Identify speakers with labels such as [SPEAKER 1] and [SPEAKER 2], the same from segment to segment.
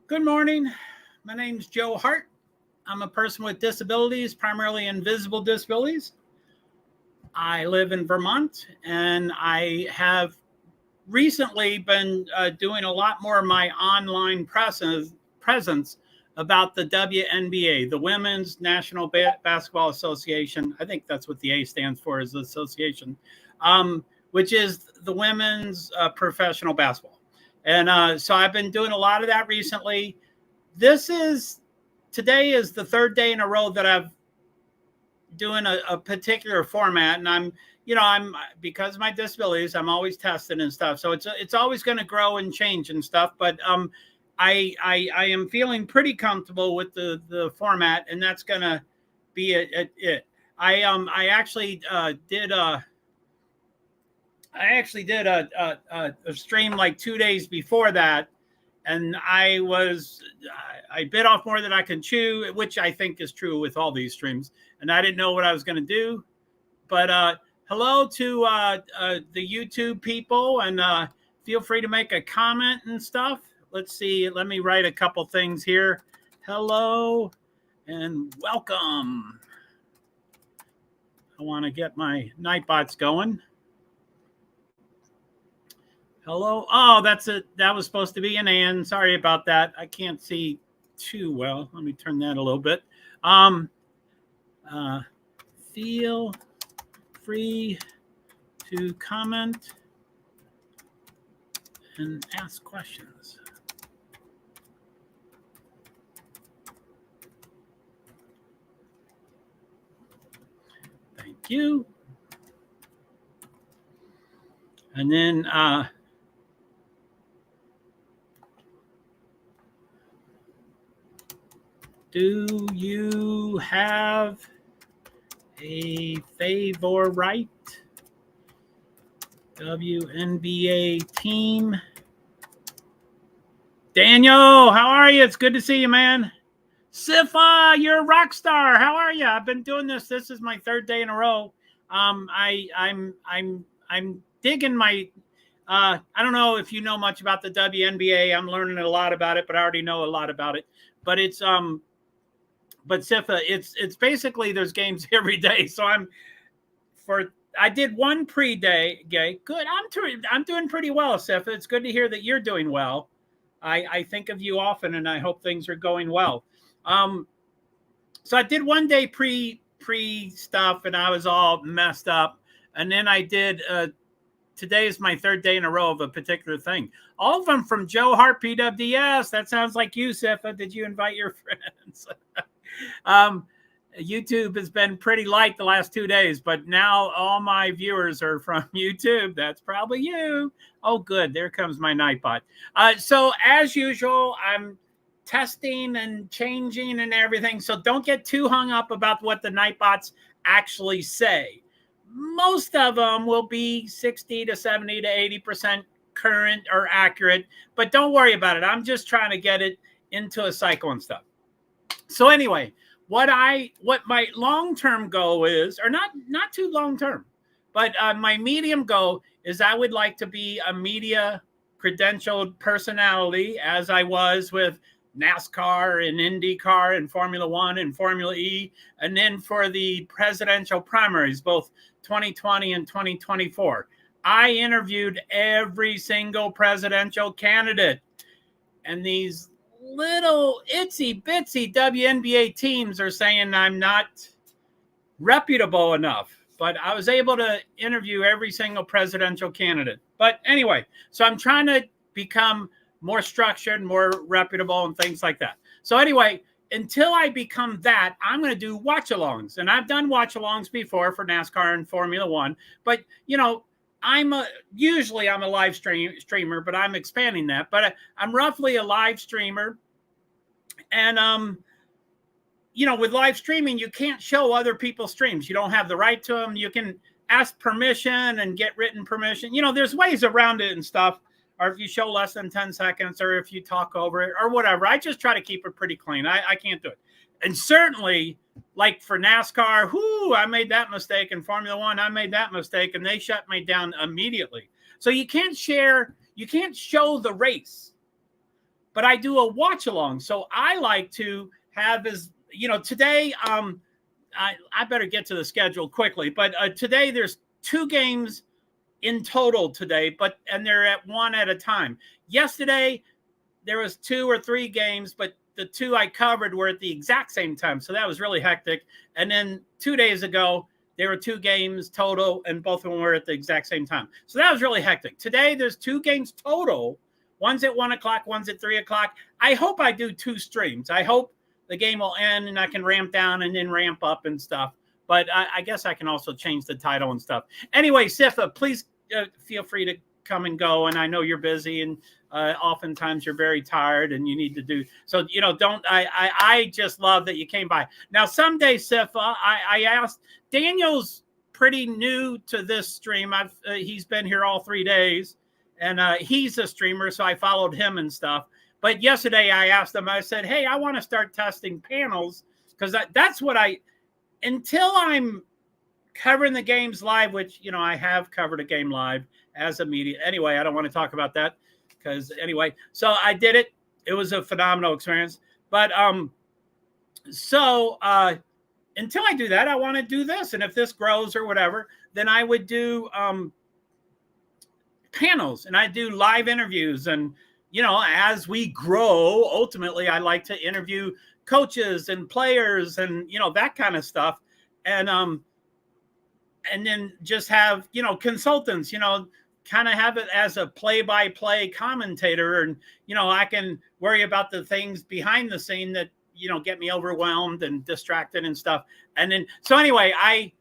[SPEAKER 1] Good morning. My name's Joe Hart. I'm a person with disabilities, primarily invisible disabilities. I live in Vermont, and I have recently been doing a lot more of my online presence about the WNBA, the Women's National Basketball Association. I think that's what the A stands for, is the association, which is the women's professional basketball. And so I've been doing a lot of that recently. Today is the third day in a row that I've doing a particular format, and I'm because of my disabilities, I'm always testing and stuff. So it's always going to grow and change and stuff. But I am feeling pretty comfortable with the format, and that's going to be it. I actually did a stream like 2 days before that, and I bit off more than I can chew, which I think is true with all these streams. And I didn't know what I was going to do. But hello to the YouTube people, and feel free to make a comment and stuff. Let's see. Let me write a couple things here. Hello and welcome. I want to get my Nightbots going. Hello. Oh, that's it. That was supposed to be an and. Sorry about that. I can't see too well. Let me turn that a little bit. Feel free to comment and ask questions. Thank you. And then do you have a favorite WNBA team? Daniel, how are you? It's good to see you, man. Sifa, you're a rock star. How are you? I've been doing this. This is my third day in a row. I'm digging my. I don't know if you know much about the WNBA. I'm learning a lot about it, but I already know a lot about it. But it's But Sifa, it's basically there's games every day. So I did one pre-day. Good. I'm doing pretty well, Sifa. It's good to hear that you're doing well. I think of you often, and I hope things are going well. So I did one day pre stuff, and I was all messed up. And then I did. Today is my third day in a row of a particular thing. All of them from JoeHart PwD. Yes, that sounds like you, Sifa. Did you invite your friends? YouTube has been pretty light the last 2 days, but now all my viewers are from YouTube. That's probably you. Oh, good. There comes my Nightbot. So as usual, I'm testing and changing and everything. So don't get too hung up about what the Nightbots actually say. Most of them will be 60 to 70 to 80% current or accurate, but don't worry about it. I'm just trying to get it into a cycle and stuff. So anyway, what my long-term goal is, or not too long-term, but my medium goal is I would like to be a media credentialed personality, as I was with NASCAR and IndyCar and Formula One and Formula E. And then for the presidential primaries, both 2020 and 2024, I interviewed every single presidential candidate. And these little itsy bitsy WNBA teams are saying I'm not reputable enough, but I was able to interview every single presidential candidate. But anyway, so I'm trying to become more structured, more reputable, and things like that. So anyway, until I become that, I'm going to do watch-alongs. And I've done watch-alongs before for NASCAR and Formula One. But, usually I'm a live streamer, but I'm expanding that. But I'm roughly a live streamer. And, with live streaming, you can't show other people's streams. You don't have the right to them. You can ask permission and get written permission. There's ways around it and stuff. Or if you show less than 10 seconds, or if you talk over it, or whatever. I just try to keep it pretty clean. I can't do it. And certainly, like for NASCAR, I made that mistake. In Formula One, I made that mistake, and they shut me down immediately. So you can't show the race. but I do a watch along. So I like to have today, I better get to the schedule quickly, but today there's 2 games in total today, and they're at one at a time. Yesterday, there was 2 or 3 games, but the 2 I covered were at the exact same time. So that was really hectic. And then 2 days ago, there were 2 games total, and both of them were at the exact same time. So that was really hectic. Today, there's 2 games total. One's at 1 o'clock, one's at 3 o'clock. I hope I do 2 streams. I hope the game will end and I can ramp down and then ramp up and stuff. But I guess I can also change the title and stuff. Anyway, Sifa, please feel free to come and go. And I know you're busy, and oftentimes you're very tired and you need to do. So, I just love that you came by. Now, someday, Sifa, I asked, Daniel's pretty new to this stream. He's been here all 3 days, and he's a streamer, so I followed him and stuff. But yesterday I asked him, I said, hey, I want to start testing panels, because that's what until I'm covering the games live, which, I have covered a game live as a media. Anyway, I don't want to talk about that because anyway, so I did it. It was a phenomenal experience. But until I do that, I want to do this. And if this grows or whatever, then I would do panels, and I do live interviews. And, as we grow, ultimately, I like to interview coaches and players and, that kind of stuff. And then just have, consultants, kind of have it as a play-by-play commentator. And, I can worry about the things behind the scene that, get me overwhelmed and distracted and stuff. And then, so anyway, I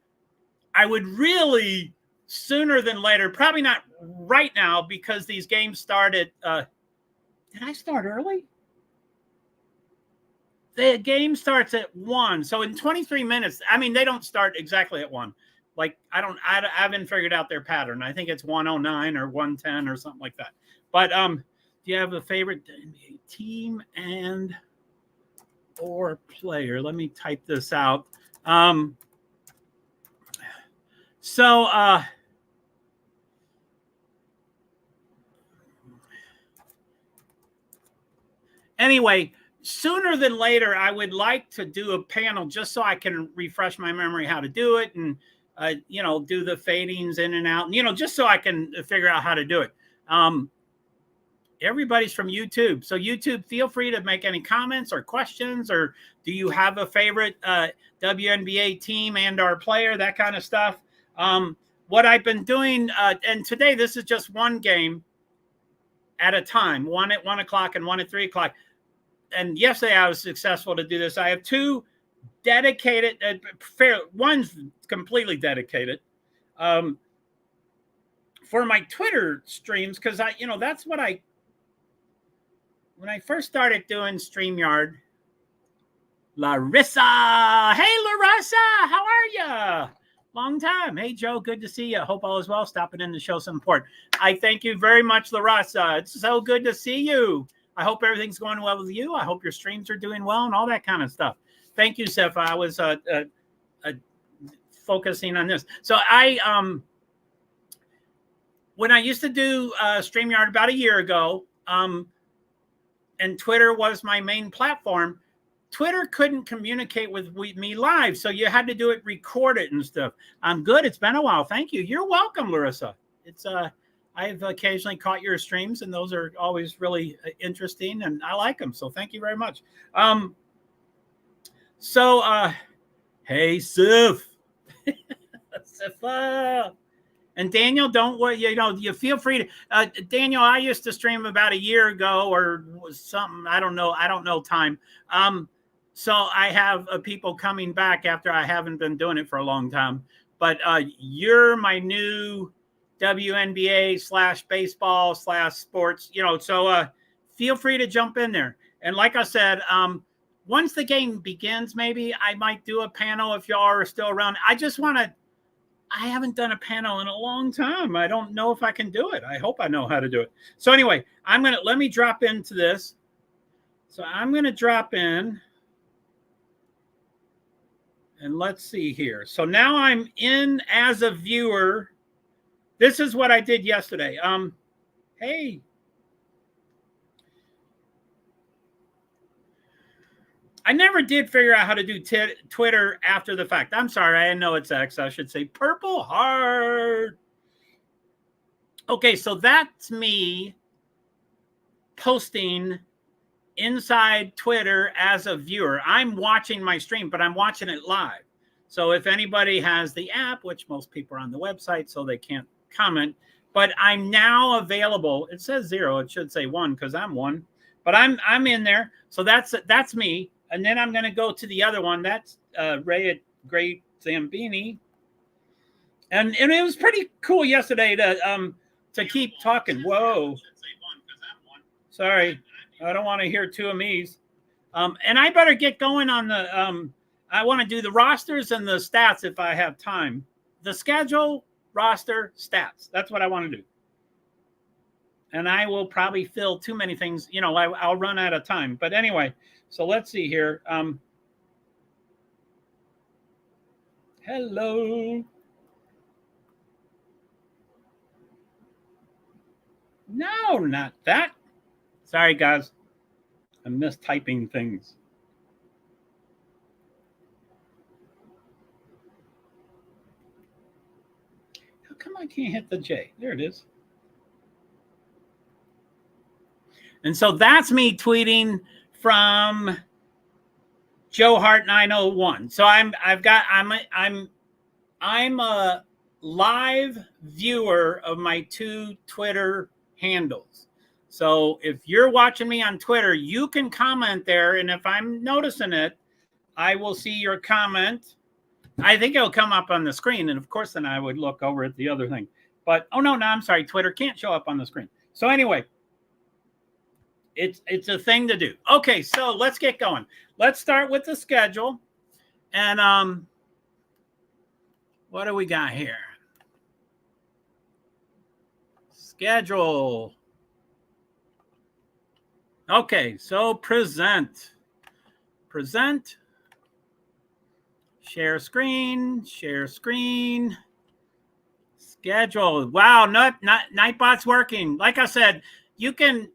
[SPEAKER 1] would really, sooner than later, probably not right now, because these games started. Did I start early? The game starts at 1. So in 23 minutes, they don't start exactly at 1. Like, I haven't figured out their pattern. I think it's 109 or 110 or something like that. But do you have a favorite team and or player? Let me type this out. Anyway, sooner than later, I would like to do a panel just so I can refresh my memory how to do it, and do the fadings in and out, just so I can figure out how to do it. Everybody's from YouTube. So YouTube, feel free to make any comments or questions, or do you have a favorite WNBA team and our player, that kind of stuff. What I've been doing, and today this is just 1 game at a time, 1 at 1 o'clock and 1 at 3 o'clock. And yesterday I was successful to do this. I have 2 dedicated, one's completely dedicated for my Twitter streams, because that's what when I first started doing StreamYard. Larissa, hey Larissa, how are you? Long time. Hey Joe, good to see you. Hope all is well. Stopping in to show some support. I thank you very much, Larissa. It's so good to see you. I hope everything's going well with you. I hope your streams are doing well and all that kind of stuff. Thank you, Seth. I was focusing on this. So when I used to do StreamYard about a year ago, and Twitter was my main platform, Twitter couldn't communicate with me live, so you had to do it recorded and stuff. I'm good. It's been a while. Thank you. You're welcome, Larissa. It's I've occasionally caught your streams, and those are always really interesting, and I like them. So thank you very much. Hey, Sif. Sifa. And Daniel, don't worry, you feel free to, Daniel, I used to stream about a year ago or something. I don't know time. So I have people coming back after I haven't been doing it for a long time. But you're my new WNBA / baseball / sports, so feel free to jump in there. And like I said, once the game begins, maybe I might do a panel if y'all are still around. I haven't done a panel in a long time. I don't know if I can do it. I hope I know how to do it. So anyway, let me drop into this. So I'm going to drop in. And let's see here. So now I'm in as a viewer. This is what I did yesterday. Hey. I never did figure out how to do Twitter after the fact. I'm sorry. I know it's X. I should say Purple Heart. Okay, so that's me posting inside Twitter as a viewer. I'm watching my stream, but I'm watching it live. So if anybody has the app, which most people are on the website, so they can't comment, but I'm now available. It says 0. It should say 1 because I'm 1, but I'm in there. So that's me. And then I'm going to go to the other one. That's Ray at Great Zambini. And it was pretty cool yesterday to keep talking. Whoa. Sorry. I don't want to hear two of me's. And I better get going on the, I want to do the rosters and the stats if I have time. The schedule, roster, stats. That's what I want to do. And I will probably fill too many things. You know, I'll run out of time. But anyway, so let's see here. Hello. No, not that. Sorry, guys. I'm mistyping things. How come I can't hit the J? There it is. And so that's me tweeting from JoeHart 901. So I'm a live viewer of my two Twitter handles. So if you're watching me on Twitter, you can comment there. And if I'm noticing it, I will see your comment. I think it'll come up on the screen. And of course, then I would look over at the other thing. But, oh, no, I'm sorry. Twitter can't show up on the screen. So anyway, it's a thing to do. Okay, so let's get going. Let's start with the schedule. And what do we got here? Schedule. Okay, so present, share screen, schedule. Wow, Nightbot's working. Like I said, you can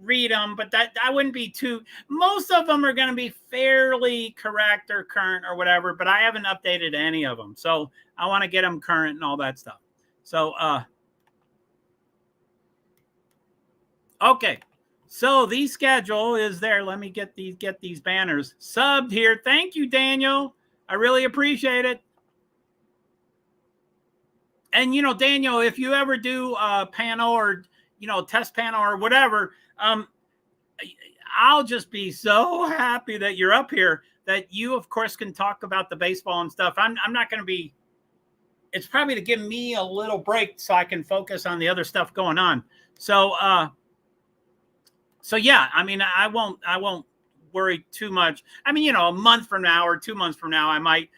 [SPEAKER 1] read them, but that wouldn't be too, most of them are going to be fairly correct or current or whatever, but I haven't updated any of them. So I want to get them current and all that stuff. So, okay. So the schedule is there. Let me get these banners subbed here. Thank you, Daniel. I really appreciate it. And, you know, Daniel, if you ever do a panel or, you know, test panel or whatever, I'll just be so happy that you're up here, that you, of course, can talk about the baseball and stuff. I'm not going to be, it's probably to give me a little break so I can focus on the other stuff going on. So yeah, I mean, I won't worry too much. I mean, you know, a month from now or 2 months from now, I might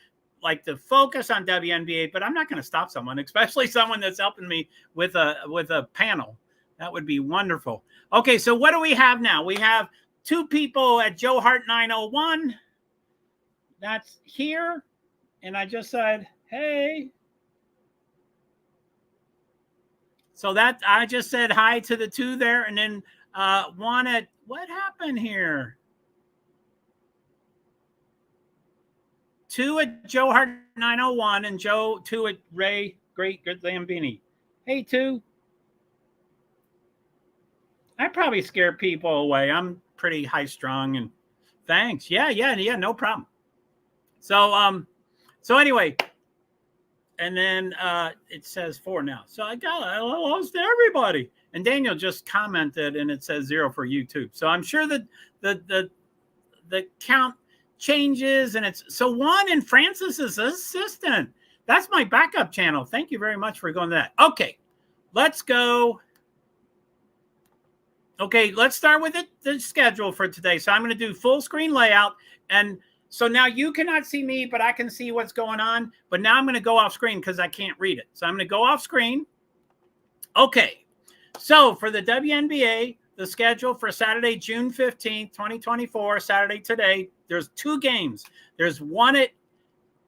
[SPEAKER 1] like to focus on WNBA, but I'm not going to stop someone, especially someone that's helping me with a panel. That would be wonderful. Okay, so what do we have now? We have two people at JoeHart 901. That's here. And I just said, hey. So that I just said hi to the two there. And then one at, what happened here? Two at JoeHart 901 and two at Ray Great Zambini. Hey, two. I probably scare people away. I'm pretty high strung and thanks. Yeah, no problem. So anyway, and then it says 4 now. So I lost everybody. And Daniel just commented and it says 0 for YouTube. So I'm sure that the count changes and it's so 1 and Francis is assistant. That's my backup channel. Thank you very much for going to that. Okay, let's go. Okay, let's start with the schedule for today. So I'm going to do full screen layout. And so now you cannot see me, but I can see what's going on. But now I'm going to go off screen because I can't read it. So I'm going to go off screen. Okay, so for the WNBA, the schedule for Saturday, June 15th, 2024, Saturday today, there's 2 games. There's one at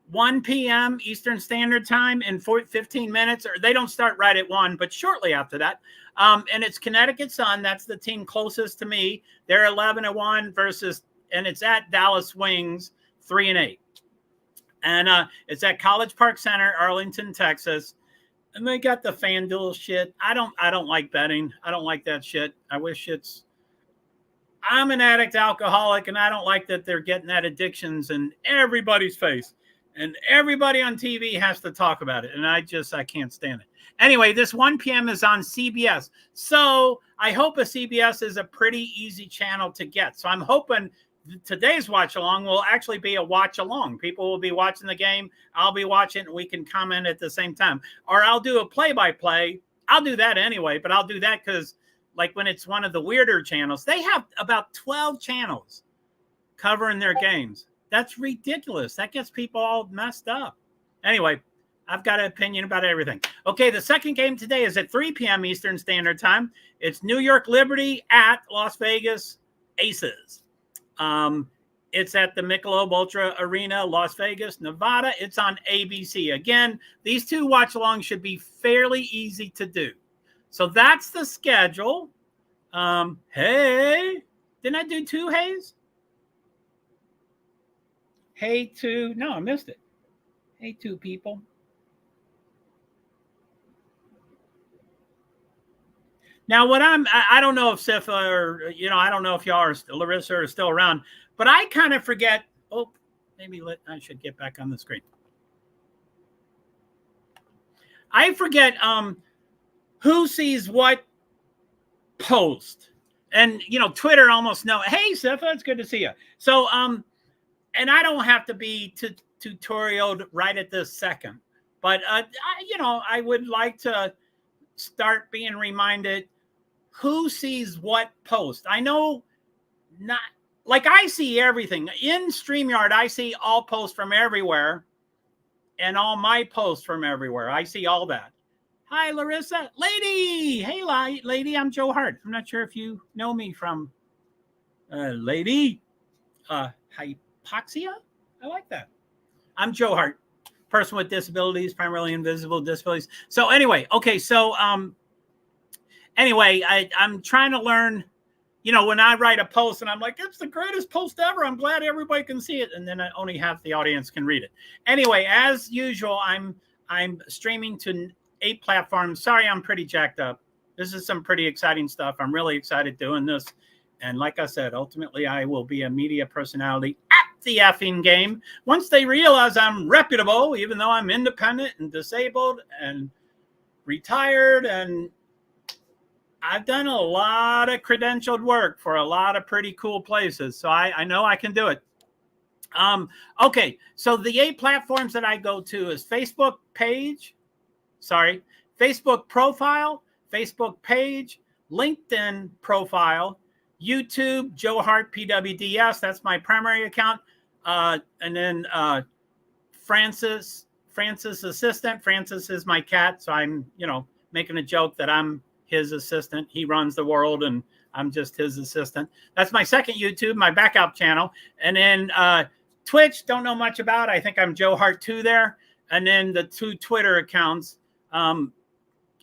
[SPEAKER 1] 1 p.m. Eastern Standard Time in 15 minutes, or they don't start right at 1, but shortly after that. And it's Connecticut Sun. That's the team closest to me. They're 11-1 versus and it's at Dallas Wings 3 and 8. And it's at College Park Center, Arlington, Texas. And they got the FanDuel shit. I don't like betting. I don't like that shit. I'm an addict alcoholic, and I don't like that they're getting that addictions in everybody's face. And everybody on TV has to talk about it. And I can't stand it. Anyway, this 1 p.m. is on CBS. So I hope a CBS is a pretty easy channel to get. So I'm hoping today's watch along will actually be a watch along. People will be watching the game. I'll be watching, and we can comment at the same time. Or I'll do a play-by-play. I'll do that anyway, but I'll do that because like when it's one of the weirder channels, they have about 12 channels covering their games. That's ridiculous. That gets people all messed up. Anyway, I've got an opinion about everything. Okay, the second game today is at 3 p.m. Eastern Standard Time. It's New York Liberty at Las Vegas Aces. It's at the Michelob Ultra Arena, Las Vegas, Nevada. It's on ABC. Again, these two watch-alongs should be fairly easy to do. So that's the schedule. Hey, didn't I do 2 Hays? Hey, 2. No, I missed it. Hey, 2 people. Now, I don't know if Sifa or, I don't know if y'all Larissa are still around, but I kind of forget. Oh, maybe I should get back on the screen. I forget who sees what post. And, Twitter almost know. Hey, Sifa, it's good to see you. So, and I don't have to be tutorialed right at this second. But, I would like to start being reminded who sees what post. I know not, like I see everything. In StreamYard, I see all posts from everywhere and all my posts from everywhere. I see all that. Hi, Larissa. Lady. Hey, lady. I'm Joe Hart. I'm not sure if you know me from Lady. Hypoxia? I like that. I'm Joe Hart, person with disabilities, primarily invisible disabilities. So anyway, okay. So anyway, I'm trying to learn, when I write a post and I'm like, it's the greatest post ever. I'm glad everybody can see it. And then only half the audience can read it. Anyway, as usual, I'm streaming to 8 platforms. Sorry, I'm pretty jacked up. This is some pretty exciting stuff. I'm really excited doing this. And like I said, ultimately, I will be a media personality at the effing game. Once they realize I'm reputable, even though I'm independent and disabled and retired, and I've done a lot of credentialed work for a lot of pretty cool places. So I know I can do it. Okay, so the 8 platforms that I go to is Facebook profile, Facebook page, LinkedIn profile, YouTube, JoeHart PwD. That's my primary account. And then Francis assistant. Francis is my cat. So I'm, making a joke that I'm his assistant. He runs the world and I'm just his assistant. That's my second YouTube, my backup channel. And then Twitch, don't know much about. I think I'm JoeHart 2 there. And then the 2 Twitter accounts. I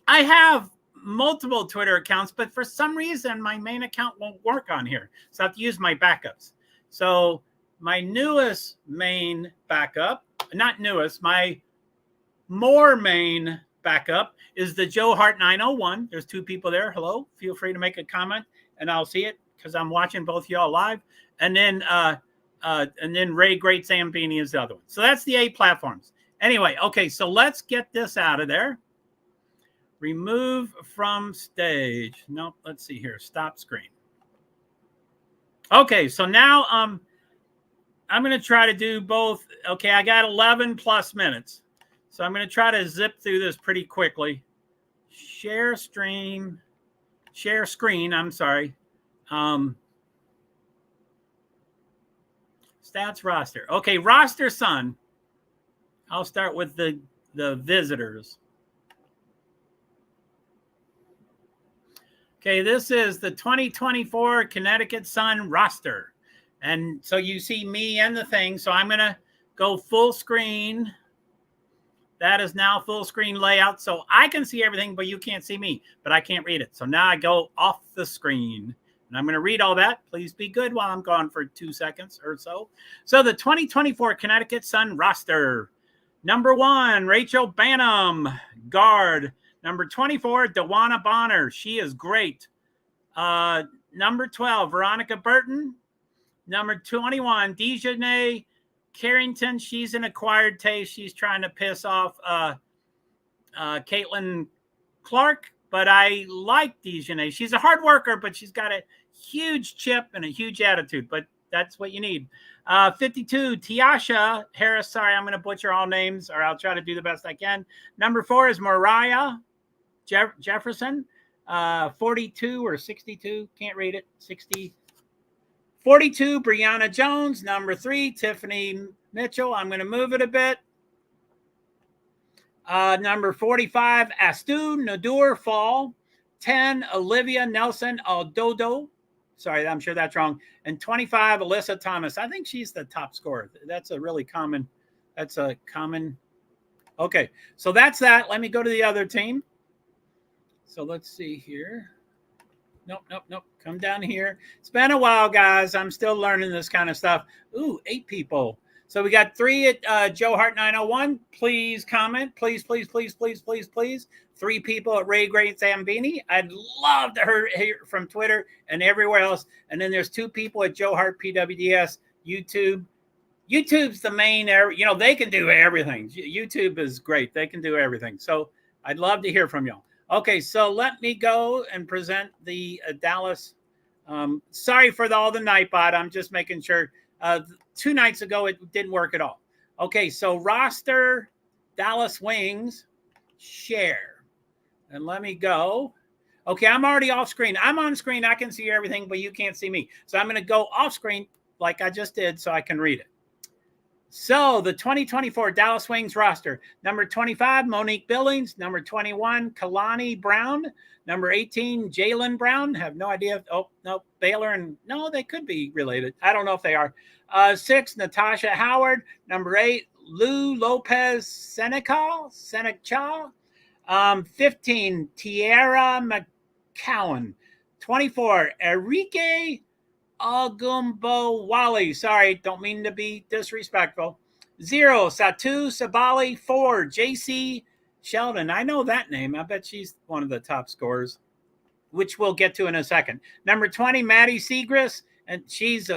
[SPEAKER 1] have multiple Twitter accounts, but for some reason, my main account won't work on here. So I have to use my backups. So my newest main backup, not newest, my more main backup is the JoeHart 901. There's 2 people there. Hello. Feel free to make a comment and I'll see it because I'm watching both y'all live. And then Ray Great Zambini is the other one. So that's the 8 platforms. Anyway, okay, so let's get this out of there. Remove from stage. Nope, let's see here. Stop screen. Okay, so now I'm going to try to do both. Okay, I got 11 plus minutes. So I'm going to try to zip through this pretty quickly. Share screen, I'm sorry. Stats roster. Okay, roster sun. I'll start with the visitors. Okay, this is the 2024 Connecticut Sun roster. And so you see me and the thing. So I'm going to go full screen. That is now full screen layout. So I can see everything, but you can't see me. But I can't read it. So now I go off the screen. And And I'm going to read all that. Please be good while I'm gone for 2 seconds or so. So the 2024 Connecticut Sun roster. Number 1, Rachel Banham, guard. Number 24, Dewana Bonner. She is great. Number 12, Veronica Burton. Number 21, Dejanay Carrington. She's an acquired taste. She's trying to piss off Caitlin Clark, but I like Dejanay. She's a hard worker, but she's got a huge chip and a huge attitude, but that's what you need. 52, Tiasha Harris. Sorry, I'm going to butcher all names, or I'll try to do the best I can. Number 4 is Mariah Jefferson. 42 or 62, can't read it, 60. 42, Brianna Jones. Number 3, Tiffany Mitchell. I'm going to move it a bit. Number 45, Astu Nadur Fall. 10, Olivia Nelson Aldodo. Sorry, I'm sure that's wrong. And 25, Alyssa Thomas. I think she's the top scorer. That's a really common. Okay, so that's that. Let me go to the other team. So let's see here. Nope. Come down here. It's been a while, guys. I'm still learning this kind of stuff. Ooh, 8 people. So we got 3 at JoeHart901. Please comment. Please. 3 people at Ray Great Zambini. I'd love to hear from Twitter and everywhere else. And then there's 2 people at JoeHart PwD's YouTube. YouTube's the main area. They can do everything. YouTube is great. They can do everything. So I'd love to hear from y'all. Okay, so let me go and present the Dallas. Sorry for all the Nightbot. I'm just making sure. 2 nights ago, it didn't work at all. Okay, so roster, Dallas Wings, share. And let me go. Okay, I'm already off screen. I'm on screen. I can see everything, but you can't see me. So I'm going to go off screen like I just did so I can read it. So the 2024 Dallas Wings roster. Number 25, Monique Billings. Number 21, Kalani Brown. Number 18, Jalen Brown. Have no idea. Oh, no, Baylor. And no, they could be related. I don't know if they are. 6, Natasha Howard. Number 8, Lou Lopez Senecal. 15, Tierra McCowan. 24, Enrique Agumbo Wally. Sorry, don't mean to be disrespectful. 0, Satu Sabali. 4, JC Sheldon. I know that name. I bet she's one of the top scorers, which we'll get to in a second. Number 20, Maddie Segrist, and she's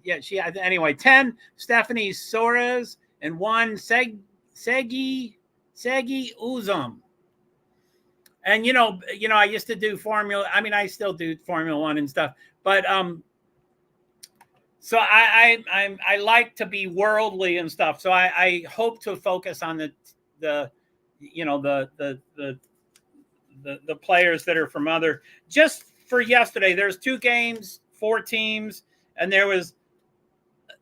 [SPEAKER 1] anyway. 10, Stephanie Soares, and 1, Segi Uzum. And I used to do Formula. I mean, I still do Formula 1 and stuff, but so I like to be worldly and stuff. So I hope to focus on the players that are from other. Just for yesterday, there's 2 games, 4 teams, and there was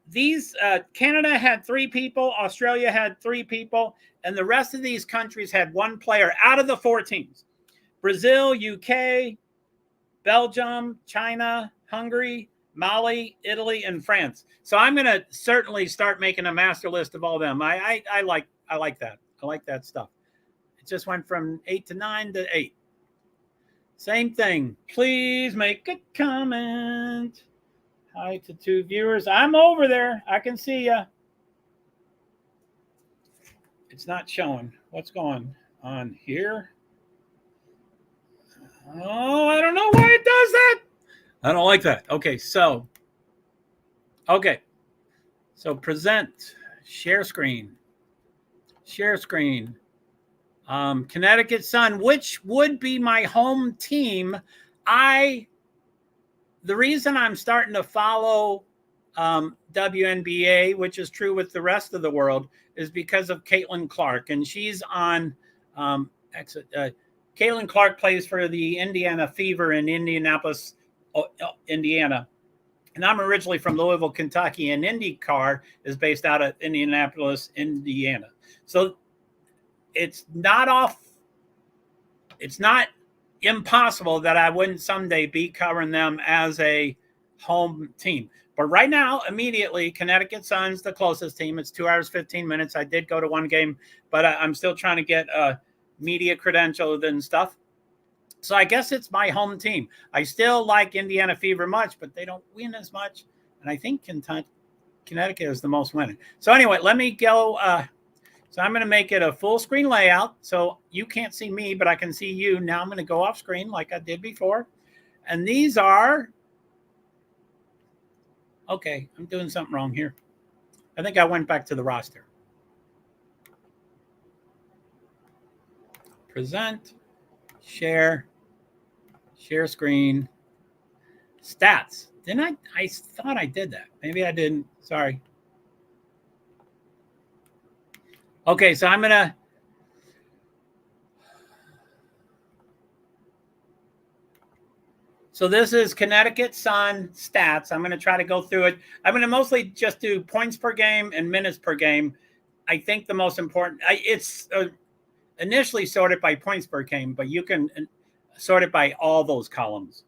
[SPEAKER 1] these. Canada had 3 people, Australia had 3 people, and the rest of these countries had 1 player out of the 4 teams. Brazil, UK, Belgium, China, Hungary, Mali, Italy, and France. So I'm going to certainly start making a master list of all of them. I like that. I like that stuff. It just went from 8 to 9 to 8. Same thing. Please make a comment. Hi to 2 viewers. I'm over there. I can see you. It's not showing. What's going on here? Oh, I don't know why it does that. I don't like that. Okay, so present, share screen. Connecticut Sun, which would be my home team. The reason I'm starting to follow WNBA, which is true with the rest of the world, is because of Caitlin Clark, and she's on Caitlin Clark plays for the Indiana Fever in Indianapolis, Indiana. And I'm originally from Louisville, Kentucky, and IndyCar is based out of Indianapolis, Indiana. So it's not impossible that I wouldn't someday be covering them as a home team. But right now, immediately, Connecticut Sun's the closest team. It's 2 hours, 15 minutes. I did go to 1 game, but I'm still trying to get media credentials and stuff. So I guess it's my home team. I still like Indiana Fever much, but they don't win as much. And I think Connecticut is the most winning. So anyway, let me go. So I'm going to make it a full screen layout. So you can't see me, but I can see you. Now I'm going to go off screen like I did before. And these are, okay, I'm doing something wrong here. I think I went back to the roster. Present, share screen, stats. Didn't I thought I did that. Maybe I didn't. Sorry. Okay, so I'm going to, so this is Connecticut Sun stats. I'm going to try to go through it. I'm going to mostly just do points per game and minutes per game. I think the most important, it's initially sorted by points per game, but you can sort it by all those columns.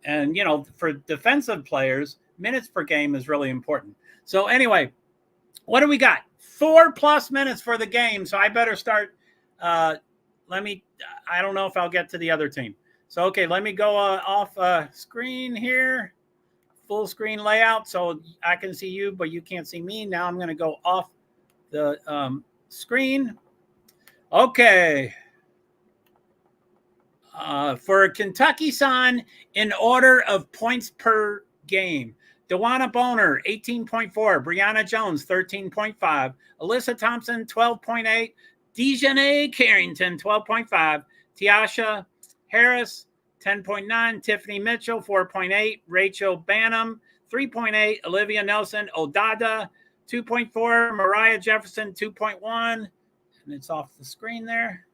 [SPEAKER 1] And, you know, for defensive players, minutes per game is really important. So anyway, what do we got? 4+ minutes for the game. So I better start. I don't know if I'll get to the other team. So, okay, let me go off screen here. Full screen layout so I can see you, but you can't see me. Now I'm going to go off the screen. Okay. For Kentucky Sun, in order of points per game. Dewana Boner, 18.4. Brianna Jones, 13.5. Alyssa Thompson, 12.8. Dejanay Carrington, 12.5. Tiasha Harris, 10.9. Tiffany Mitchell, 4.8. Rachel Banham, 3.8. Olivia Nelson Odada, 2.4. Mariah Jefferson, 2.1. And it's off the screen there.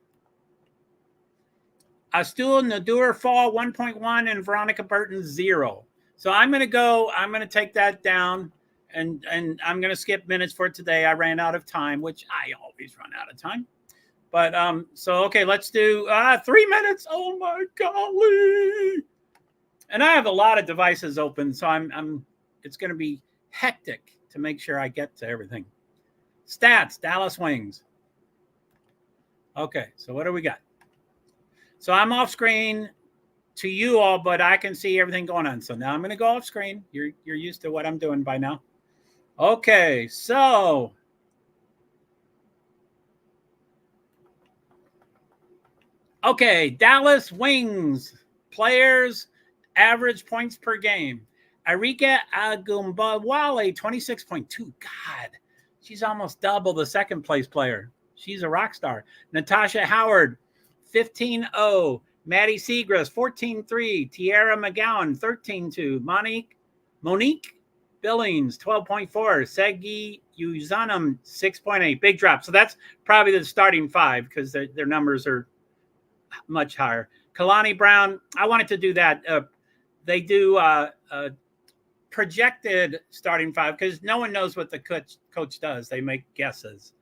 [SPEAKER 1] Astul Nadur Fall, 1.1. And Veronica Burton, 0. So I'm going to take that down and I'm going to skip minutes for today. I ran out of time, which I always run out of time. But so, okay, let's do 3 minutes. Oh my golly. And I have a lot of devices open, so it's going to be hectic to make sure I get to everything. Stats, Dallas Wings. Okay, so what do we got? So I'm off screen to you all, but I can see everything going on. So now I'm going to go off screen. You're used to what I'm doing by now. Okay, so okay, Dallas Wings players average points per game. Arika Agumbawale, 26.2. God, she's almost double the second place player. She's a rock star. Natasha Howard, 15.0. Maddie Seagrass, 14.3. Tiara McGowan, 13.2. Monique Billings, 12.4. Segi Uzanam, 6.8. Big drop. So that's probably the starting five because their numbers are much higher. Kalani Brown, I wanted to do that. They do projected starting five because no one knows what the coach does. They make guesses.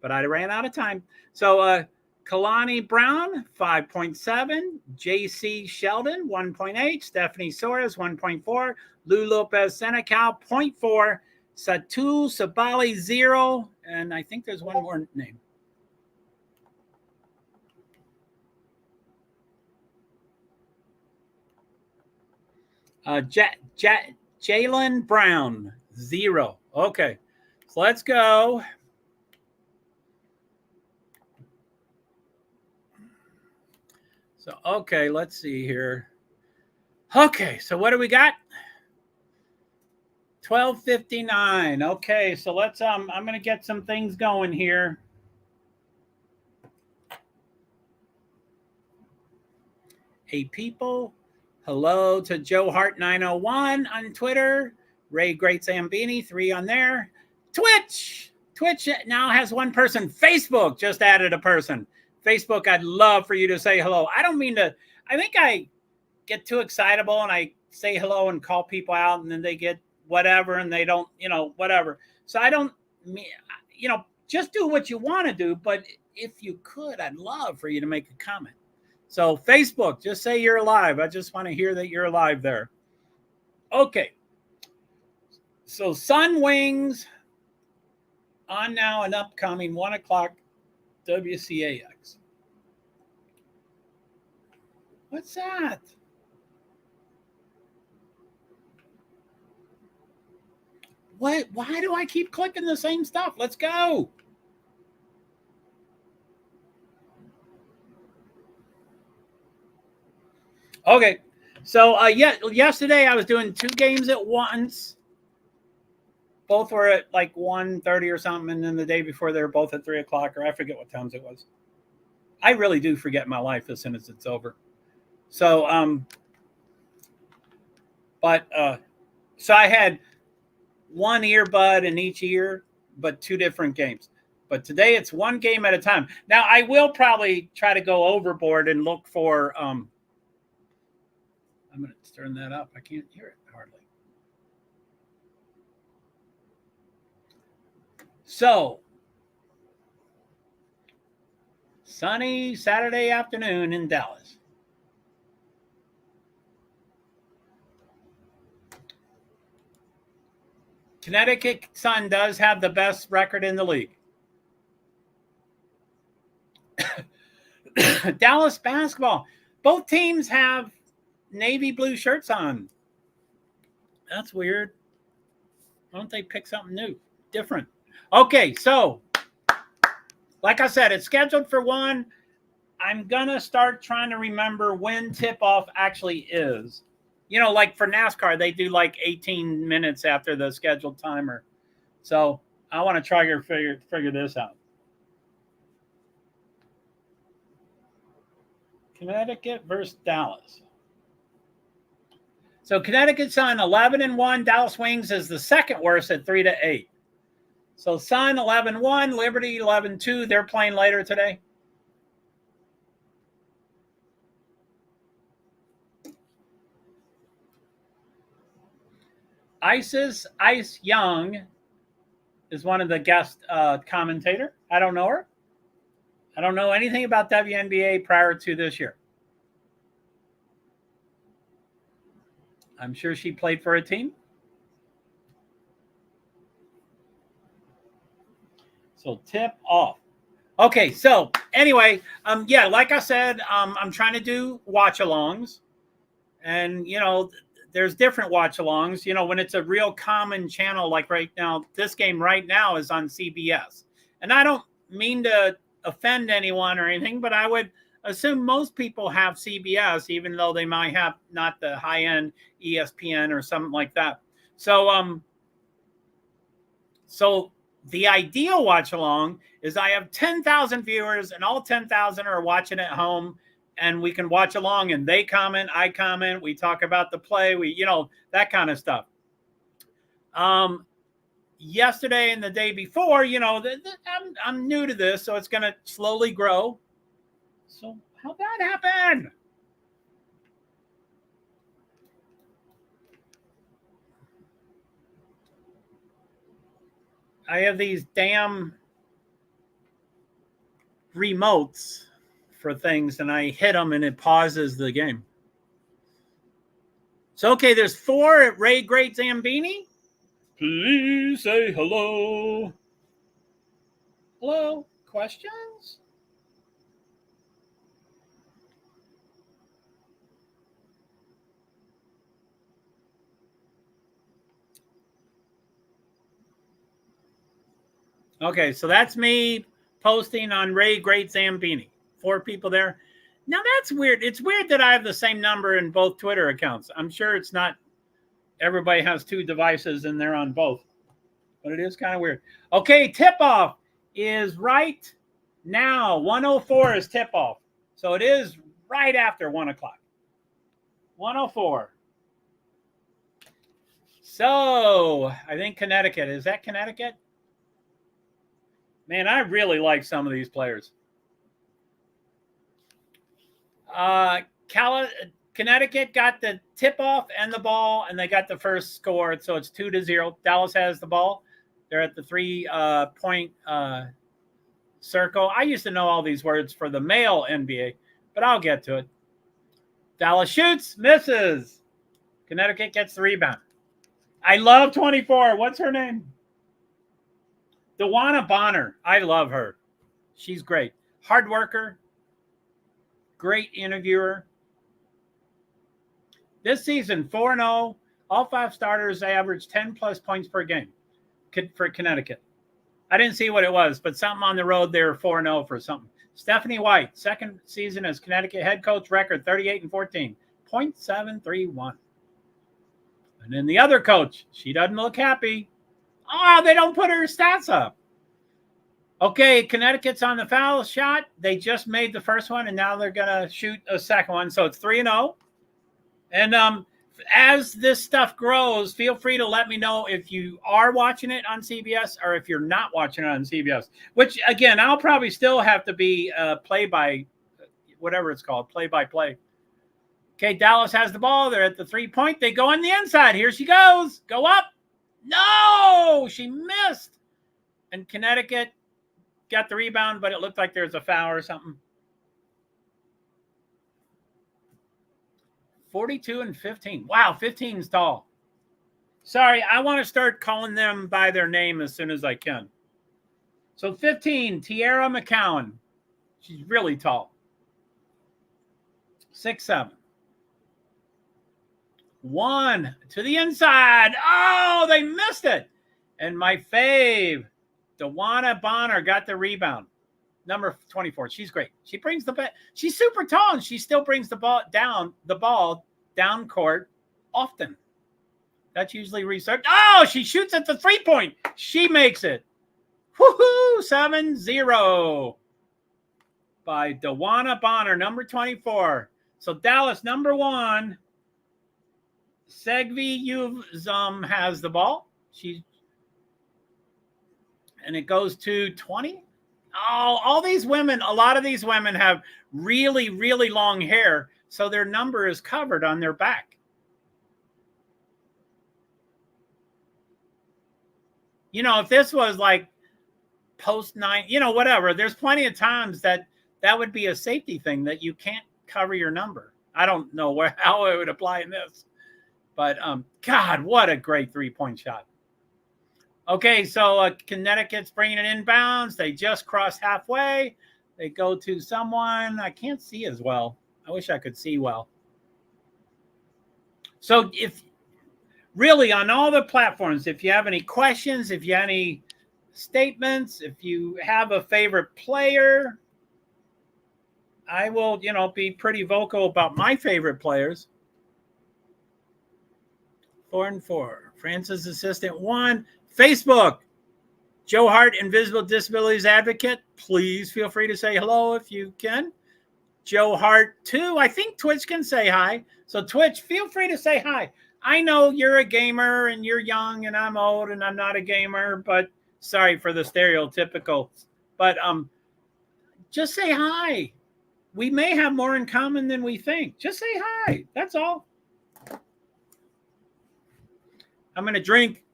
[SPEAKER 1] But I ran out of time. So Kalani Brown, 5.7. JC Sheldon, 1.8. Stephanie Soares, 1.4. Lou Lopez Senecal, 0.4. Satu Sabali, 0. And I think there's one more name. Jalen Brown, 0. Okay, so let's go. So, okay, let's see here. Okay, so what do we got? 12:59. Okay, so let's I'm going to get some things going here. Hey people, hello to JoeHart 901 on Twitter. Ray Great Zambini, 3 on there. Twitch now has 1 person. Facebook just added a person. Facebook, I'd love for you to say hello. I don't mean to, I think I get too excitable and I say hello and call people out and then they get whatever and they don't, whatever. So I don't, just do what you want to do. But if you could, I'd love for you to make a comment. So Facebook, just say you're alive. I just want to hear that you're alive there. Okay. So Sun Wings on now and upcoming 1:00 WCAX. What's that? What? Why do I keep clicking the same stuff? Let's go. Okay. So yeah, yesterday I was doing 2 games at once. Both were at like 1:30 or something, and then the day before they were both at 3 o'clock, or I forget what times it was. I really do forget my life as soon as it's over. So so I had one earbud in each ear, but 2 different games. But today it's 1 game at a time. Now I will probably try to go overboard and look for I'm going to turn that up. I can't hear it hardly. So, sunny Saturday afternoon in Dallas. Connecticut Sun does have the best record in the league. Dallas basketball. Both teams have navy blue shirts on. That's weird. Why don't they pick something new, different? Okay, so like I said, it's scheduled for 1. I'm going to start trying to remember when tip-off actually is. You know, like for NASCAR, they do like 18 minutes after the scheduled timer. So I want to try to figure this out. Connecticut versus Dallas. So Connecticut Sun 11-1. Dallas Wings is the second worst at 3-8. So Sun 11-1, Liberty 11-2. They're playing later today. Ice Young is one of the guest commentator. I don't know her. I don't know anything about WNBA prior to this year. I'm sure she played for a team. So tip off. Okay, so anyway, yeah, like I said, I'm trying to do watch-alongs. And, you know, there's different watch-alongs. You know, when it's a real common channel, like right now, this game right now is on CBS. And I don't mean to offend anyone or anything, but I would assume most people have CBS, even though they might have not the high-end ESPN or something like that. So, so the ideal watch-along is I have 10,000 viewers, and all 10,000 are watching at home, and we can watch along, and they comment, I comment, we talk about the play, you know, that kind of stuff. Yesterday and the day before, you know, I'm new to this, so it's going to slowly grow. So how'd that happen? I have these damn remotes for things, and I hit them, and it pauses the game. So, okay, there's 4 at Ray Great Zambini. Please say hello. Hello? Questions? Okay, so that's me posting on Ray Great Zambini. 4 people there. Now that's weird. It's weird that I have the same number in both Twitter accounts. I'm sure it's not everybody has 2 devices and they're on both. But it is kind of weird. Okay, tip-off is right now. 1:04 is tip-off. So it is right after 1 o'clock. 1:04. So I think Connecticut. Is that Connecticut? Man, I really like some of these players. Connecticut got the tip-off and the ball, and they got the first score. So it's 2-0. Dallas has the ball. They're at the 3-point circle. I used to know all these words for the male NBA, but I'll get to it. Dallas shoots, misses. Connecticut gets the rebound. I love 24. What's her name? Dewana Bonner. I love her. She's great. Hard worker. Great interviewer. This season, 4-0. All 5 starters averaged 10-plus points per game for Connecticut. I didn't see what it was, but something on the road, they were 4-0 for something. Stephanie White, second season as Connecticut head coach, record 38-14, .731. And then the other coach, she doesn't look happy. Oh, they don't put her stats up. Okay, Connecticut's on the foul shot. They just made the first one, and now they're going to shoot a second one. So it's 3-0. And as this stuff grows, feel free to let me know if you are watching it on CBS or if you're not watching it on CBS, which, again, I'll probably still have to be play-by, whatever it's called, play-by-play. Okay, Dallas has the ball. They're at the 3-point. They go on the inside. Here she goes. Go up. No, she missed. And Connecticut got the rebound, but it looked like there was a foul or something. 42-15. Wow, 15 is tall. Sorry, I want to start calling them by their name as soon as I can. So 15, Tiara McCowan. She's really tall. 6'7". 1 to the inside. Oh, they missed it. And my fave, Dewana Bonner, got the rebound. Number 24. She's great. She brings the ball. She's super tall, and she still brings the ball down court often. That's usually research. Oh, she shoots at the 3-point. She makes it. Woohoo! 7-0 by Dewana Bonner, number 24. So Dallas, number 1. Segvi Yuvzum has the ball. And it goes to 20. Oh, all these women, a lot of these women have really, really long hair, so their number is covered on their back. You know, if this was like post-9, you know, whatever, there's plenty of times that would be a safety thing that you can't cover your number. I don't know how it would apply in this. But, God, what a great 3-point shot. Okay, so Connecticut's bringing it inbounds. They just crossed halfway. They go to someone. I can't see as well. I wish I could see well. So if really on all the platforms, if you have any questions, if you have any statements, if you have a favorite player, I will, you know, be pretty vocal about my favorite players. 4-4. Francis Assistant 1. Facebook. Joe Hart, Invisible Disabilities Advocate. Please feel free to say hello if you can. Joe Hart 2. I think Twitch can say hi. So Twitch, feel free to say hi. I know you're a gamer and you're young and I'm old and I'm not a gamer, but sorry for the stereotypical. But just say hi. We may have more in common than we think. Just say hi. That's all. I'm going to drink.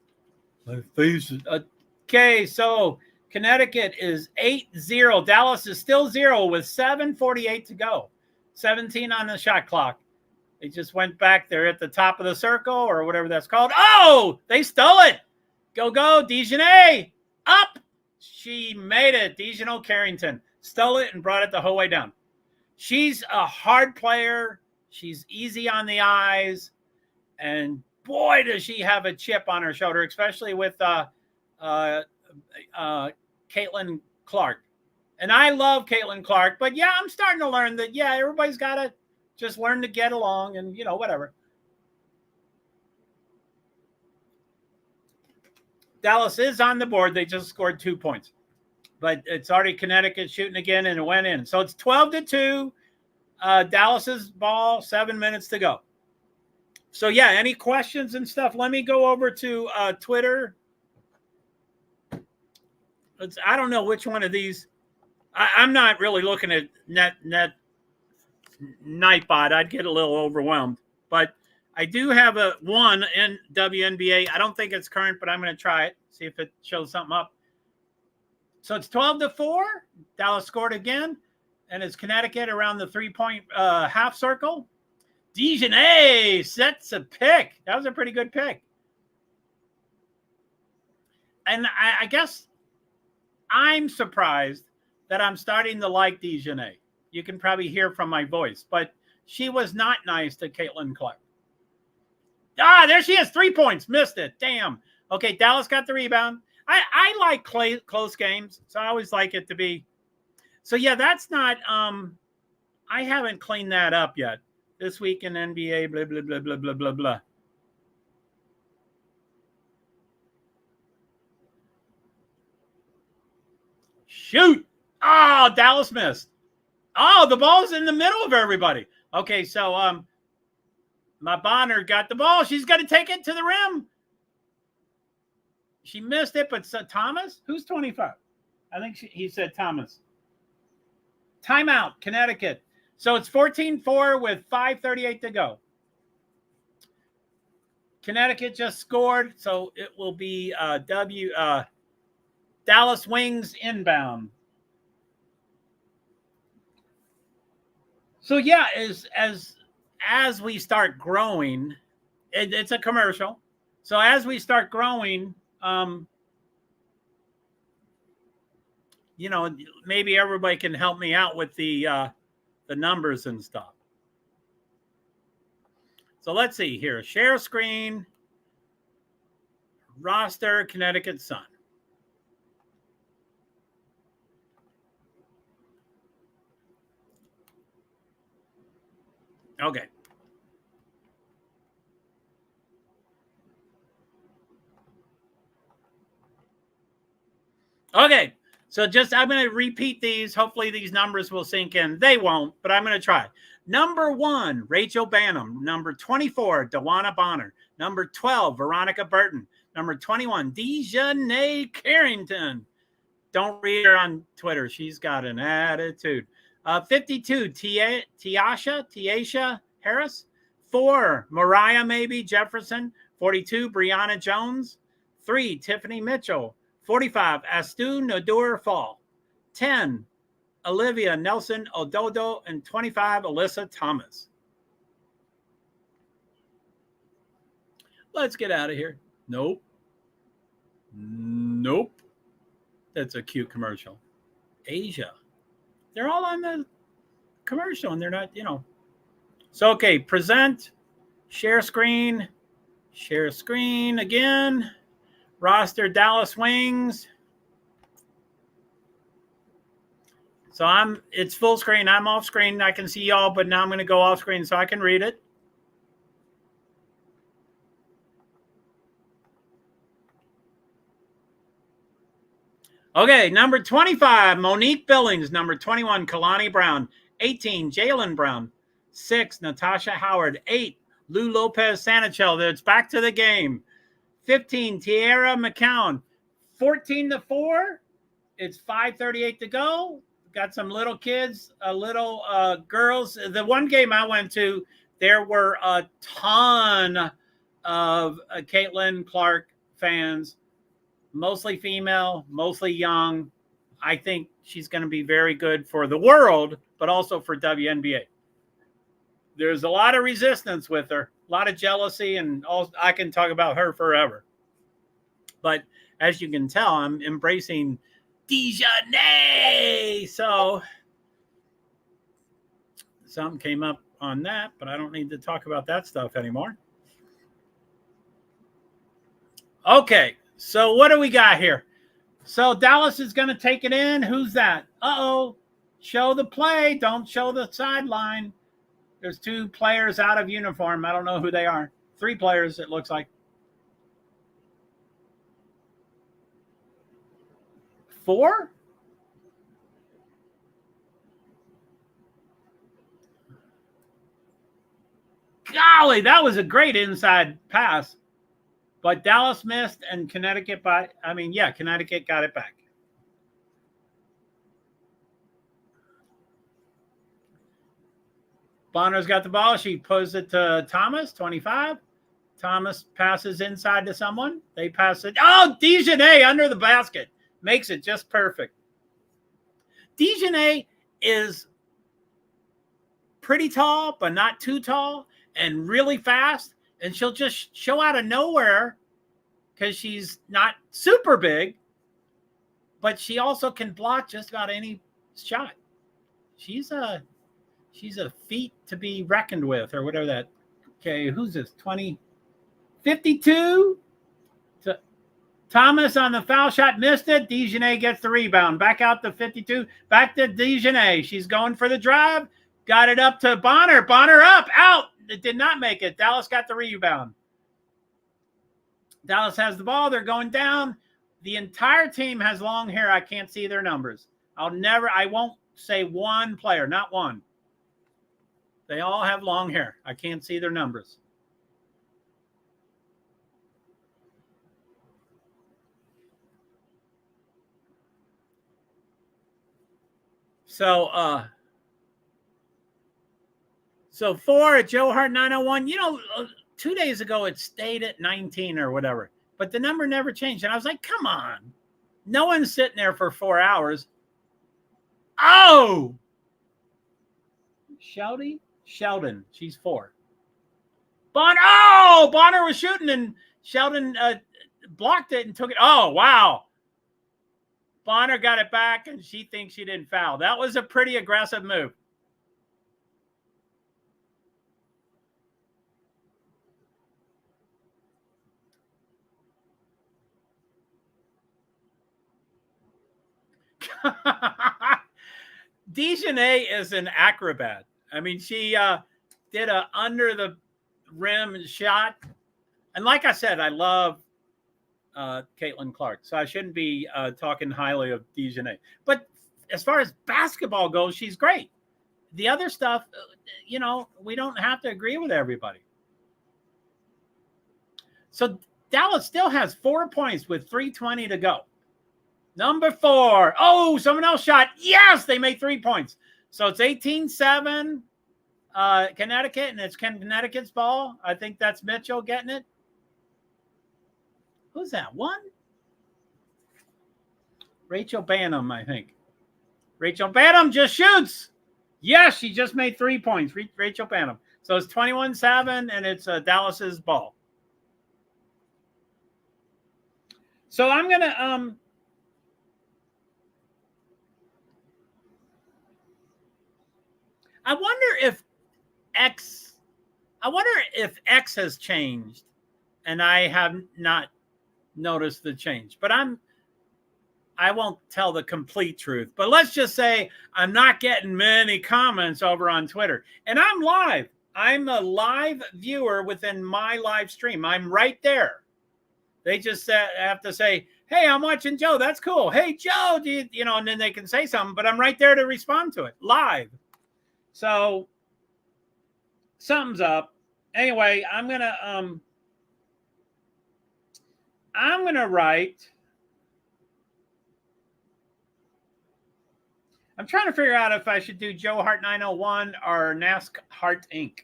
[SPEAKER 1] My face is... Okay, so Connecticut is 8-0. Dallas is still 0 with 7:48 to go. 17 on the shot clock. They just went back. They're at the top of the circle or whatever that's called. Oh, they stole it. Go, Dejanay. Up. She made it. Dejanay Carrington stole it and brought it the whole way down. She's a hard player. She's easy on the eyes. And boy, does she have a chip on her shoulder, especially with Caitlin Clark. And I love Caitlin Clark, but yeah, I'm starting to learn that, yeah, everybody's got to just learn to get along and, you know, whatever. Dallas is on the board. They just scored 2 points. But it's already Connecticut shooting again, and it went in. So it's 12-2. Dallas's ball, 7 minutes to go. So, yeah, any questions and stuff? Let me go over to Twitter. I don't know which one of these. I'm not really looking at net Nightbot. I'd get a little overwhelmed. But I do have one in WNBA. I don't think it's current, but I'm going to try it, see if it shows something up. So it's 12-4. Dallas scored again. And it's Connecticut around the 3-point half circle. Dejanay sets a pick. That was a pretty good pick. And I guess I'm surprised that I'm starting to like Dejanay. You can probably hear from my voice. But she was not nice to Caitlin Clark. There she is. 3 points. Missed it. Damn. Okay, Dallas got the rebound. I like close games, so I always like it to be. So, yeah, that's not I haven't cleaned that up yet. This week in NBA, blah, blah, blah, blah, blah, blah, blah. Shoot. Oh, Dallas missed. Oh, the ball's in the middle of everybody. Okay, so my Bonner got the ball. She's going to take it to the rim. She missed it, but Thomas? Who's 25? I think he said Thomas. Timeout, Connecticut. So it's 14-4 with 5:38 to go. Connecticut just scored, so it will be Dallas Wings inbound. So yeah, as we start growing, it's a commercial. So as we start growing, maybe everybody can help me out with the numbers and stuff. So let's see here. Share screen. Roster, Connecticut Sun. Okay. Okay. So I'm going to repeat these. Hopefully these numbers will sink in. They won't, but I'm going to try. Number 1, Rachel Banham. Number 24, Dewana Bonner. Number 12, Veronica Burton. Number 21, Dejanay Carrington. Don't read her on Twitter. She's got an attitude. 52, Tiasha Harris. 4, Mariah maybe Jefferson. 42, Brianna Jones. 3, Tiffany Mitchell. 45, Astu Nadur Fall. 10, Olivia Nelson Ododo. And 25, Alyssa Thomas. Let's get out of here. Nope. That's a cute commercial. Asia. They're all on the commercial and they're not, So, okay, present, share screen again. Roster Dallas Wings. So it's full screen. I'm off screen. I can see y'all, but now I'm going to go off screen so I can read it. Okay, number 25, Monique Billings. Number 21, Kalani Brown. 18, Jalen Brown. 6, Natasha Howard. 8, Lou Lopez Sanachel. It's back to the game. 15, Tierra McCown. 14-4. It's 5:38 to go. Got some little kids, little girls. The one game I went to, there were a ton of Caitlin Clark fans. Mostly female, mostly young. I think she's going to be very good for the world, but also for WNBA. There's a lot of resistance with her, a lot of jealousy, and I can talk about her forever. But as you can tell, I'm embracing Dejanay. So something came up on that, but I don't need to talk about that stuff anymore. Okay. So what do we got here? So Dallas is going to take it in. Who's that? Uh-oh. Show the play. Don't show the sideline. There's 2 players out of uniform. I don't know who they are. 3 players, it looks like. 4? Golly, that was a great inside pass. But Dallas missed and Connecticut Connecticut got it back. Bonner's got the ball. She puts it to Thomas, 25. Thomas passes inside to someone. They pass it. Oh, Dejanay under the basket. Makes it just perfect. Dejanay is pretty tall, but not too tall, and really fast. And she'll just show out of nowhere because she's not super big, but she also can block just about any shot. She's a feat to be reckoned with, or whatever that. Okay, who's this? 20. 52. Thomas on the foul shot, missed it. Dejanay gets the rebound. Back out to 52. Back to Dejanay. She's going for the drive. Got it up to Bonner. Bonner up, out. It did not make it. Dallas got the rebound. Dallas has the ball. They're going down. The entire team has long hair. I can't see their numbers. I won't say one player, not one. They all have long hair. I can't see their numbers. So 4 at JoeHart 901. 2 days ago it stayed at 19 or whatever, but the number never changed. And I was like, come on. No one's sitting there for 4 hours. Oh! Sheldon. She's 4. Bonner was shooting and Sheldon blocked it and took it. Oh, wow. Bonner got it back and she thinks she didn't foul. That was a pretty aggressive move. Dejanay is an acrobat. I mean, she did a under the rim shot. And like I said, I love Caitlin Clark, so I shouldn't be talking highly of Dejanay. But as far as basketball goes, she's great. The other stuff, we don't have to agree with everybody. So Dallas still has 4 points with 3:20 to go. Number 4. Oh, someone else shot. Yes, they made 3 points. So it's 18-7 Connecticut, and it's Connecticut's ball. I think that's Mitchell getting it. Who's that? 1? Rachel Banham, I think. Rachel Banham just shoots. Yes, she just made 3 points. Rachel Banham. So it's 21-7, and it's Dallas's ball. So I'm going to I wonder if X has changed, and I have not noticed the change. But I won't tell the complete truth. But let's just say I'm not getting many comments over on Twitter. And I'm live. I'm a live viewer within my live stream. I'm right there. They just have to say, hey, I'm watching Joe. That's cool. Hey, Joe, and then they can say something. But I'm right there to respond to it live. So something's up. Anyway, I'm gonna write. I'm trying to figure out if I should do JoeHart 901 or NASCAR Inc.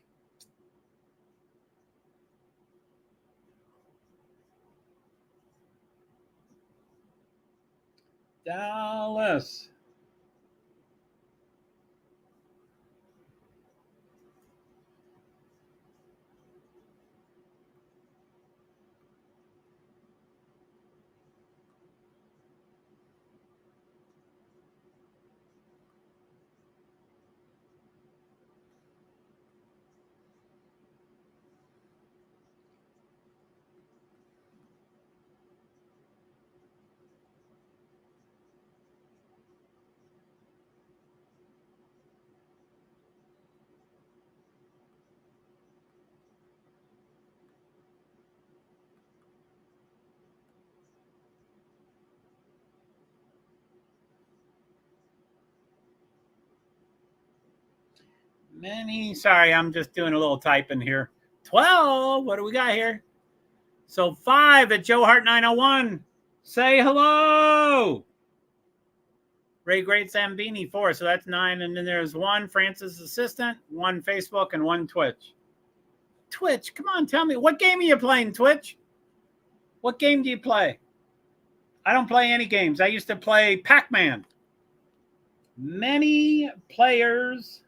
[SPEAKER 1] Dallas. Sorry, I'm just doing a little typing here. 12. What do we got here? So 5 at JoeHart 901. Say hello. Ray Great Zambini 4. So that's 9. And then there's 1 Francis Assistant, 1 Facebook, and 1 Twitch. Twitch, come on, tell me. What game are you playing, Twitch? What game do you play? I don't play any games. I used to play Pac-Man. Many players.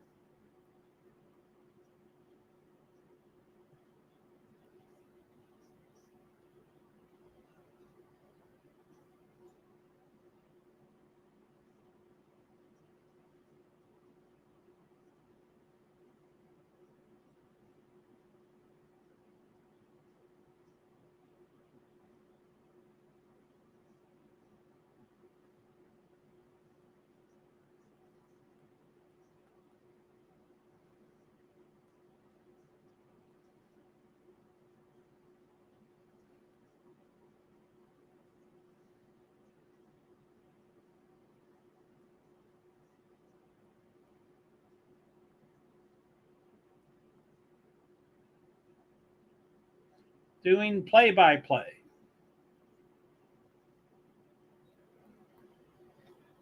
[SPEAKER 1] doing play-by-play.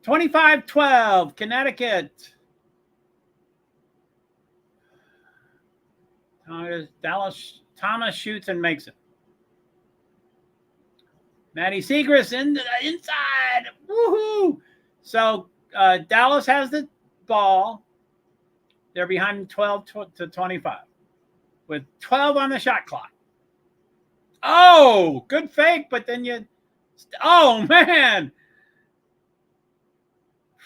[SPEAKER 1] 25-12, Connecticut. Thomas shoots and makes it. Maddie Segrist in the inside. Woohoo! So Dallas has the ball. They're behind 12 to 25 with 12 on the shot clock. Oh, good fake, but then oh, man.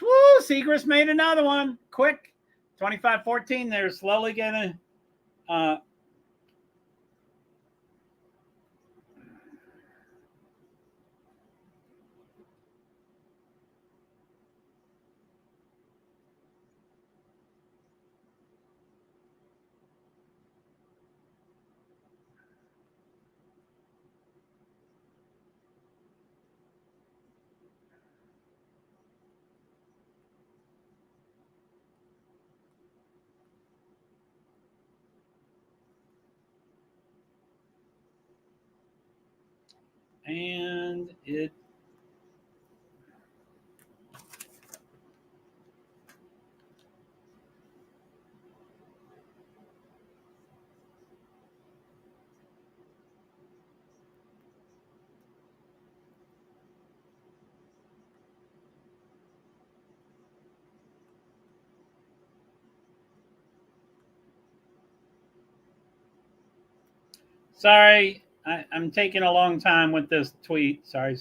[SPEAKER 1] Woo, Segrist made another one. Quick. 25-14. They're slowly getting and it sorry, I'm taking a long time with this tweet. Sorry.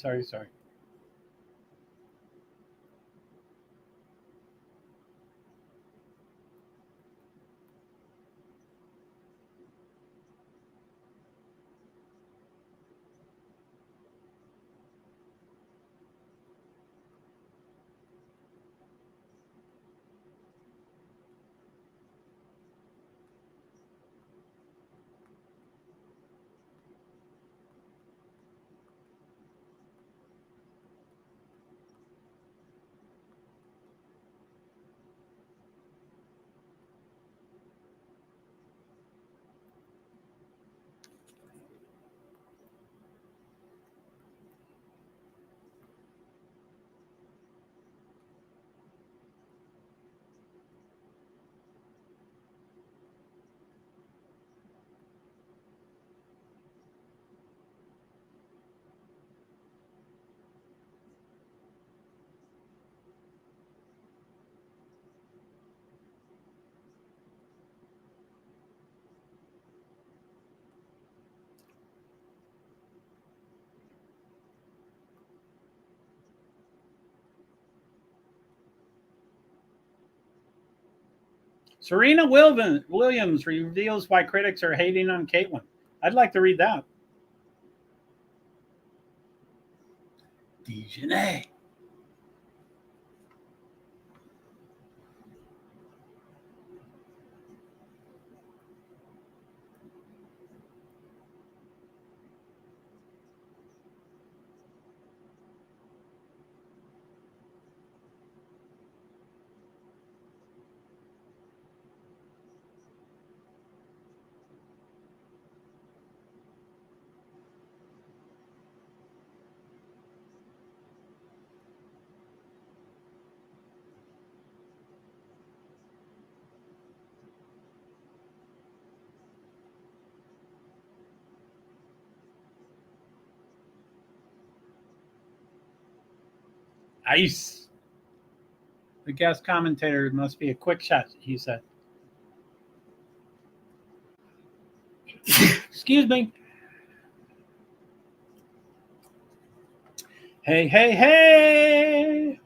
[SPEAKER 1] Serena Williams reveals why critics are hating on Caitlin. I'd like to read that. Dejanay. Ice. The guest commentator must be a quick shot, he said. Excuse me. Hey.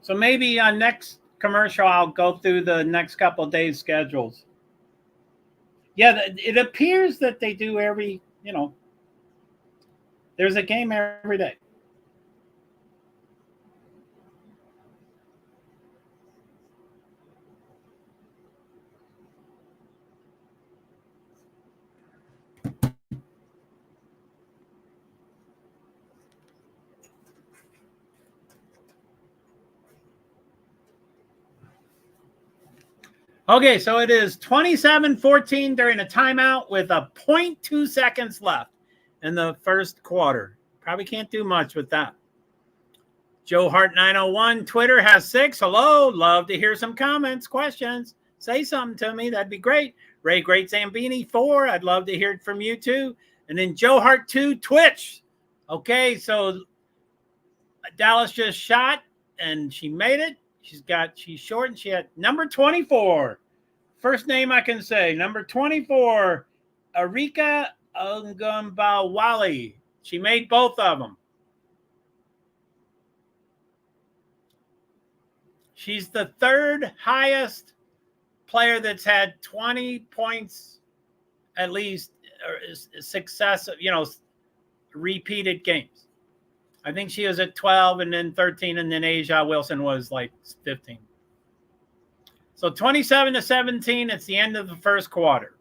[SPEAKER 1] So maybe on next commercial, I'll go through the next couple of days' schedules. Yeah, it appears that they do every, there's a game every day. Okay, so it is 27-14 during a timeout with a 0.2 seconds left in the first quarter. Probably can't do much with that. JoeHart 901, Twitter has 6. Hello, love to hear some comments, questions. Say something to me, that'd be great. Ray Great Zambini 4, I'd love to hear it from you too. And then JoeHart 2, Twitch. Okay, so Dallas just shot and she made it. She's short and she had number 24. First name I can say, number 24, Arika Ungumbawali. She made both of them. She's the third highest player that's had 20 points at least, or success, repeated games. I think she was at 12 and then 13, and then Asia Wilson was like 15. So 27-17, it's the end of the first quarter.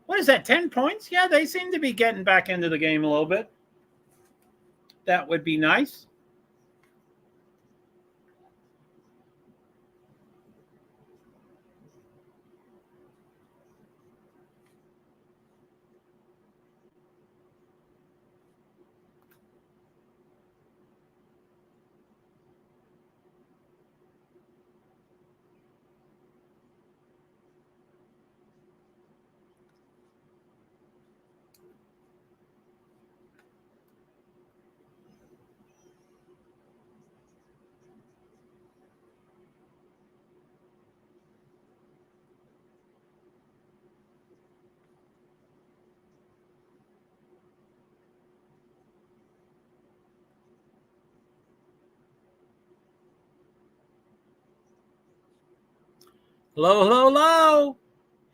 [SPEAKER 1] What is that, 10 points? Yeah, they seem to be getting back into the game a little bit. That would be nice. Hello, hello, hello.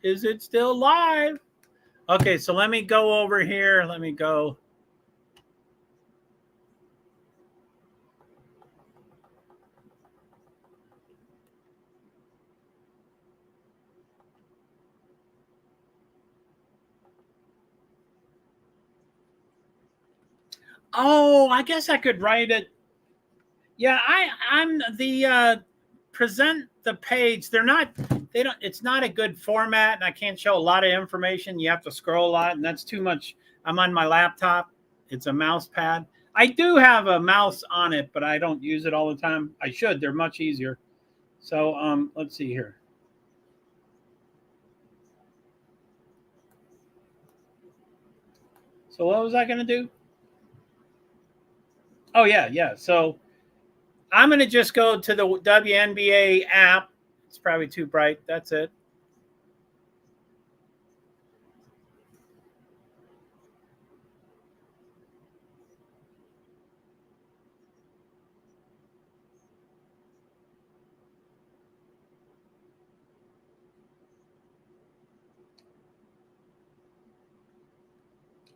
[SPEAKER 1] Is it still live? Okay, so let me go over here. Let me go. Oh, I guess I could write it. Yeah, I'm the present the page. It's not a good format, and I can't show a lot of information. You have to scroll a lot, and that's too much. I'm on my laptop. It's a mouse pad. I do have a mouse on it, but I don't use it all the time. I should. They're much easier. So let's see here. So what was I going to do? Oh, yeah. So I'm going to just go to the WNBA app. It's probably too bright. That's it.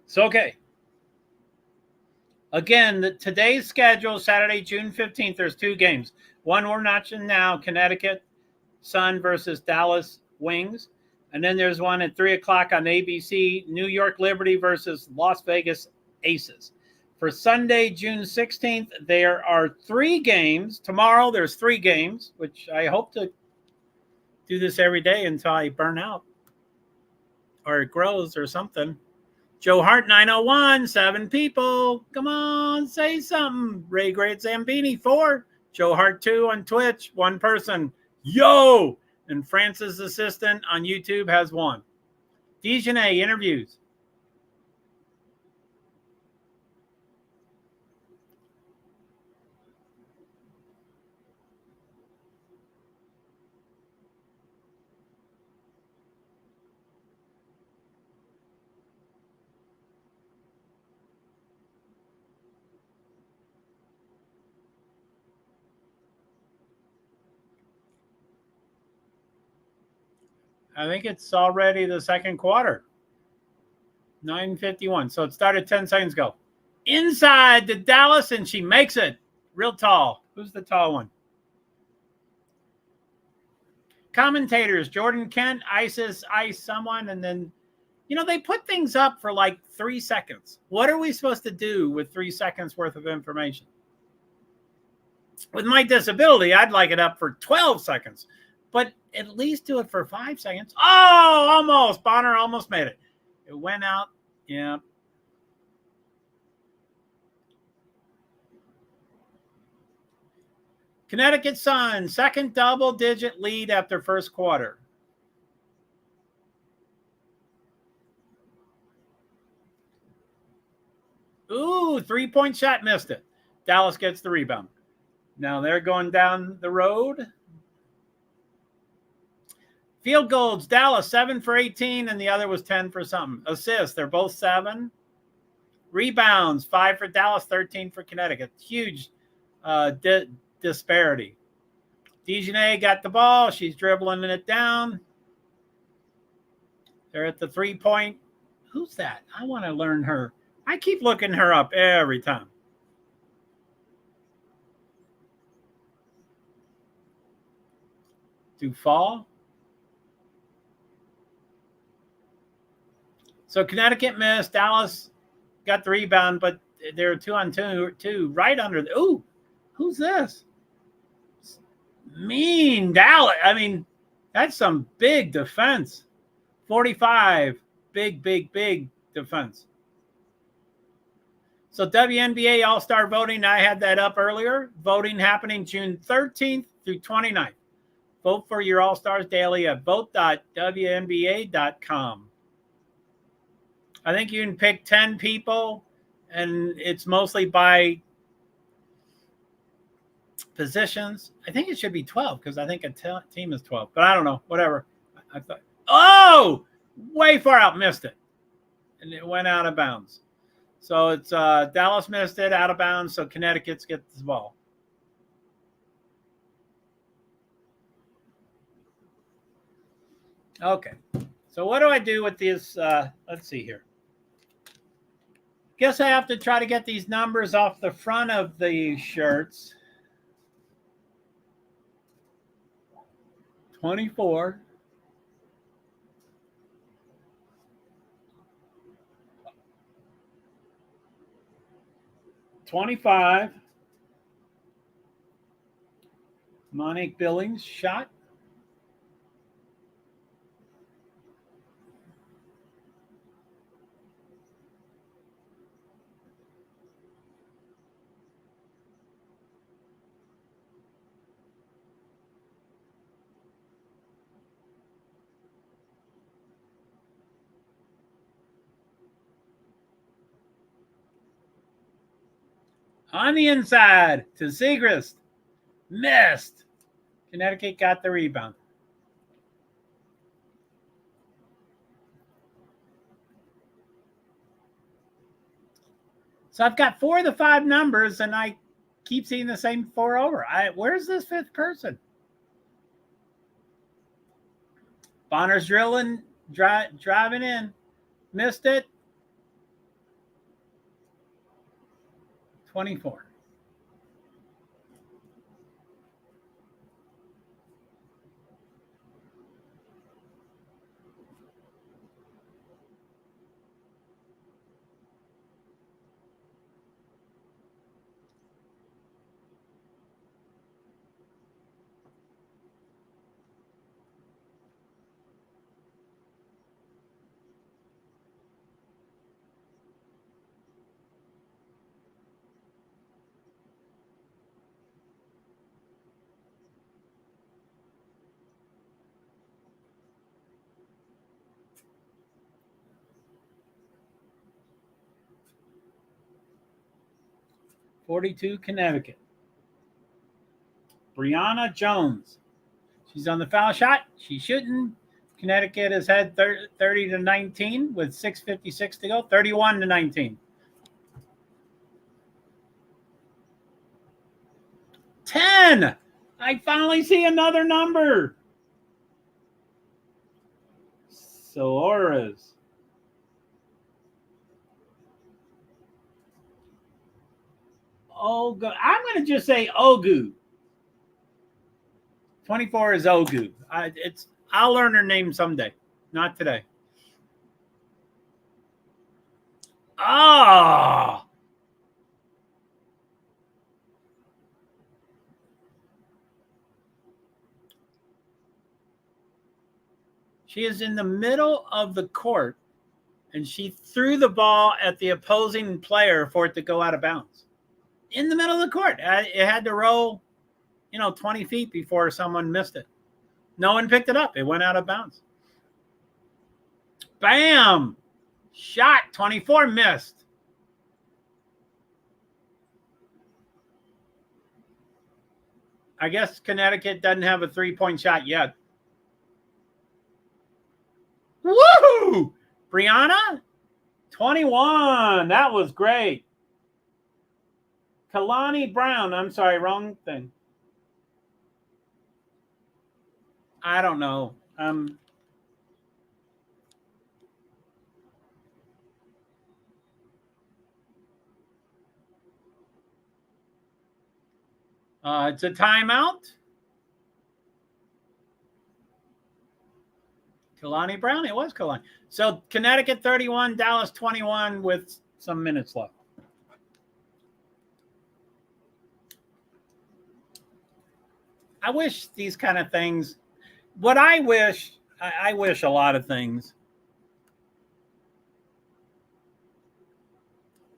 [SPEAKER 1] So, okay. Again, today's schedule, Saturday, June 15th, there's 2 games. One we're watching now, Connecticut Sun versus Dallas Wings. And then there's one at 3 o'clock on ABC, New York Liberty versus Las Vegas Aces. For Sunday, June 16th, there are 3 games. Tomorrow, there's 3 games, which I hope to do this every day until I burn out or it grows or something. JoeHart 901, 7 people. Come on, say something. Ray Great Zambini 4. JoeHart 2 on Twitch, 1 person. Yo! And Francis Assistant on YouTube has 1. Dejanay interviews. I think it's already the second quarter. 9:51. So it started 10 seconds ago. Inside to Dallas, and she makes it. Real tall. Who's the tall one? Commentators, Jordan Kent, Ice someone, and then, they put things up for like 3 seconds. What are we supposed to do with 3 seconds worth of information? With my disability, I'd like it up for 12 seconds, but at least do it for 5 seconds. Oh, almost. Bonner almost made it. It went out. Yeah. Connecticut Sun, second double-digit lead after first quarter. Ooh, three-point shot, missed it. Dallas gets the rebound. Now they're going down the road. Field goals, Dallas 7 for 18, and the other was 10 for something. Assists, they're both 7. Rebounds, 5 for Dallas, 13 for Connecticut. Huge disparity. Dejanay got the ball. She's dribbling it down. They're at the three-point. Who's that? I want to learn her. I keep looking her up every time. Dufall. So Connecticut missed. Dallas got the rebound, but they're 2-on-2 right under the. Ooh, who's this? Mean Dallas. I mean, that's some big defense. 45. Big defense. So WNBA All-Star voting, I had that up earlier. Voting happening June 13th through 29th. Vote for your All-Stars daily at vote.wnba.com. I think you can pick 10 people, and it's mostly by positions. I think it should be 12 because I think a team is 12, but I don't know. Whatever. I thought, oh, way far out, missed it, and it went out of bounds. So it's Dallas missed it, out of bounds. So Connecticut gets the ball. Okay. So what do I do with this? Let's see here. Guess I have to try to get these numbers off the front of the shirts. 24. $25. Monique Billings shot. On the inside to Siegrist. Missed. Connecticut got the rebound. So I've got 4 of the 5 numbers, and I keep seeing the same 4 over. Where's this 5th person? Bonner's driving in. Missed it. 24. .42 Connecticut. Brianna Jones. She's on the foul shot. She's shooting. Connecticut has had 30-19 with 6:56 to go. 31-19. 10. I finally see another number. Soares. I'm going to just say Ogu. 24 is Ogu. I'll learn her name someday. Not today. Ah. She is in the middle of the court, and she threw the ball at the opposing player for it to go out of bounds. In the middle of the court. It had to roll, 20 feet before someone missed it. No one picked it up. It went out of bounds. Bam! Shot, 24, missed. I guess Connecticut doesn't have a three-point shot yet. Woo! Brianna, 21. That was great. Kalani Brown. I'm sorry, wrong thing. I don't know. It's a timeout. Kalani Brown. It was Kalani. So Connecticut 31, Dallas 21 with some minutes left. I wish these kind of things. What I wish a lot of things.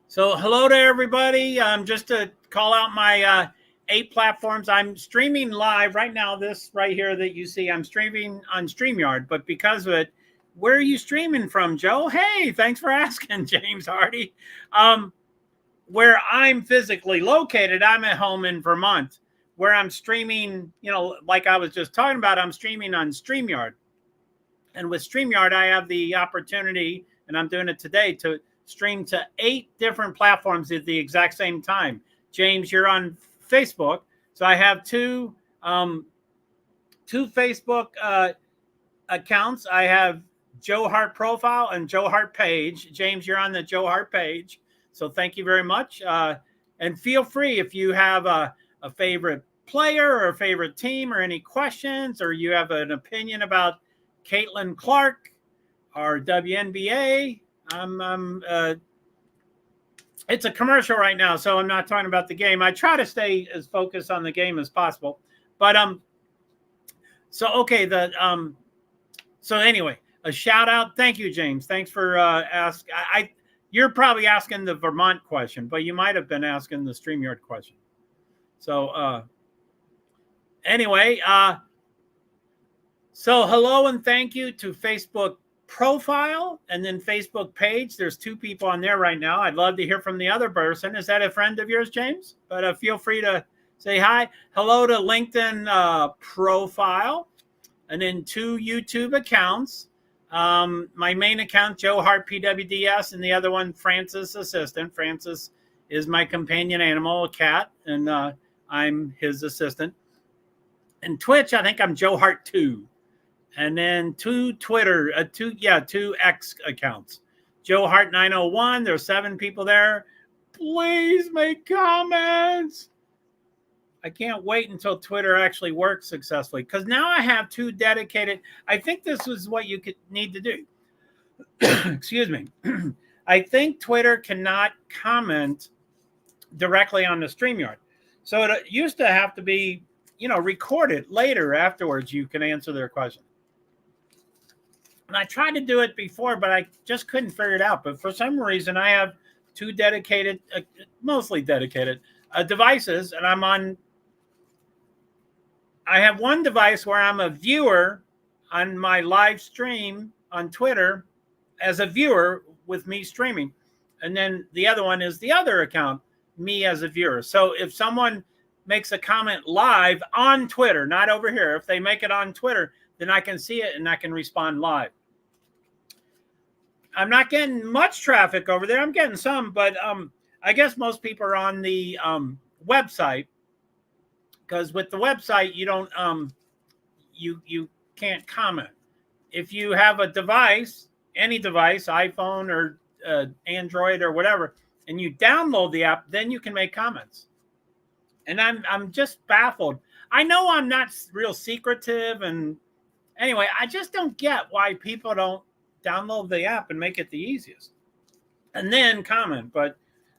[SPEAKER 1] So hello to everybody. Just to call out my 8 platforms. I'm streaming live right now. This right here that you see, I'm streaming on StreamYard. But because of it, where are you streaming from, Joe? Hey, thanks for asking, James Hardy. Where I'm physically located, I'm at home in Vermont. Where I'm streaming, like I was just talking about, I'm streaming on StreamYard. And with StreamYard, I have the opportunity, and I'm doing it today, to stream to 8 different platforms at the exact same time. James, you're on Facebook. So I have two Facebook accounts. I have JoeHart profile and JoeHart page. James, you're on the JoeHart page. So thank you very much. And feel free if you have a favorite player or a favorite team or any questions, or you have an opinion about Caitlin Clark or WNBA. It's a commercial right now, so I'm not talking about the game. I try to stay as focused on the game as possible. But so okay, so anyway, a shout out. Thank you, James. Thanks for asking. You're probably asking the Vermont question, but you might have been asking the StreamYard question. So anyway, so hello and thank you to Facebook profile and then Facebook page. There's 2 people on there right now. I'd love to hear from the other person. Is that a friend of yours, James? But feel free to say hi. Hello to LinkedIn profile, and then 2 YouTube accounts. My main account, JoeHart PwDs, and the other one, Francis Assistant. Francis is my companion animal, a cat, and I'm his assistant. And Twitch, I think I'm JoeHart 2. And then 2 Twitter, 2 X accounts. JoeHart 901, there's 7 people there. Please make comments. I can't wait until Twitter actually works successfully, because now I have 2 dedicated. I think this is what you need to do. Excuse me. I think Twitter cannot comment directly on the StreamYard. So it used to have to be, recorded later afterwards. You can answer their question. And I tried to do it before, but I just couldn't figure it out. But for some reason, I have 2 dedicated, mostly dedicated devices, and I have one device where I'm a viewer on my live stream on Twitter as a viewer with me streaming. And then the other one is the other account, me as a viewer. So if someone makes a comment live on Twitter, not over here, if they make it on Twitter, then I can see it and I can respond live. I'm not getting much traffic over there. I'm getting some, but I guess most people are on the website, because with the website, you don't you can't comment. If you have a device, any device, iPhone or Android or whatever, and you download the app, then you can make comments. And I'm just baffled. I know I'm not real secretive, and anyway, I just don't get why people don't download the app and make it the easiest and then comment. But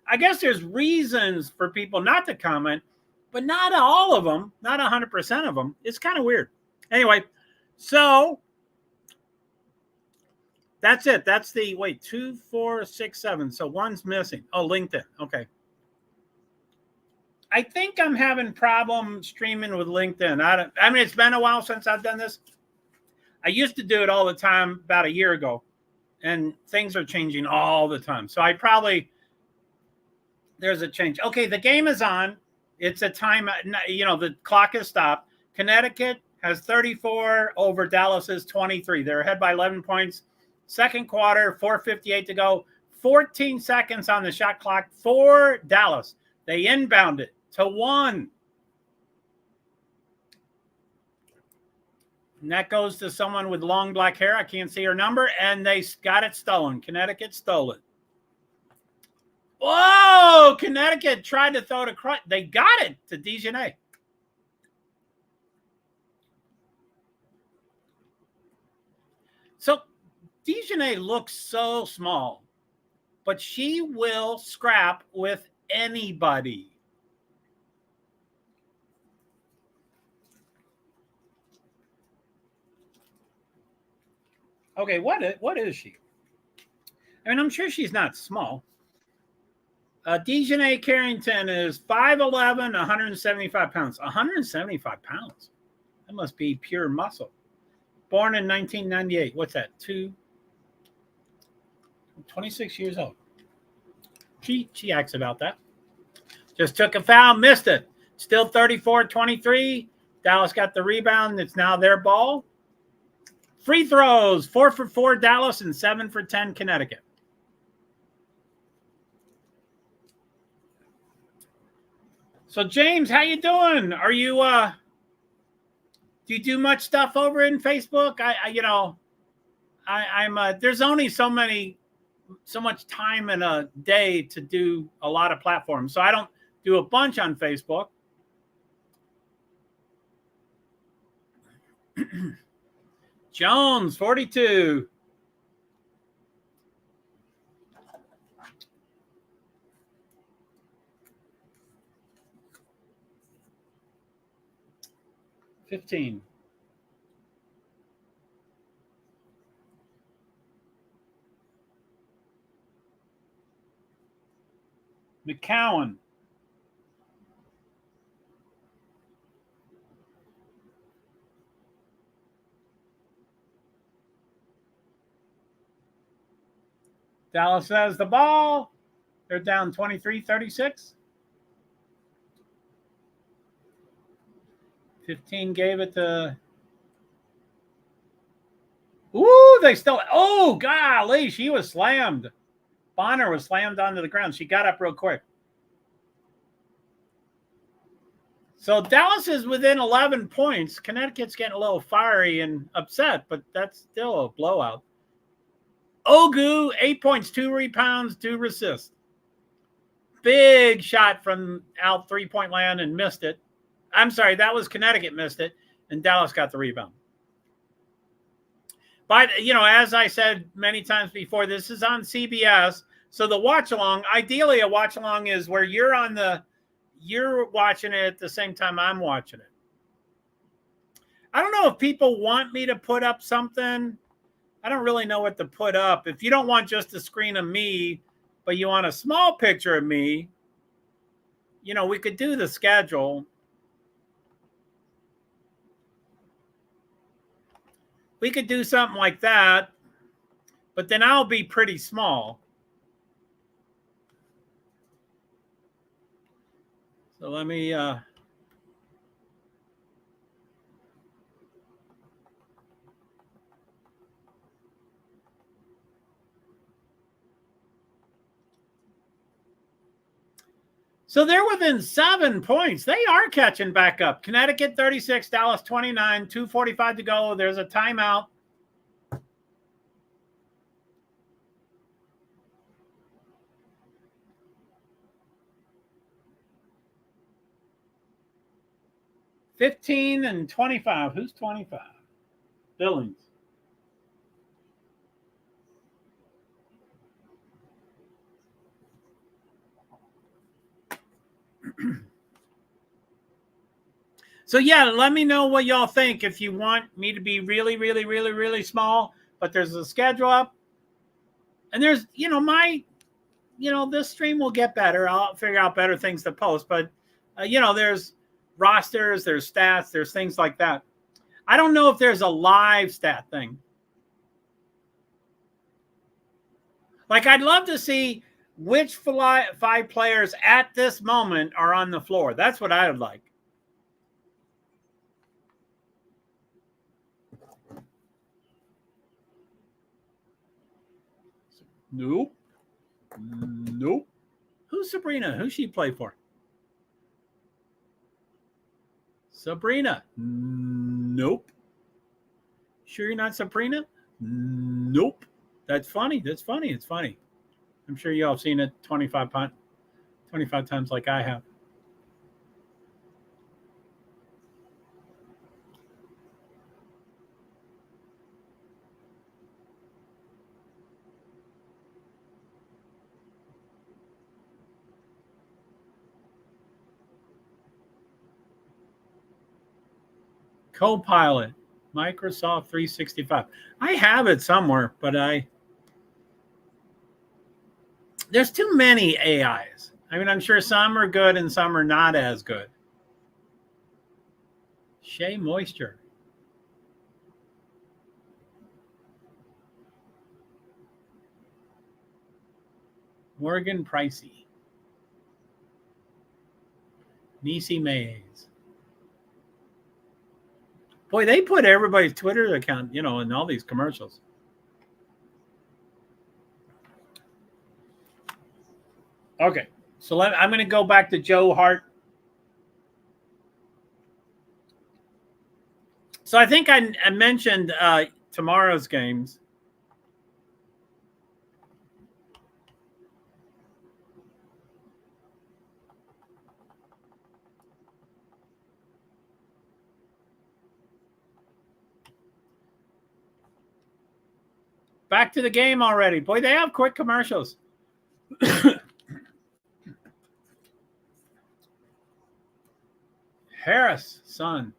[SPEAKER 1] I guess there's reasons for people not to comment, but not all of them, not 100% of them. It's kind of weird. Anyway, so That's it. That's the, wait, 2, 4, 6, 7. So one's missing. Oh, LinkedIn. Okay. I think I'm having problem streaming with LinkedIn. I mean, it's been a while since I've done this. I used to do it all the time about a year ago, and things are changing all the time. So there's a change. Okay, the game is on. It's a time, the clock is stopped. Connecticut has 34 over Dallas's 23. They're ahead by 11 points. Second quarter, 4:58 to go. 14 seconds on the shot clock for Dallas. They inbound it to 1. And that goes to someone with long black hair. I can't see her number. And they got it stolen. Connecticut stole it. Whoa! Connecticut tried to throw it across. They got it to Dijonay. So Dijonay looks so small, but she will scrap with anybody. Okay, what is she? I mean, I'm sure she's not small. Dijonay Carrington is 5'11", 175 pounds. 175 pounds. That must be pure muscle. Born in 1998. What's that? 26 years old. She acts about that. Just took a foul, missed it. Still 34-23. Dallas got the rebound. It's now their ball. Free throws, 4 for 4 Dallas and 7 for 10 Connecticut. So James, how you doing? Are you do you do much stuff over in Facebook? I'm there's only so much time in a day to do a lot of platforms. So I don't do a bunch on Facebook. Jones, 42. $15. McCowan. Dallas has the ball. They're down 23-36. 15 gave it to. Ooh, they still. Oh, golly, she was slammed. Bonner was slammed onto the ground. She got up real quick. So Dallas is within 11 points. Connecticut's getting a little fiery and upset, but that's still a blowout. Ogu, 8 points, 2 rebounds, 2 assists. Big shot from out 3-point land and missed it. I'm sorry, that was Connecticut missed it, and Dallas got the rebound. But, as I said many times before, this is on CBS. So the watch-along, ideally a watch-along is where you're watching it at the same time I'm watching it. I don't know if people want me to put up something. I don't really know what to put up. If you don't want just a screen of me, but you want a small picture of me, we could do the schedule. We could do something like that, but then I'll be pretty small. So let me So they're within 7 points. They are catching back up. Connecticut 36, Dallas 29, 2:45 to go. There's a timeout. $15-25. Who's 25? Billings. So yeah, let me know what y'all think. If you want me to be really, really, really, really small, but there's a schedule up. And there's, this stream will get better. I'll figure out better things to post. But, there's rosters, there's stats, there's things like that. I don't know if there's a live stat thing. Like, I'd love to see which 5 players at this moment are on the floor. That's what I would like. Nope. Nope. Who's Sabrina? Who's she play for? Sabrina. Nope. Sure you're not Sabrina? Nope. That's funny. That's funny. It's funny. I'm sure you all have seen it 25 times like I have. Copilot, Microsoft 365. I have it somewhere, but there's too many AIs. I mean, I'm sure some are good and some are not as good. Shea Moisture. Morgan Pricey. Niecy Mays. Boy, they put everybody's Twitter account, in all these commercials. Okay, so I'm going to go back to Joe Hart. So I think I mentioned tomorrow's games. Back to the game already. Boy, they have quick commercials. Harris, son.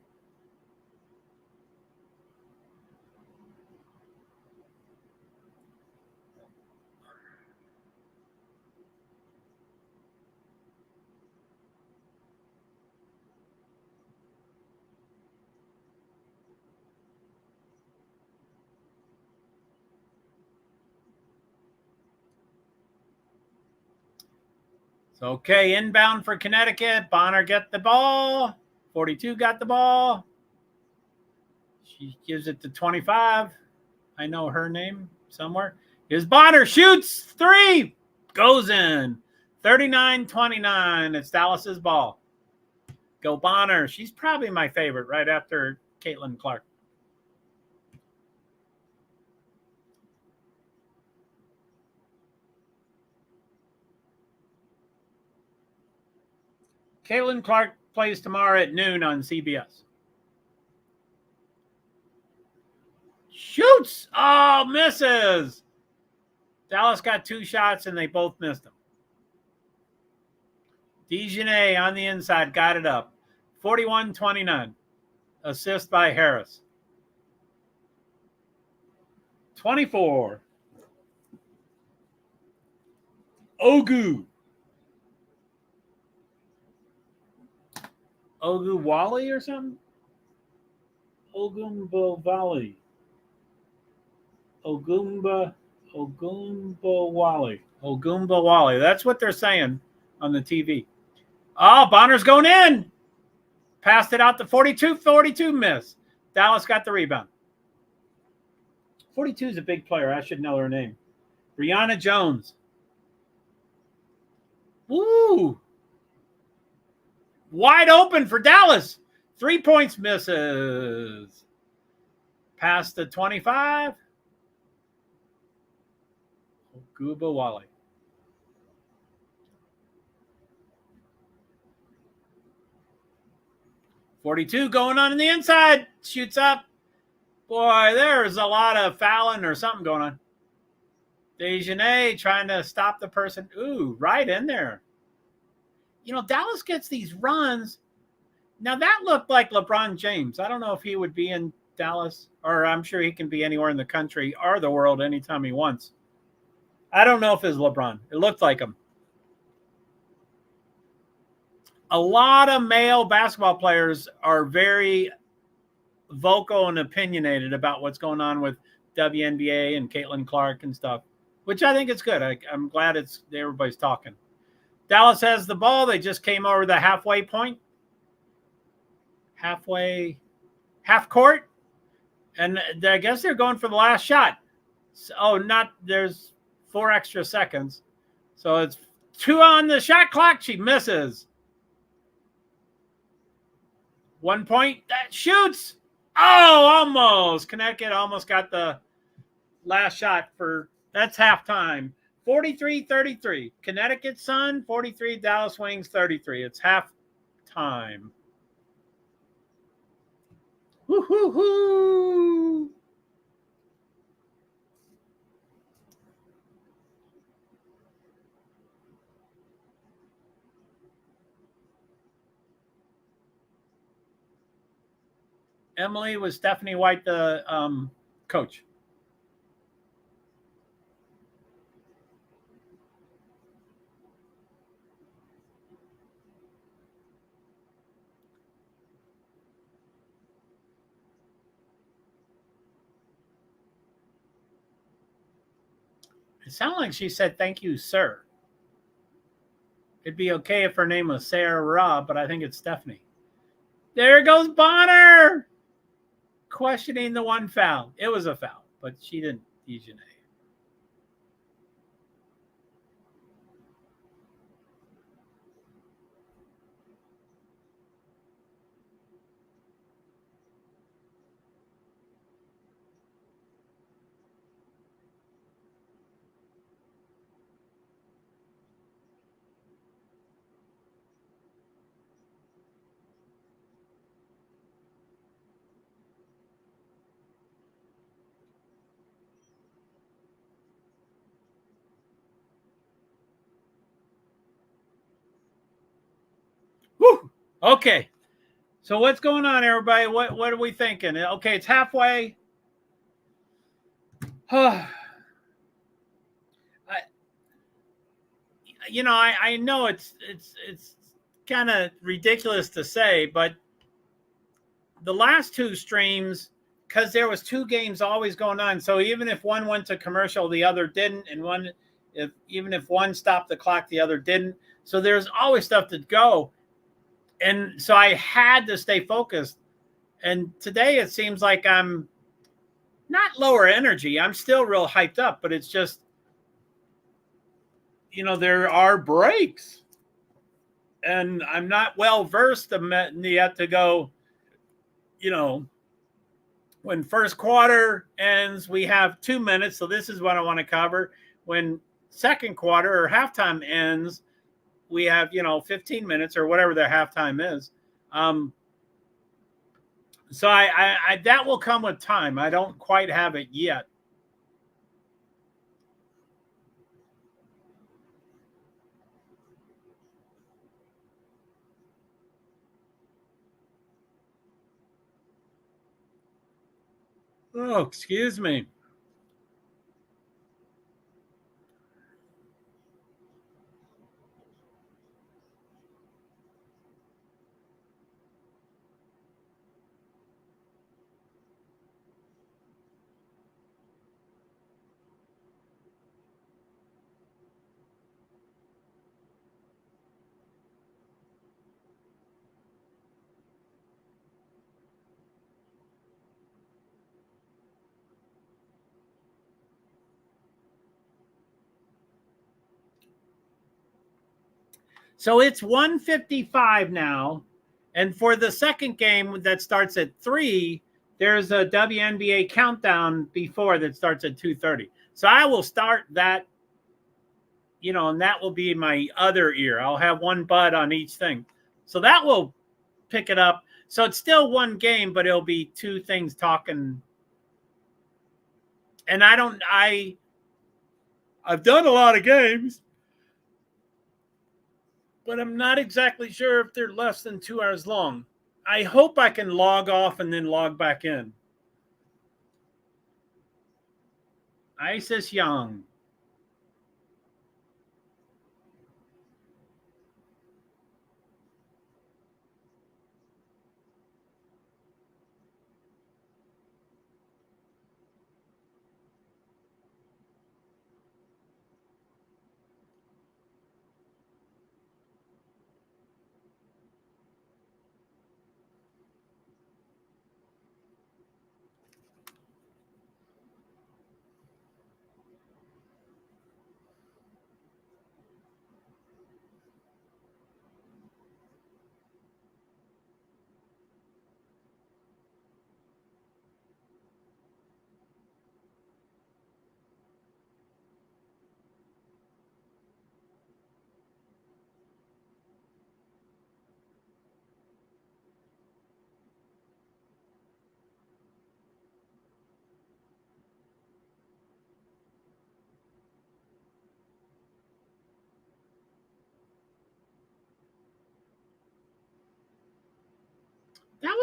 [SPEAKER 1] Okay, inbound for Connecticut. Bonner get the ball. 42 got the ball. She gives it to 25. I know her name somewhere. Here's Bonner. Shoots. 3. Goes in. 39-29. It's Dallas's ball. Go Bonner. She's probably my favorite right after Caitlin Clark. Caitlin Clark plays tomorrow at noon on CBS. Shoots. Oh, misses. Dallas got 2 shots and they both missed them. Dejanay on the inside got it up. 41-29. Assist by Harris. 24. Wally or something? Wally. Wally. That's what they're saying on the TV. Oh, Bonner's going in. Passed it out to 42. 42 miss. Dallas got the rebound. 42 is a big player. I should know her name. Brianna Jones. Woo. Wide open for Dallas. 3 points misses. Pass to 25. Wally. .42 going on in the inside. Shoots up. Boy, there's a lot of fouling or something going on. Dejanay trying to stop the person. Ooh, right in there. Dallas gets these runs. Now, that looked like LeBron James. I don't know if he would be in Dallas, or I'm sure he can be anywhere in the country or the world anytime he wants. I don't know if it's LeBron. It looked like him. A lot of male basketball players are very vocal and opinionated about what's going on with WNBA and Caitlin Clark and stuff, which I think it's good. I'm glad everybody's talking. Dallas has the ball. They just came over the halfway point. Half court. And I guess they're going for the last shot. There's 4 extra seconds. So it's 2 on the shot clock. She misses. 1 point. That shoots. Oh, almost. Connecticut almost got the last shot that's halftime. 43-33. Connecticut Sun, 43. Dallas Wings, 33. It's halftime. Woo-hoo-hoo. Emily, was Stephanie White the coach? It sounded like she said, "Thank you, sir." It'd be okay if her name was Sarah Robb, but I think it's Stephanie. There goes Bonner, questioning the 1 foul. It was a foul, but she didn't degenerate. Woo! Okay. So what's going on, everybody? What are we thinking? Okay, it's halfway. I know it's kind of ridiculous to say, but the last 2 streams, because there was 2 games always going on, so even if one went to commercial, the other didn't, and even if one stopped the clock, the other didn't. So there's always stuff to go. And so I had to stay focused. And today it seems like I'm not lower energy. I'm still real hyped up, but it's just, there are breaks. And I'm not well versed yet to go, when first quarter ends, we have 2 minutes. So this is what I want to cover. When second quarter or halftime ends, we have, 15 minutes or whatever their halftime is. So I that will come with time. I don't quite have it yet. Oh, excuse me. So it's 1:55 now. And for the second game that starts at 3, there's a WNBA countdown before that starts at 2:30. So I will start that, and that will be my other ear. I'll have one bud on each thing. So that will pick it up. So it's still one game, but it'll be 2 things talking. And I've done a lot of games, but I'm not exactly sure if they're less than 2 hours long. I hope I can log off and then log back in. Isis Young.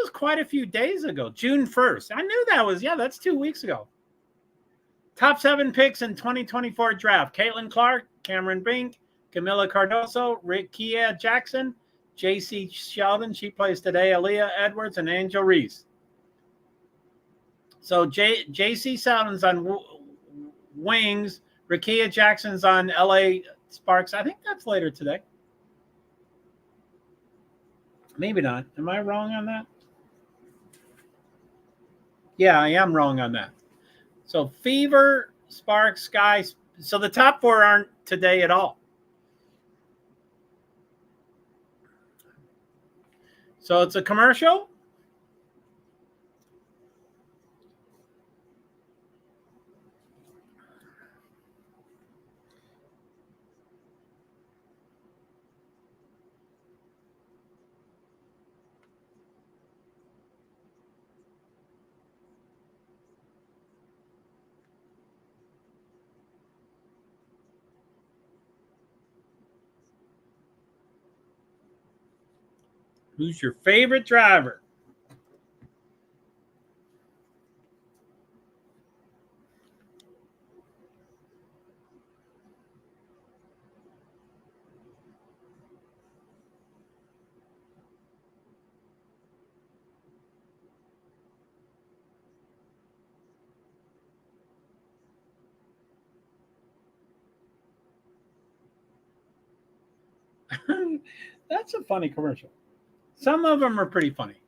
[SPEAKER 1] was quite a few days ago. June 1st. I knew that was, yeah, that's 2 weeks ago. Top 7 picks in 2024 draft. Caitlin Clark, Cameron Brink, Camila Cardoso, Rickea Jackson, J.C. Sheldon, she plays today, Aaliyah Edwards, and Angel Reese. So J.C. Sheldon's on wings. Rickea Jackson's on L.A. Sparks. I think that's later today. Maybe not. Am I wrong on that? Yeah, I am wrong on that. So Fever, Sparks, Sky. So the top 4 aren't today at all. So it's a commercial. Who's your favorite driver? That's a funny commercial. Some of them are pretty funny.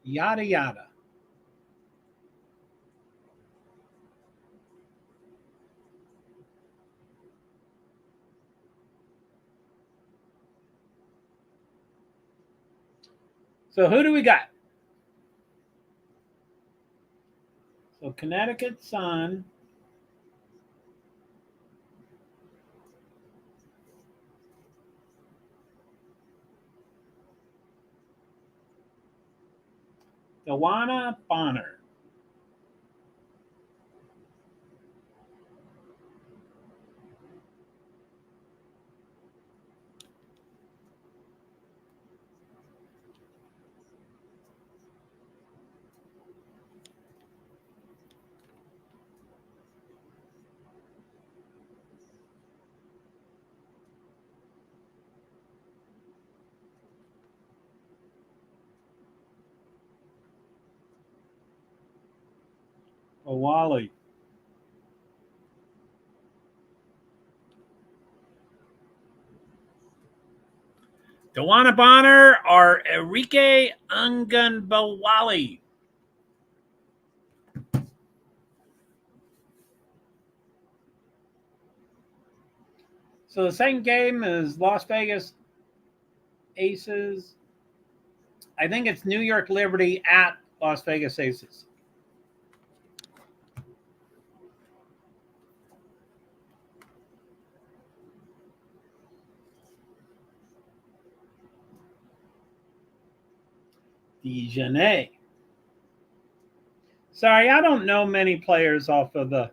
[SPEAKER 1] Yada, yada. So who do we got? So Connecticut Sun. Dewana Bonner. Owali. Dewana Bonner or Enrique Ungunbawali. So the second game is Las Vegas Aces. I think it's New York Liberty at Las Vegas Aces. Dijonay. Sorry, I don't know many players off of the.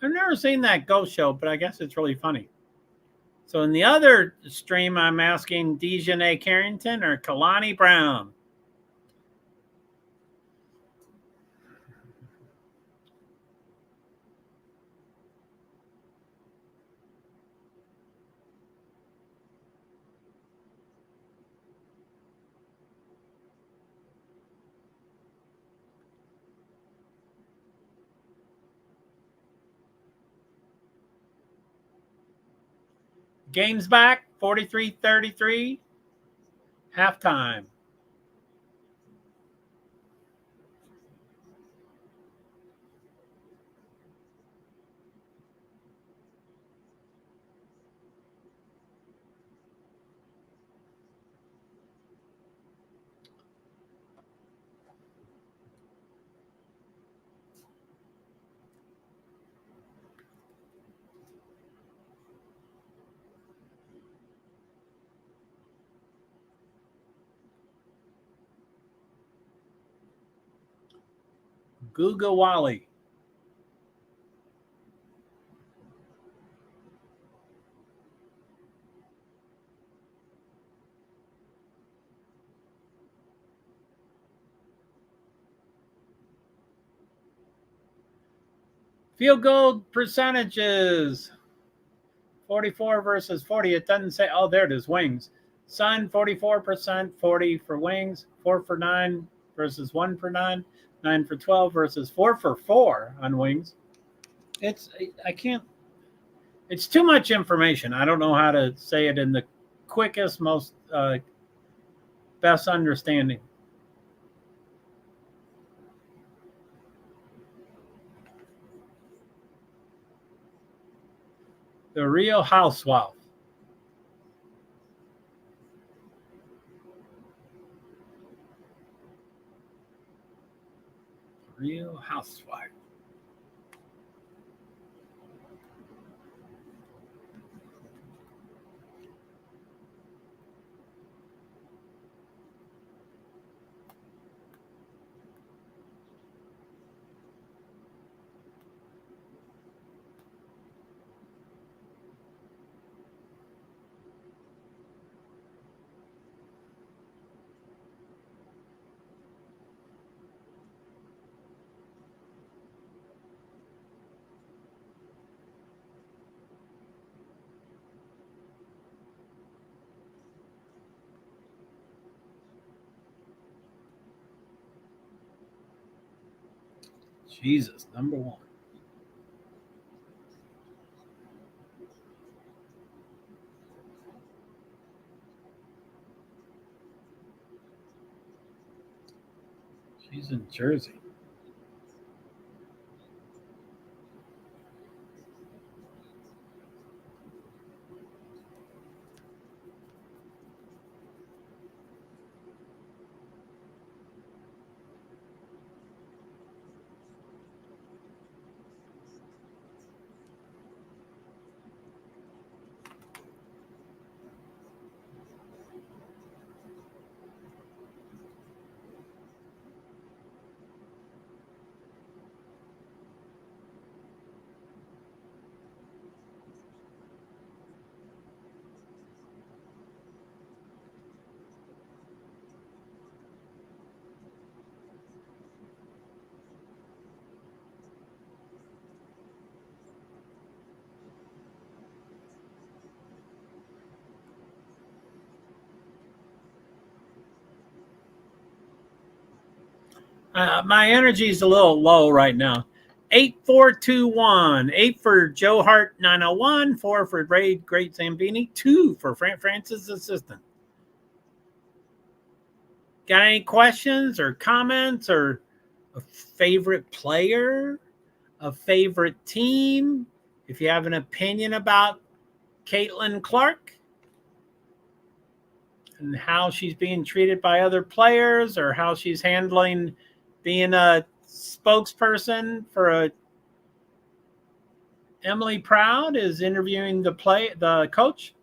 [SPEAKER 1] I've never seen that ghost show, but I guess it's really funny. So in the other stream, I'm asking Dejanay Carrington or Kalani Brown. Game's back, 43-33, halftime. Gugawali. Field goal percentages. 44 versus 40. It doesn't say, oh, there it is, wings. Sun, 44%, 40 for wings, 4 for 9 versus 1 for 9, 9 for 12 versus 4 for 4 on wings. I can't, it's too much information. I don't know how to say it in the quickest, most best understanding. The Real Housewife. Real Housewife. Jesus, number one. She's in Jersey. My energy is a little low right now. 8421. 8 for JoeHart 901. 4 for Ray Great Zambini. 2 for Francis Assistant. Got any questions or comments or a favorite player, a favorite team? If you have an opinion about Caitlin Clark and how she's being treated by other players or how she's handling being a spokesperson for a Emily Proud is interviewing the coach.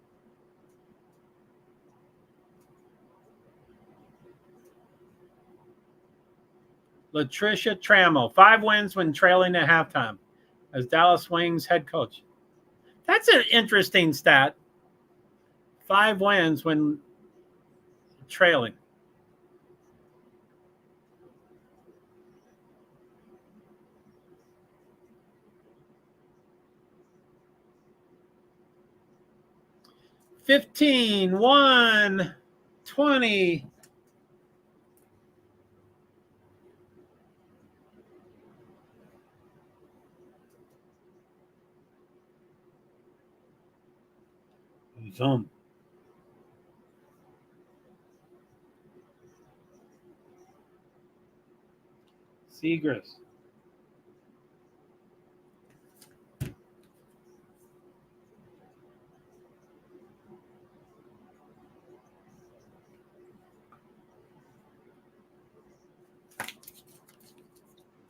[SPEAKER 1] Latricia Trammell, 5 wins when trailing at halftime. as Dallas Wings head coach. That's an interesting stat. 5 wins when trailing. $15, $1, $20. Zoom. Seagrass.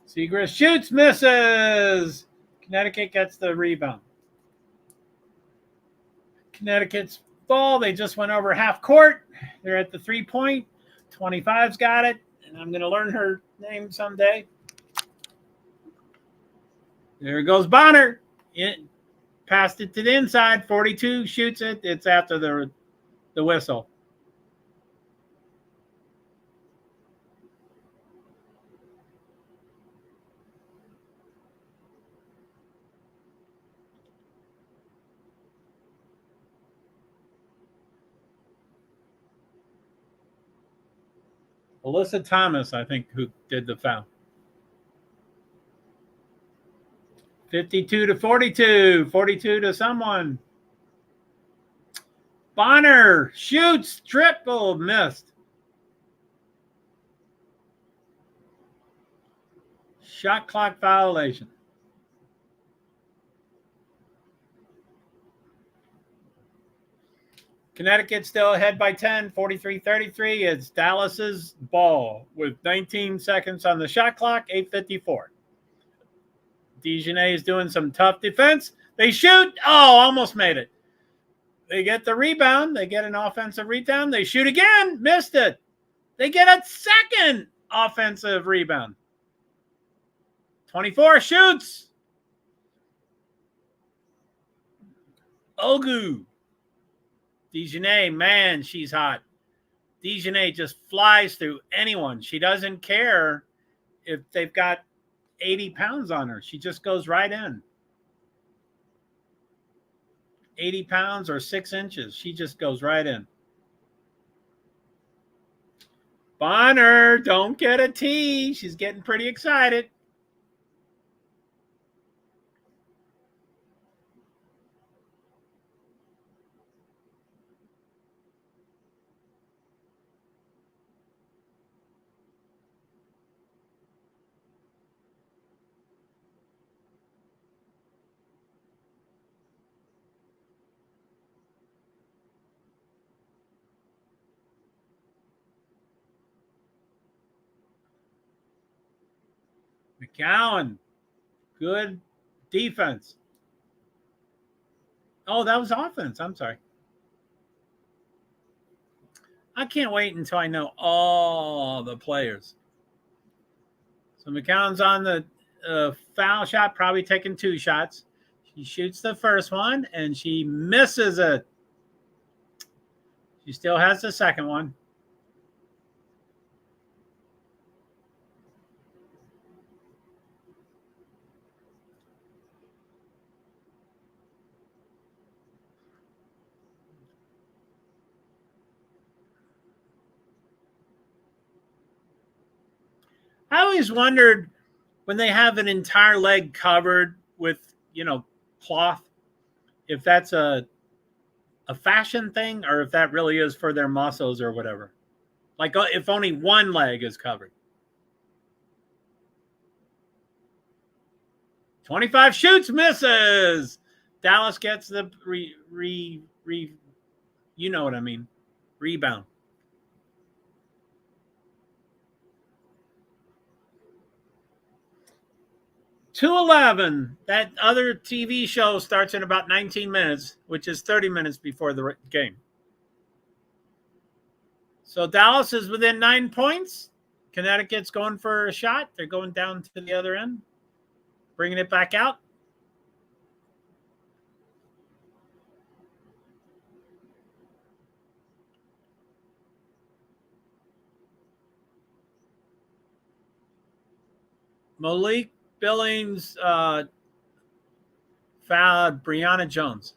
[SPEAKER 1] Seagrass shoots, misses. Connecticut gets the rebound. Connecticut's ball. They just went over half court. They're at the 3-point. 25's got it, and I'm going to learn her name someday. There goes Bonner. It passed it to the inside. 42 shoots it. It's after the whistle. Alyssa Thomas, I think, who did the foul. 52 to 42. 42 to someone. Bonner shoots, triple, missed. Shot clock violation. Connecticut still ahead by 10, 43-33. It's Dallas's ball with 19 seconds on the shot clock, 8:54. Dijonais is doing some tough defense. They shoot. Oh, almost made it. They get the rebound. They get an offensive rebound. They shoot again. Missed it. They get a second offensive rebound. 24 shoots. Ogu. Dijonais, man, she's hot. Dijonais just flies through anyone. She doesn't care if they've got 80 pounds on her. She just goes right in. 80 pounds or 6 inches. She just goes right in. Bonner, don't get a T. She's getting pretty excited. McCowan, good defense. Oh, that was offense. I'm sorry. I can't wait until I know all the players. So McCowan's on the foul shot, probably taking 2 shots. She shoots the first one, and she misses it. She still has the second one. I always wondered when they have an entire leg covered with, cloth, if that's a fashion thing or if that really is for their muscles or whatever. Like if only one leg is covered. 25 shoots, misses. Dallas gets the you know what I mean, rebound. 2:11. That other TV show starts in about 19 minutes, which is 30 minutes before the game. So Dallas is within 9 points. Connecticut's going for a shot. They're going down to the other end, bringing it back out. Malik Billings fouled Brianna Jones.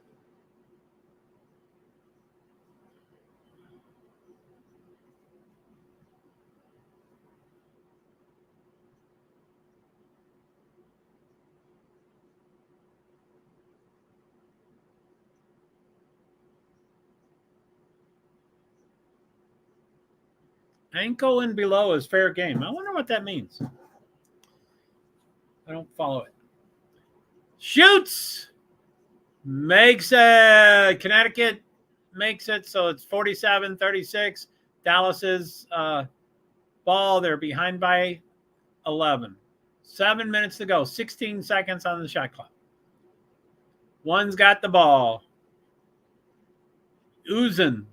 [SPEAKER 1] Ankle and below is fair game. I wonder what that means. I don't follow it. Shoots! Makes it. Connecticut makes it. So it's 47-36. Dallas's ball. They're behind by 11. 7 minutes to go. 16 seconds on the shot clock. One's got the ball. Uzin.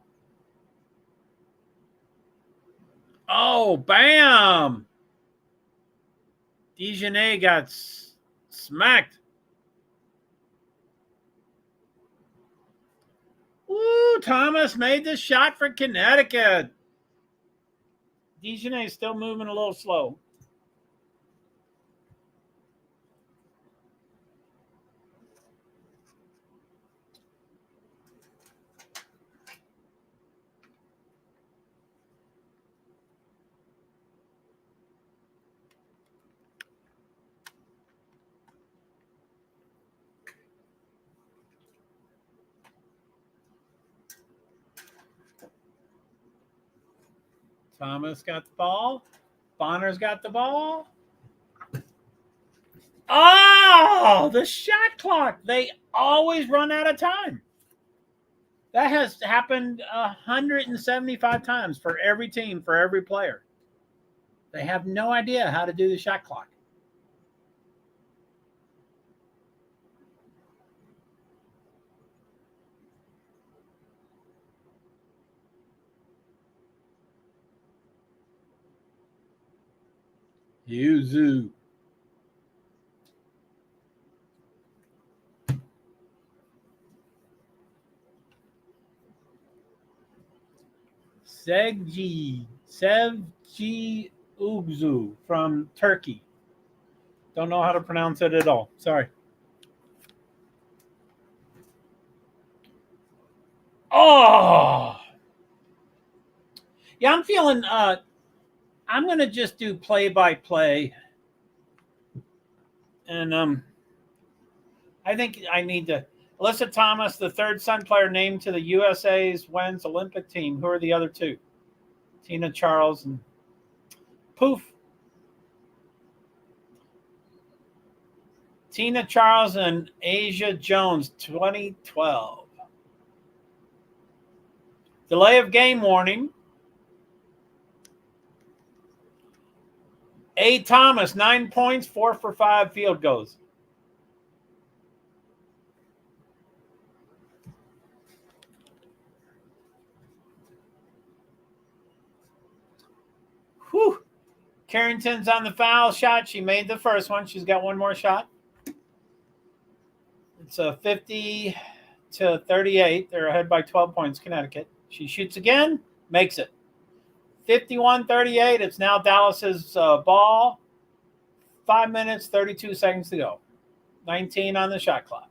[SPEAKER 1] Oh, bam! Dejanay got smacked. Ooh, Thomas made the shot for Connecticut. Dejanay still moving a little slow. Thomas got the ball. Bonner's got the ball. Oh, the shot clock. They always run out of time. That has happened 175 times for every team, for every player. They have no idea how to do the shot clock. Yuzu. Sevgi Ugzu from Turkey. Don't know how to pronounce it at all. Sorry. Oh! Yeah, I'm feeling I'm going to just do play-by-play. And I think I need to. Alyssa Thomas, the third Sun player named to the USA's Women's Olympic team. Who are the other two? Tina Charles and poof. Tina Charles and Asia Jones, 2012. Delay of game warning. A. Thomas, 9 points, 4 for 5 field goals. Whew. Carrington's on the foul shot. She made the first one. She's got one more shot. It's a 50-38. They're ahead by 12 points, Connecticut. She shoots again, makes it. 51-38. It's now Dallas's ball. 5 minutes, 32 seconds to go. 19 on the shot clock.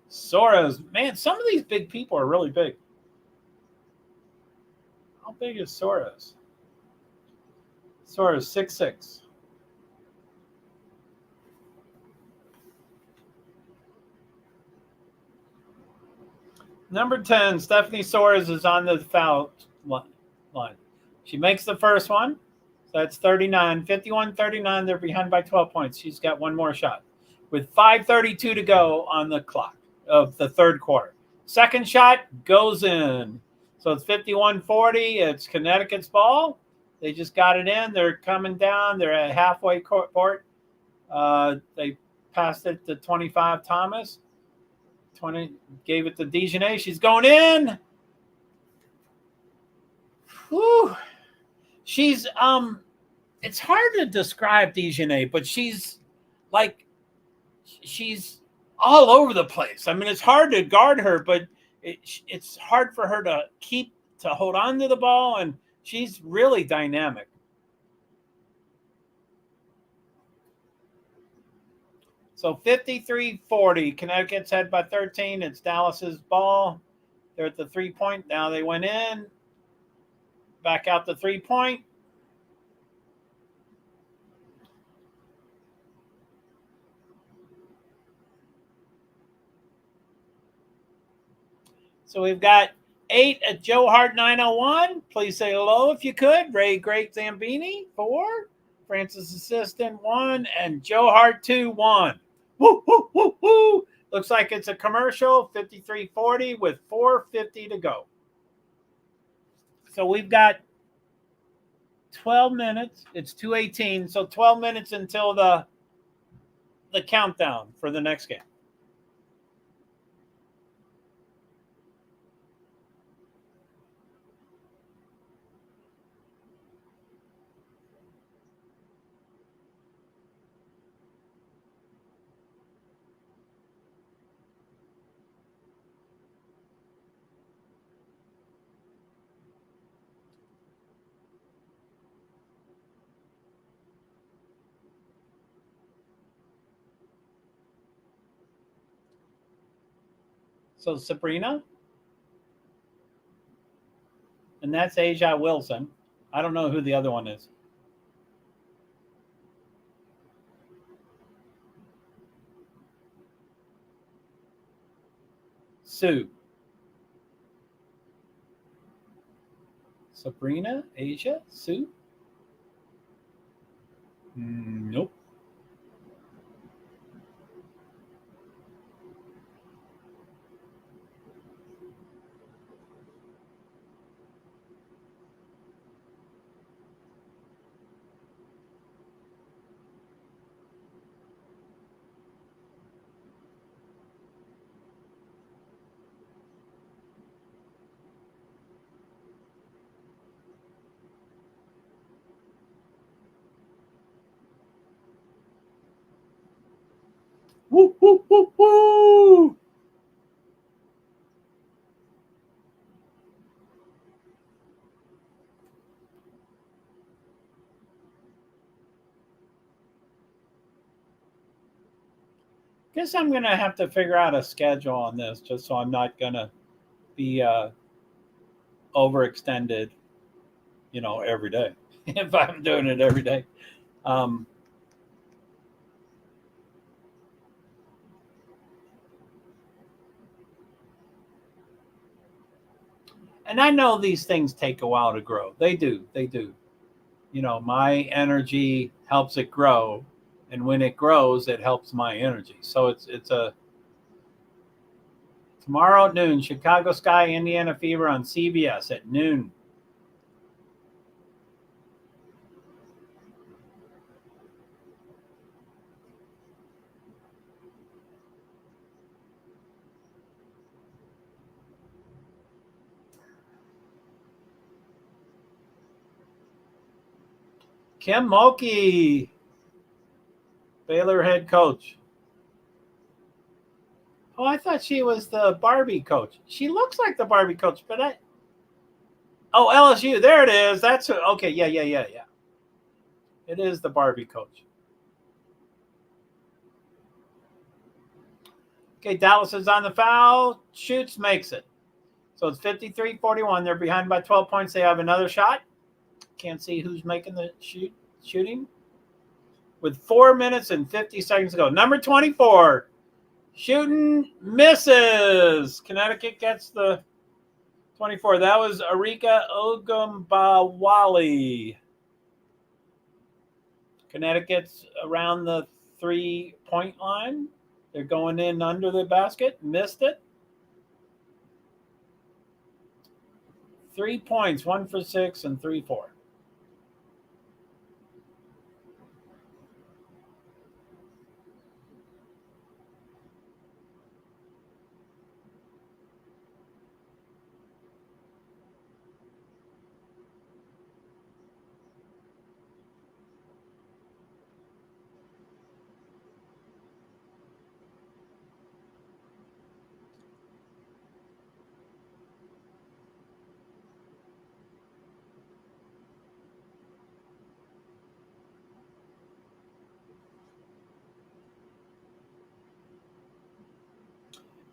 [SPEAKER 1] Soros. Man, some of these big people are really big. How big is Soros? Soros, 6'6". Number 10, Stephanie Soros is on the foul line. She makes the first one. So that's 39. 51-39, they're behind by 12 points. She's got one more shot with 5:32 to go on the clock of the third quarter. Second shot goes in. So it's 51-40. It's Connecticut's ball. They just got it in. They're coming down. They're at halfway court. They passed it to 25 Thomas. 20 gave it to Dejanay. She's going in. Whew. She's it's hard to describe Dejanay, but she's all over the place. I mean, it's hard to guard her, but it's hard for her to hold on to the ball, and she's really dynamic. So 53-40, Connecticut's head by 13. It's Dallas's ball. They're at the 3-point. Now they went in. Back out the 3-point. So we've got 8 at JoeHart 901. Please say hello if you could. Ray Great Zambini 4. Francis Assistant 1. And JoeHart 2-1. Woo, woo, woo, woo. Looks like it's a commercial. 53-40 with 4:50 to go. So we've got 12 minutes. It's 2:18. So 12 minutes until the countdown for the next game. So Sabrina, and that's Asia Wilson. I don't know who the other one is. Sue. Sabrina, Asia, Sue? Nope. Woo, woo, woo, woo! Guess I'm going to have to figure out a schedule on this just so I'm not going to be overextended, every day if I'm doing it every day. And I know these things take a while to grow. They do. My energy helps it grow, and when it grows, it helps my energy. So it's a tomorrow at noon, Chicago Sky, Indiana Fever on CBS at noon. Kim Mulkey, Baylor head coach. Oh, I thought she was the Barbie coach. She looks like the Barbie coach, but LSU. There it is. That's okay. Yeah. It is the Barbie coach. Okay, Dallas is on the foul. Shoots, makes it. So it's 53-41. They're behind by 12 points. They have another shot. Can't see who's making the shooting. With 4 minutes and 50 seconds to go. Number 24. Shooting, misses. Connecticut gets the 24. That was Arika Ogumbawale. Connecticut's around the 3-point line. They're going in under the basket. Missed it. 3 points, 1 for 6 and 3-4.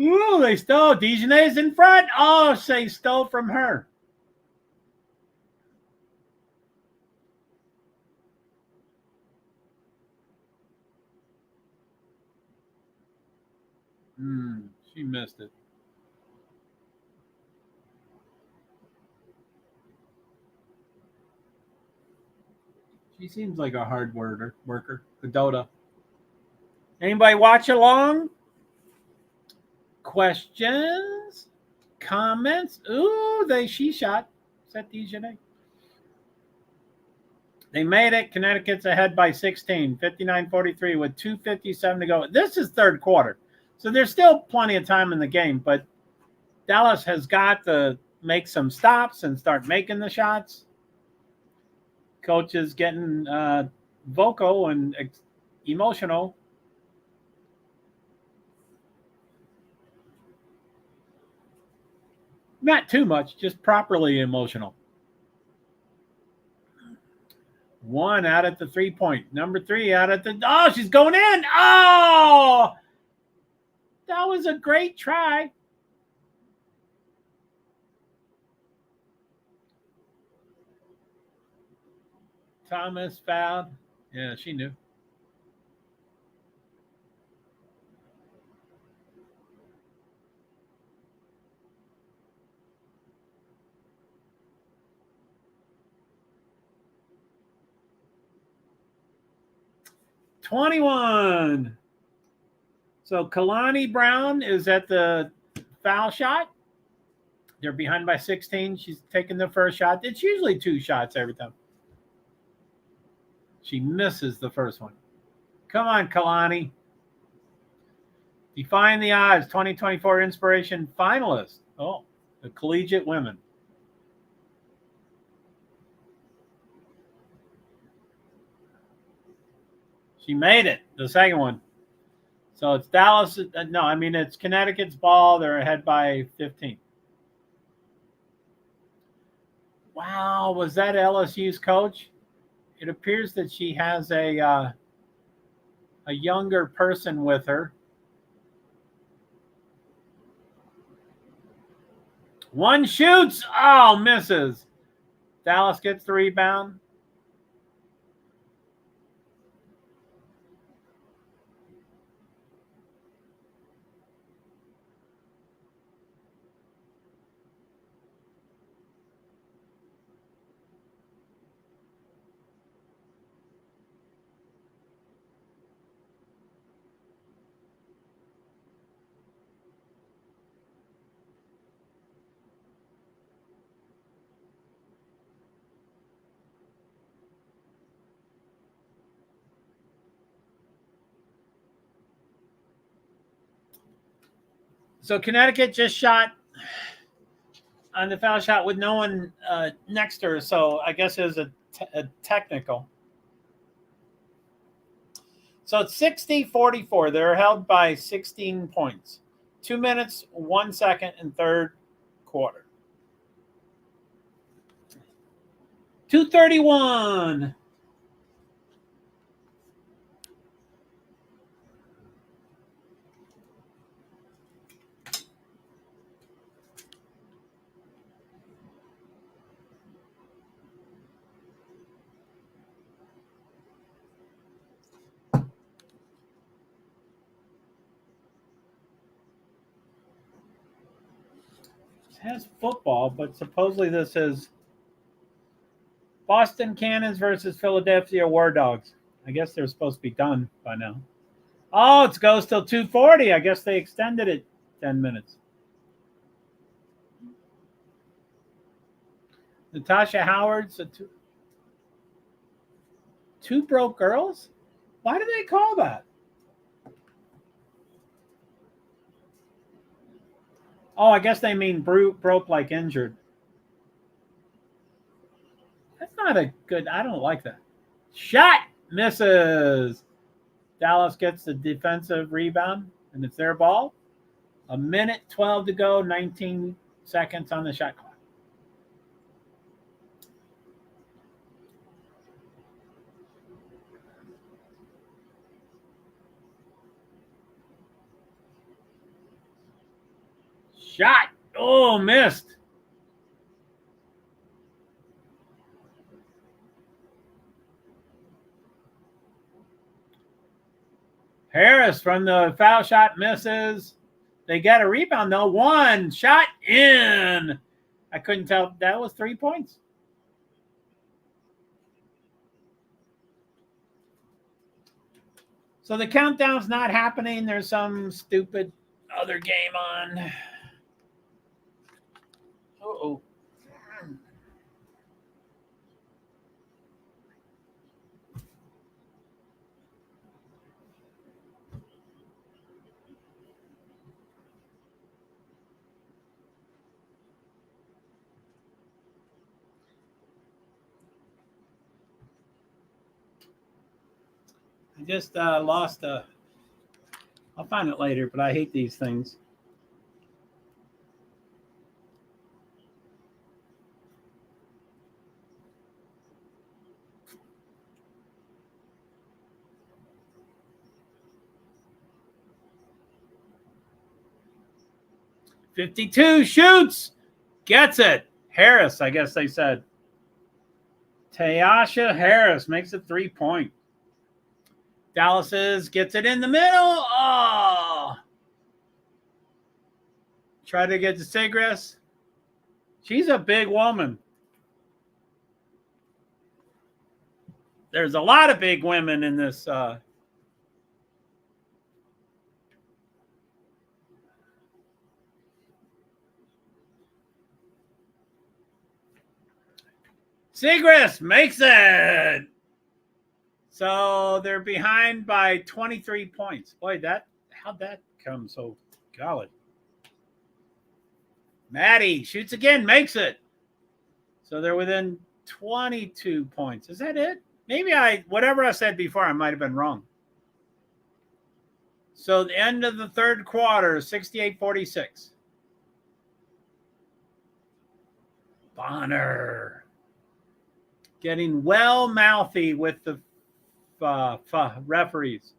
[SPEAKER 1] Ooh, they stole. Dejanay's in front. Oh, they stole from her. She missed it. She seems like a hard worker. Godota. Anybody watch along? Questions? Comments? Ooh, she shot. Set Dejanay. They made it. Connecticut's ahead by 16, 59-43 with 2:57 to go. This is third quarter. So there's still plenty of time in the game, but Dallas has got to make some stops and start making the shots. Coach is getting vocal and emotional. Not too much, just properly emotional. One out at the 3-point. Number 3 out at the. Oh, she's going in. Oh, that was a great try. Thomas fouled. Yeah, she knew. $21. So Kalani Brown is at the foul shot. They're behind by 16. She's taking the first shot. It's usually 2 shots every time. She misses the first one. Come on, Kalani. Defying the Odds 2024 Inspiration finalist. Oh, the collegiate women. She made it, the second one. So it's Dallas. No, I mean, it's Connecticut's ball. They're ahead by 15. Wow, was that LSU's coach? It appears that she has a younger person with her. One shoots. Oh, misses. Dallas gets the rebound. So Connecticut just shot on the foul shot with no one next to her. So I guess it was a technical. So it's 60-44. They're held by 16 points. 2 minutes, 1 second, and third quarter. 2:31. It has football, but supposedly this is Boston Cannons versus Philadelphia War Dogs. I guess they're supposed to be done by now. Oh, it goes till 2:40. I guess they extended it 10 minutes. Natasha Howard's two broke girls? Why do they call that? Oh, I guess they mean broke like injured. That's not a good. I don't like that. Shot misses. Dallas gets the defensive rebound, and it's their ball. 1:12 to go, 19 seconds on the shot clock. Shot. Oh, missed. Harris from the foul shot misses. They got a rebound, though. One shot in. I couldn't tell. That was 3 points. So the countdown's not happening. There's some stupid other game on. Uh-oh. I just lost a. I'll find it later, but I hate these things. $52 shoots, gets it. Harris, I guess they said. Tyasha Harris makes it 3 point. Dallas gets it in the middle. Oh. Try to get to Segres. She's a big woman. There's a lot of big women in this. Segres makes it. So they're behind by 23 points. Boy, how'd that come so golly? Maddie shoots again, makes it. So they're within 22 points. Is that it? Maybe whatever I said before, I might have been wrong. So the end of the third quarter, 68-46. Bonner getting well mouthy with the referees.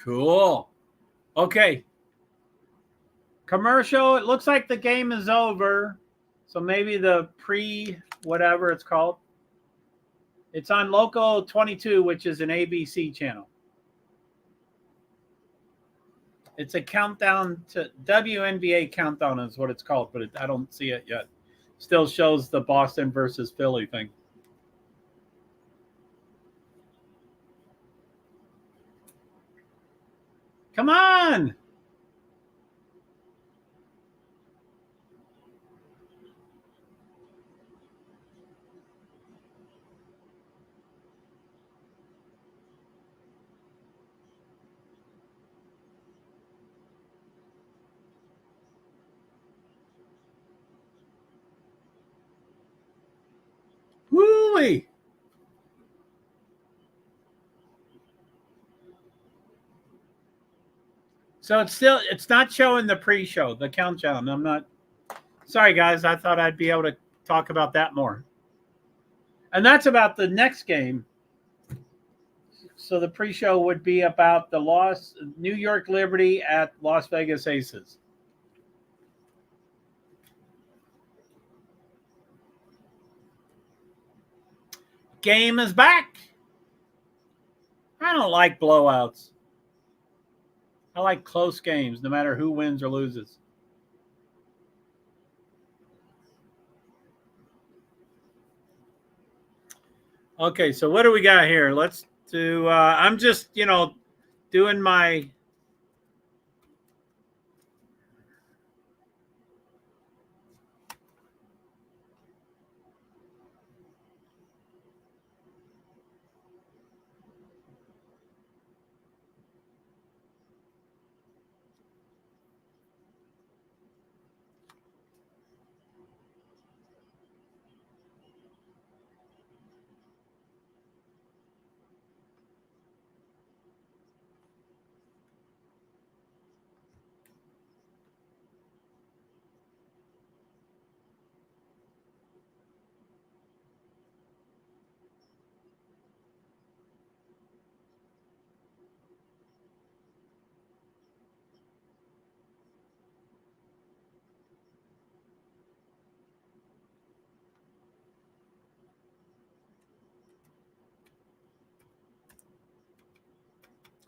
[SPEAKER 1] Cool. Okay. Commercial. It looks like the game is over. So maybe the whatever it's called. It's on Local 22, which is an ABC channel. It's a countdown to WNBA countdown is what it's called, but I don't see it yet. Still shows the Boston versus Philly thing. Come on. Woo-wee. So it's not showing the pre-show, the countdown. I'm not sorry, guys. I thought I'd be able to talk about that more. And that's about the next game. So the pre-show would be about the New York Liberty at Las Vegas Aces. Game is back. I don't like blowouts. I like close games, no matter who wins or loses. Okay, so what do we got here? Let's do, I'm just, doing my,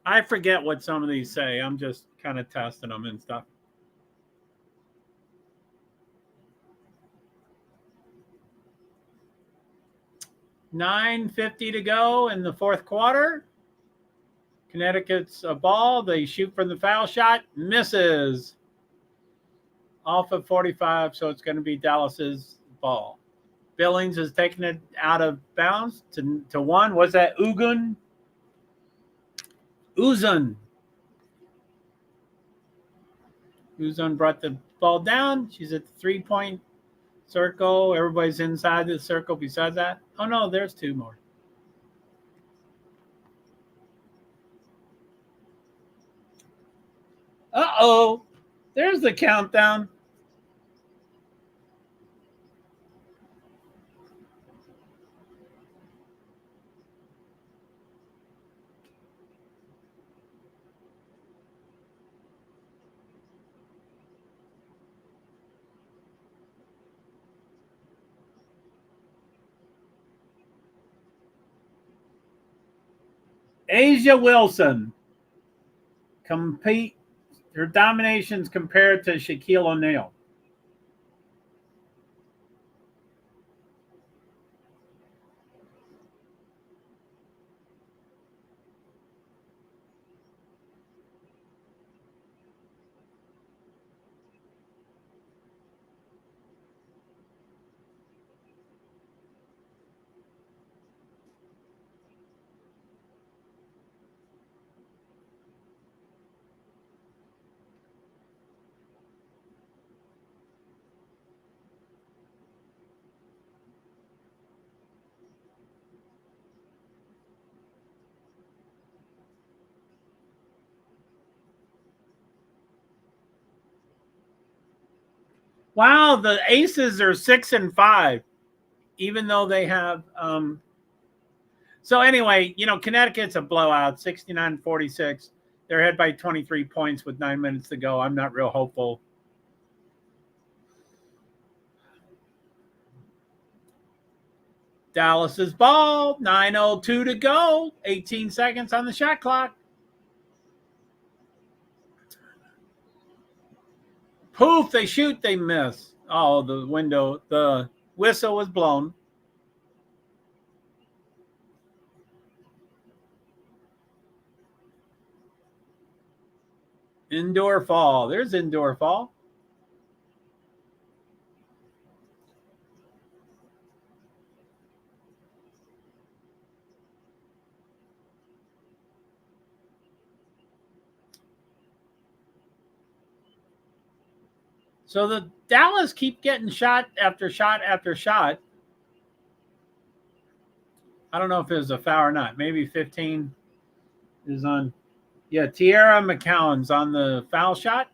[SPEAKER 1] I forget what some of these say. I'm just kind of testing them and stuff. 9:50 to go in the fourth quarter. Connecticut's a ball. They shoot from the foul shot. Misses. Off of 45, so it's going to be Dallas's ball. Billings is taking it out of bounds to one. Was that Ugun? Uzun brought the ball down. She's at the 3-point circle. Everybody's inside the circle besides that. Oh, no, there's two more. Uh-oh. There's the countdown. Asia Wilson compete. Her dominations compared to Shaquille O'Neal. Wow, the Aces are 6-5, even though they have. So anyway, Connecticut's a blowout, 69-46. They're ahead by 23 points with 9 minutes to go. I'm not real hopeful. Dallas's ball, 9:02 to go, 18 seconds on the shot clock. Poof, they shoot, they miss. Oh, the whistle was blown. Indoor fall. There's indoor fall. So the Dallas keep getting shot after shot after shot. I don't know if it was a foul or not. Maybe 15 is on. Yeah, Tiara McCowan's on the foul shot.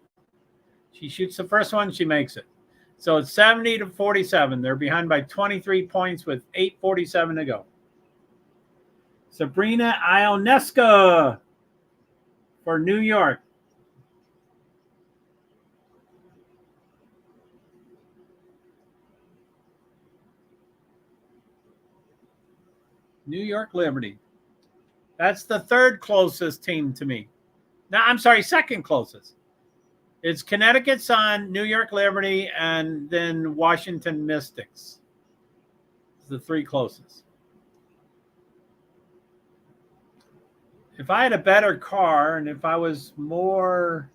[SPEAKER 1] She shoots the first one. She makes it. So it's 70-47. They're behind by 23 points with 8:47 to go. Sabrina Ionescu for New York. New York Liberty. That's the third closest team to me. No, I'm sorry, second closest. It's Connecticut's on, New York Liberty, and then Washington Mystics. It's the three closest. If I had a better car and if I was more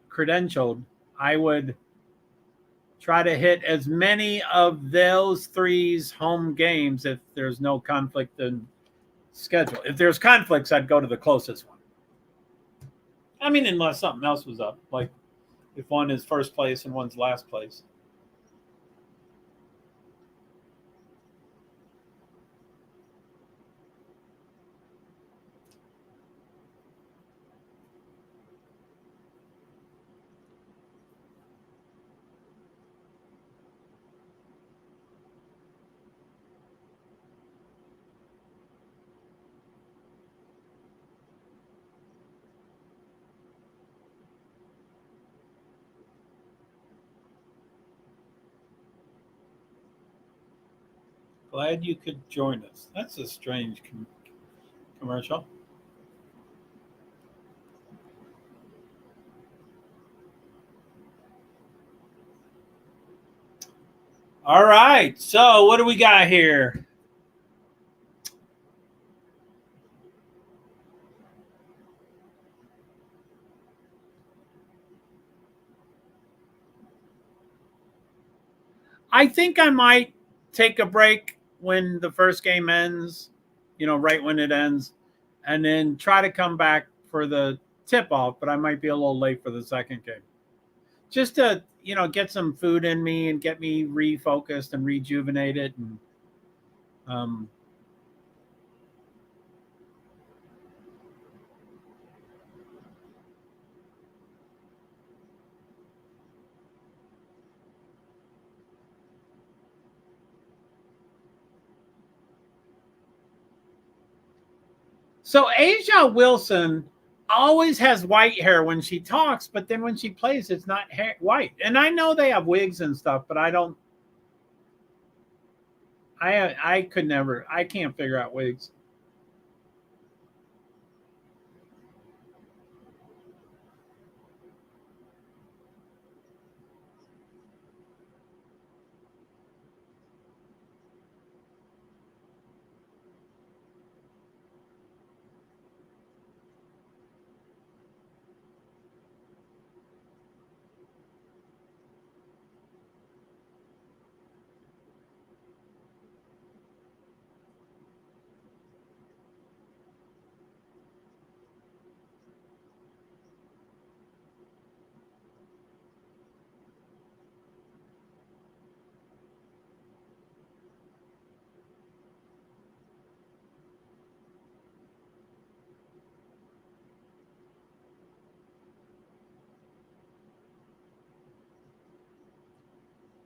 [SPEAKER 1] credentialed, I would try to hit as many of those three's home games if there's no conflict in schedule. If there's conflicts, I'd go to the closest one. I mean, unless something else was up, like if one is first place and one's last place. Glad you could join us. That's a strange commercial. All right. So, what do we got here? I think I might take a break when the first game ends, right when it ends, and then try to come back for the tip off, but I might be a little late for the second game. Just to, get some food in me and get me refocused and rejuvenated. And um, so Asia Wilson always has white hair when she talks, but then when she plays, it's not white. And I know they have wigs and stuff, but I don't. I could never. I can't figure out wigs.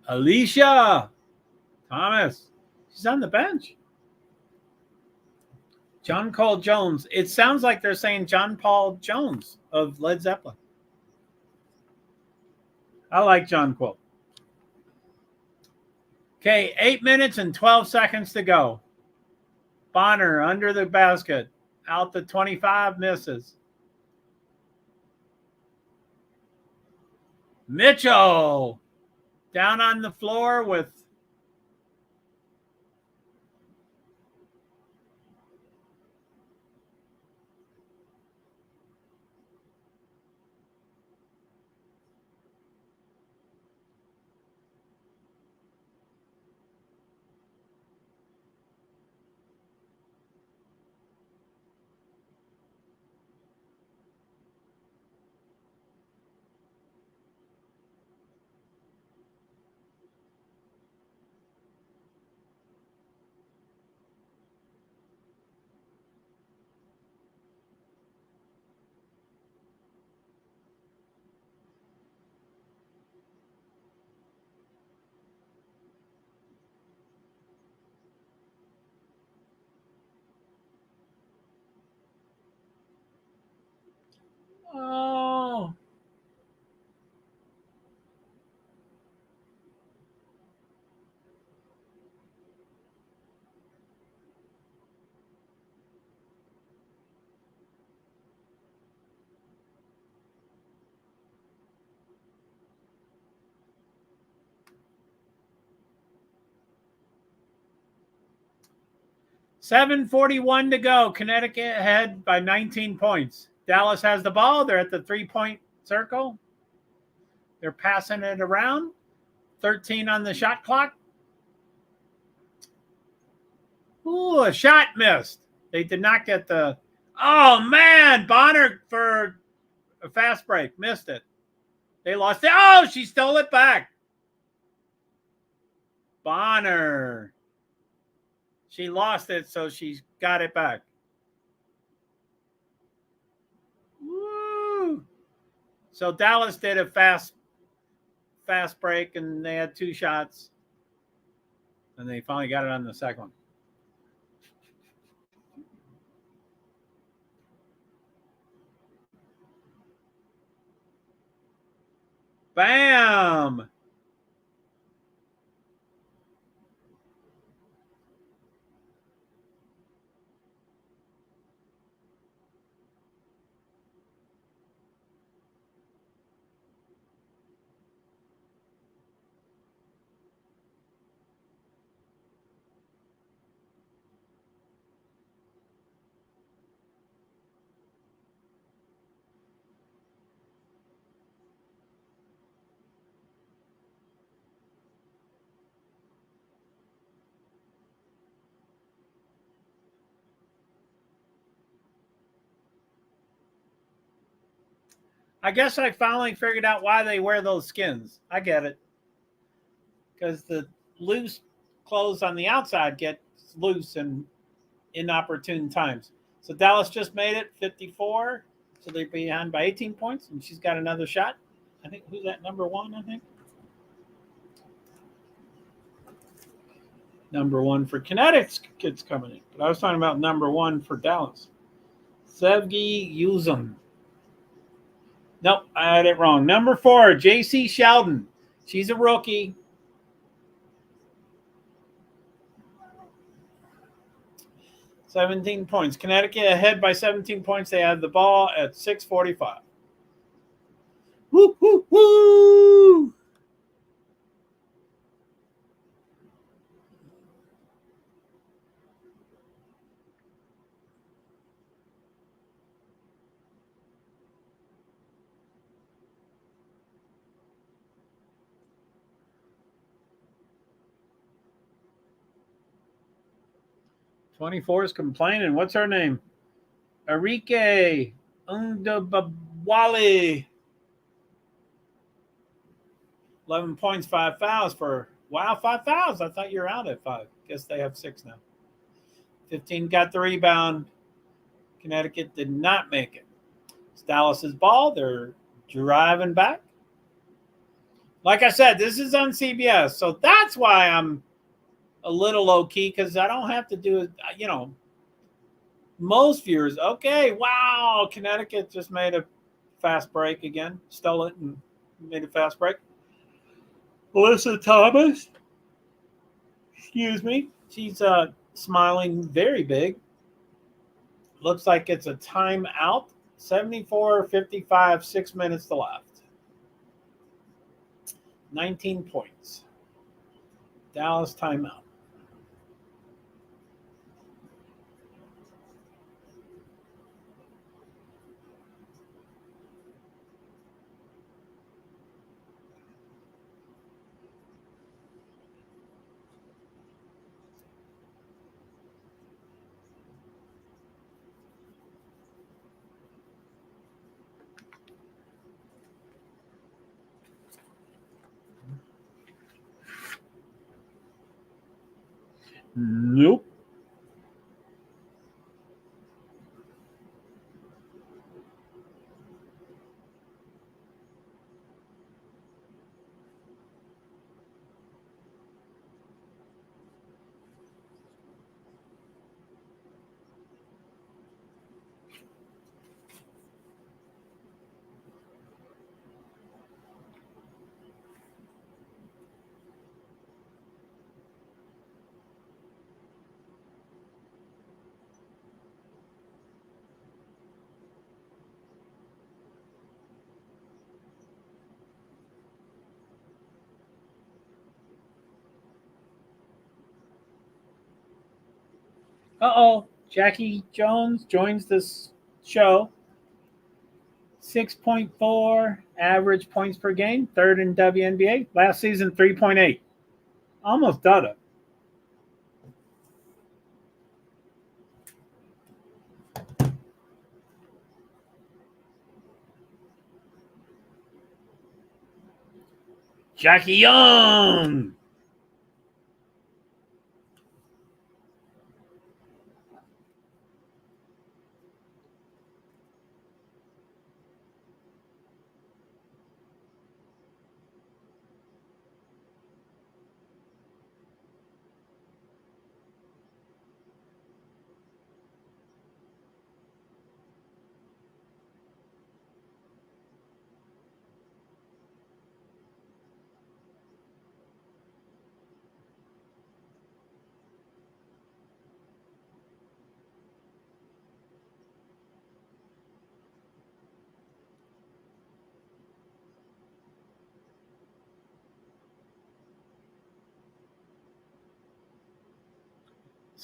[SPEAKER 1] Alicia Thomas, she's on the bench. John Paul Jones. It sounds like they're saying John Paul Jones of Led Zeppelin. I like John Paul. Okay, 8 minutes and 12 seconds to go. Bonner under the basket. Out the 25, misses. Mitchell down on the floor with 7:41 to go. Connecticut ahead by 19 points. Dallas has the ball. They're at the 3-point circle. They're passing it around. 13 on the shot clock. Ooh, a shot missed. They did not get the... Oh, man. Bonner for a fast break. Missed it. They lost it. Oh, she stole it back. Bonner. She lost it, so she got it back. Woo. So Dallas did a fast break, and they had 2 shots. And they finally got it on the second one. Bam! I guess I finally figured out why they wear those skins. I get it. Because the loose clothes on the outside get loose in inopportune times. So Dallas just made it 54. So they're behind by 18 points, and she's got another shot. I think, who's that, number 1, I think? Number 1 for Connecticut's coming in. But I was talking about number 1 for Dallas. ThisWkinWNBA. Nope, I had it wrong. Number 4, J.C. Sheldon. She's a rookie. $17 points. Connecticut ahead by 17 points. They have the ball at 6:45. Woo, woo, woo! "24 is complaining. What's her name? Arike Undabawali. 11 points, 5 fouls for... Wow, 5 fouls. I thought you were out at 5. Guess they have 6 now. 15 got the rebound. Connecticut did not make it. It's Dallas's ball. They're driving back. Like I said, this is on CBS, so that's why I'm a little low-key, because I don't have to do it, you know, most viewers. Okay, wow, Connecticut just made a fast break again. Stole it and made a fast break. Melissa Thomas, excuse me, she's smiling very big. Looks like it's a timeout. 74-55, 6 minutes to left. 19 points. Dallas timeout. Nope. Uh-oh. Jackie Jones joins this show. 6.4 average points per game, third in WNBA. Last season, 3.8. Almost double. Jackie Young.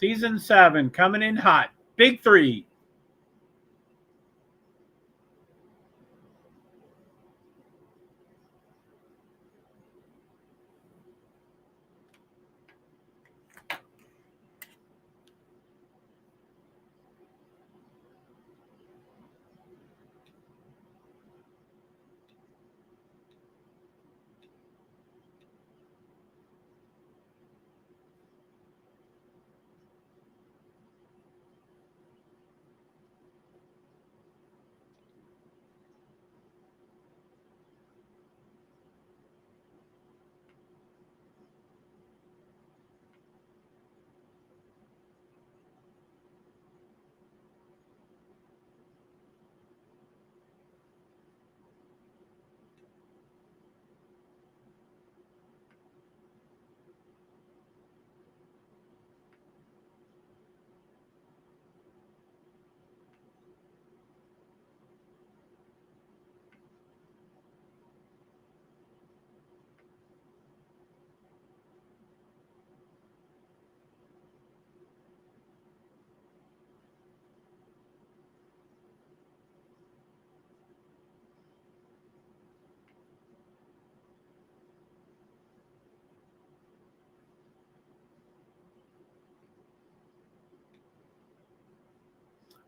[SPEAKER 1] Season 7 coming in hot. Big three.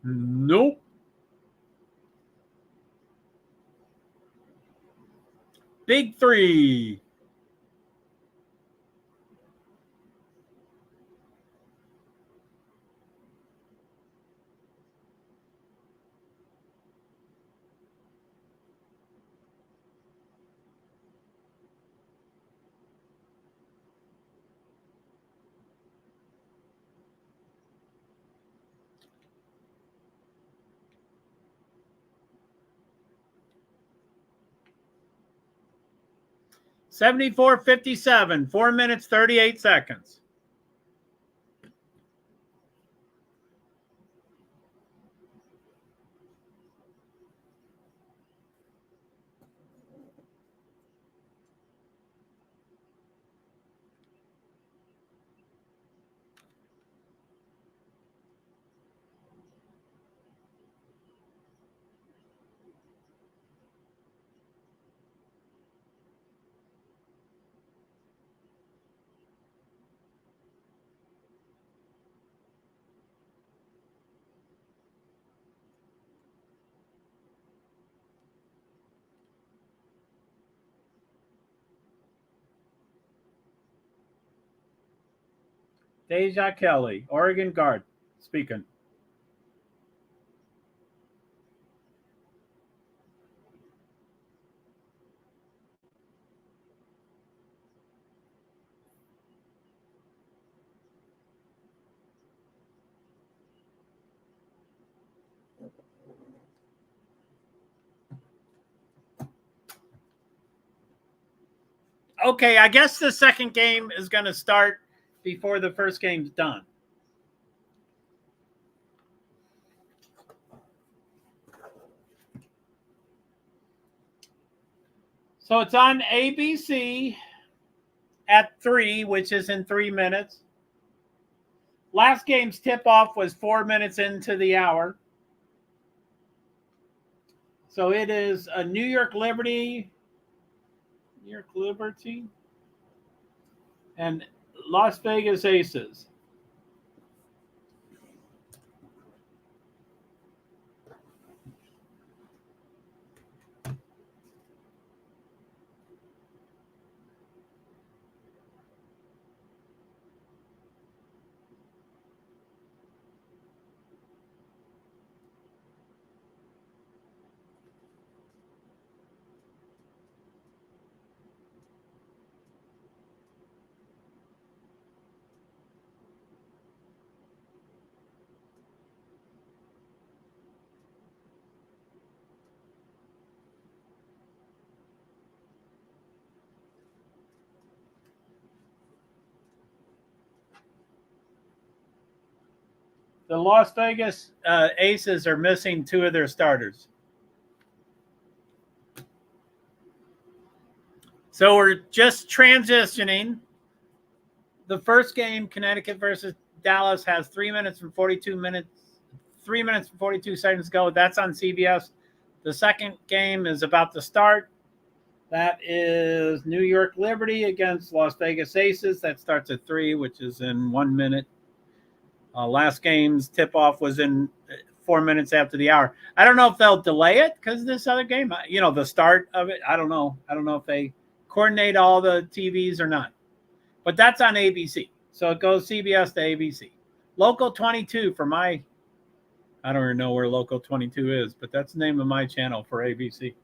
[SPEAKER 1] Nope. Big three. Seventy-four 57. 4 minutes, 38 seconds. Deja Kelly, Oregon guard, speaking. Okay, I guess the second game is going to start before the first game's done. So it's on ABC at 3, which is in 3 minutes. Last game's tip-off was 4 minutes into the hour. So it is a New York Liberty, and Las Vegas Aces. The Las Vegas Aces are missing 2 of their starters. So we're just transitioning. The first game, Connecticut versus Dallas, has 3 minutes and 42 seconds to go. That's on CBS. The second game is about to start. That is New York Liberty against Las Vegas Aces. That starts at 3, which is in 1 minute. Last game's tip-off was in 4 minutes after the hour. I don't know if they'll delay it because of this other game. The start of it, I don't know. I don't know if they coordinate all the TVs or not. But that's on ABC. So it goes CBS to ABC. Local 22 for I don't even know where Local 22 is, but that's the name of my channel for ABC.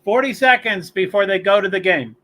[SPEAKER 1] "40 seconds before they go to the game."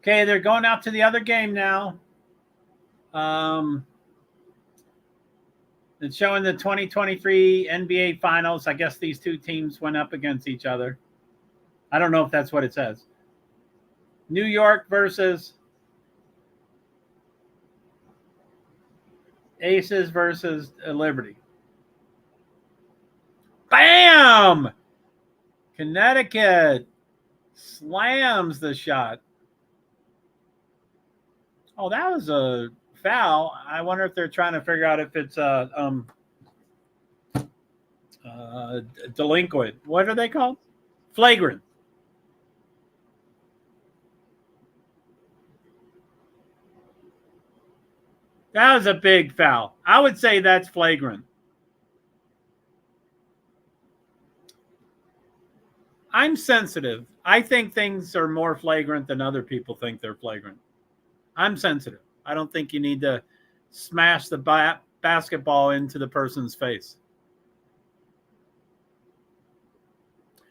[SPEAKER 1] Okay, they're going out to the other game now. It's showing the 2023 NBA Finals. I guess these two teams went up against each other. I don't know if that's what it says. New York versus Aces versus Liberty. Bam! Connecticut slams the shot. Oh, that was a foul. I wonder if they're trying to figure out if it's a delinquent. What are they called? Flagrant. That was a big foul. I would say that's flagrant. I'm sensitive. I think things are more flagrant than other people think they're flagrant. I'm sensitive. I don't think you need to smash the basketball into the person's face.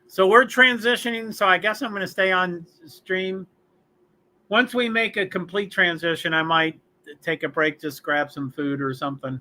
[SPEAKER 1] So we're transitioning. So I guess I'm going to stay on stream. Once we make a complete transition, I might take a break, just grab some food or something.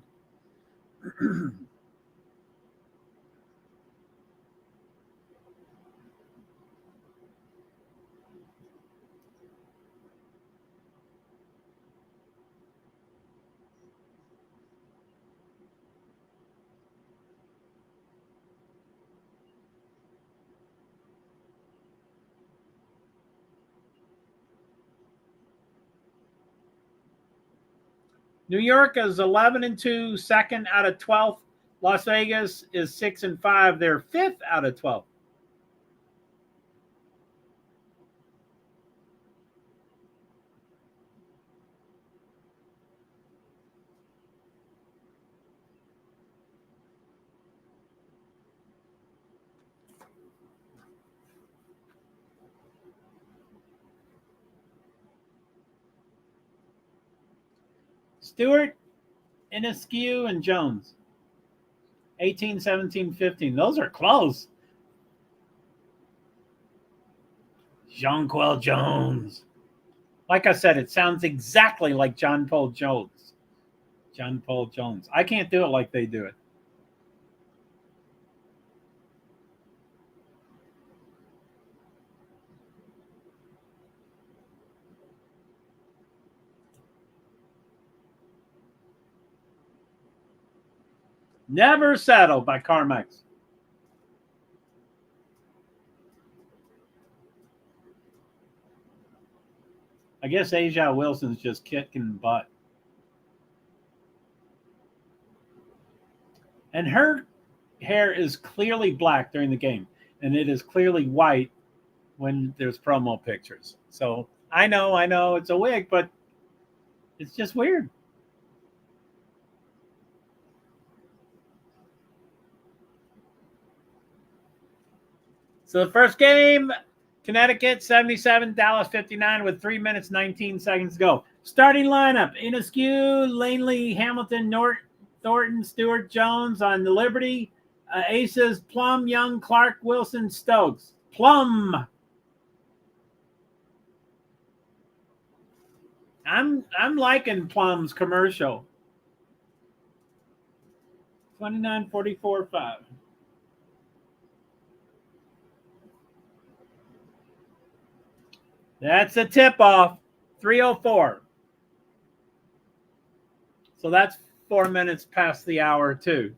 [SPEAKER 1] New York is 11-2, second out of 12th. Las Vegas is 6-5. They're fifth out of 12. Stewart, Inescu, and Jones. 18, 17, 15. Those are close. Jonquel Jones. Like I said, it sounds exactly like John Paul Jones. John Paul Jones. I can't do it like they do it. Never Settle by Carmex. I guess Asia Wilson's just kicking butt. And her hair is clearly black during the game, and it is clearly white when there's promo pictures. So I know it's a wig, but it's just weird. So the first game, Connecticut 77, Dallas 59 with 3 minutes, 19 seconds to go. Starting lineup, Inescu, Langley, Hamilton, Thornton, Stewart, Jones on the Liberty. Aces, Plum, Young, Clark, Wilson, Stokes. Plum. I'm liking Plum's commercial. 29, 44, 5. That's a tip-off. 3:04. So that's 4 minutes past the hour, too.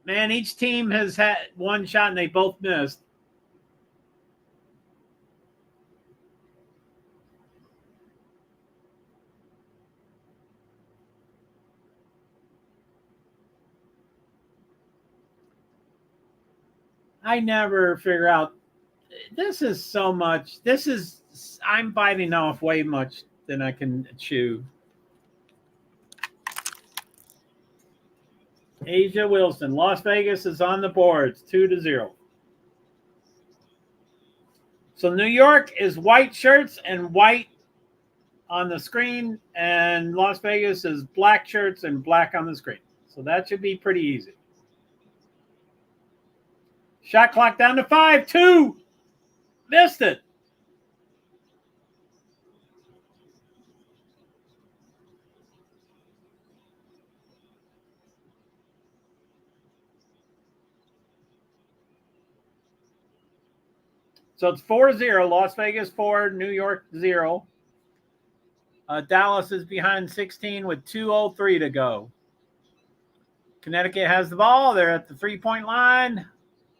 [SPEAKER 1] Man, each team has had one shot and they both missed. I never figure out. This is so much. I'm biting off way much than I can chew. Asia Wilson. Las Vegas is on the boards, 2-0. So New York is white shirts and white on the screen, and Las Vegas is black shirts and black on the screen. So that should be pretty easy. Shot clock down to 5, 2. Missed it. So it's 4-0. Las Vegas 4, New York 0. Dallas is behind 16 with 2:03 to go. Connecticut has the ball. They're at the three-point line.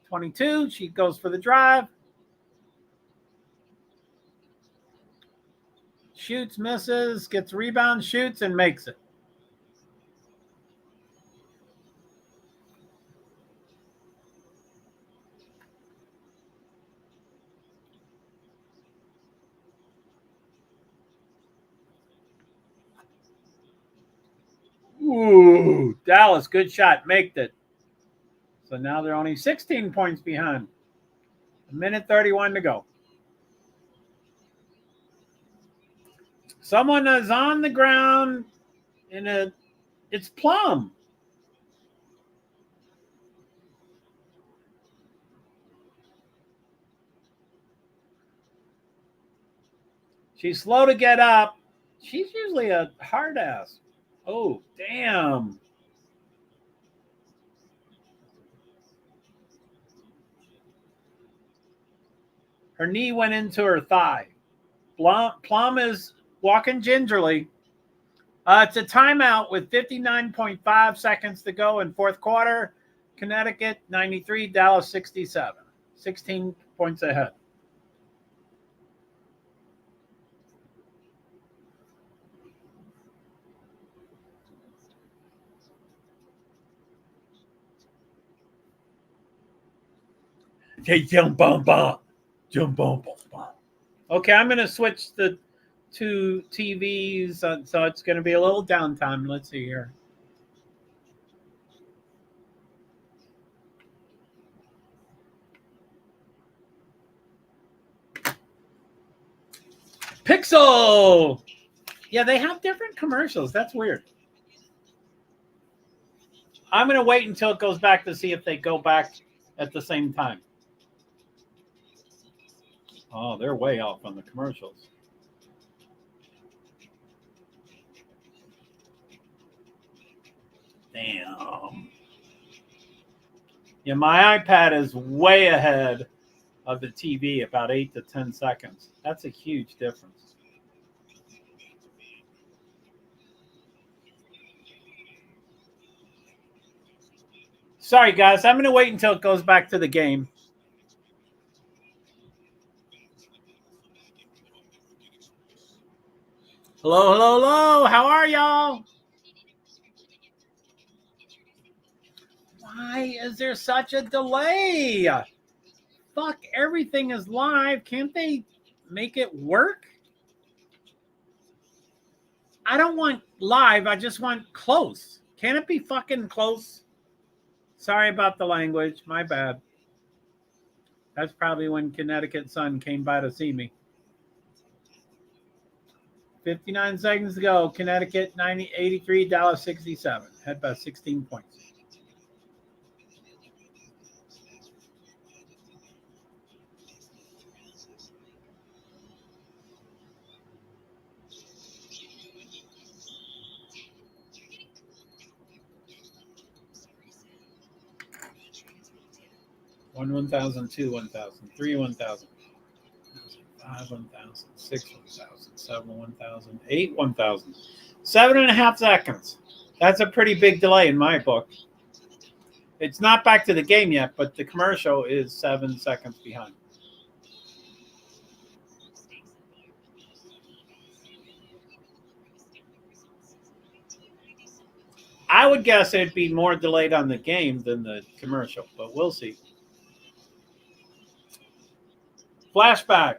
[SPEAKER 1] 22. She goes for the drive. Shoots, misses, gets rebound, shoots, and makes it. Ooh, Dallas, good shot, maked it. So now they're only 16 points behind. 1:31 to go. Someone is on the ground it's Plum. She's slow to get up. She's usually a hard ass. Oh, damn. Her knee went into her thigh. Plum is walking gingerly. It's a timeout with 59.5 seconds to go in fourth quarter. Connecticut 93, Dallas 67. 16 points ahead. Okay, jump, bump, bump. Jump, bump, bump. Okay, I'm going to switch the two TVs, so it's going to be a little downtime. Let's see here. Pixel! Yeah, they have different commercials. That's weird. I'm going to wait until it goes back to see if they go back at the same time. Oh, they're way off on the commercials. Damn. Yeah, my iPad is way ahead of the TV, about 8 to 10 seconds. That's a huge difference. Sorry, guys. I'm going to wait until it goes back to the game. Hello, hello, hello. How are y'all? Why is there such a delay? Fuck, everything is live. Can't they make it work? I don't want live. I just want close. Can it be fucking close? Sorry about the language. My bad. That's probably when Connecticut Sun came by to see me. 59 seconds to go. Connecticut, $83.67. Head by 16 points. One 1,000, two 1,000, three 1,000, five 1,000, six 1,000, seven 1,000, eight 1,000. 7.5 seconds. That's a pretty big delay in my book. It's not back to the game yet, but the commercial is 7 seconds behind. I would guess it'd be more delayed on the game than the commercial, but we'll see. Flashback.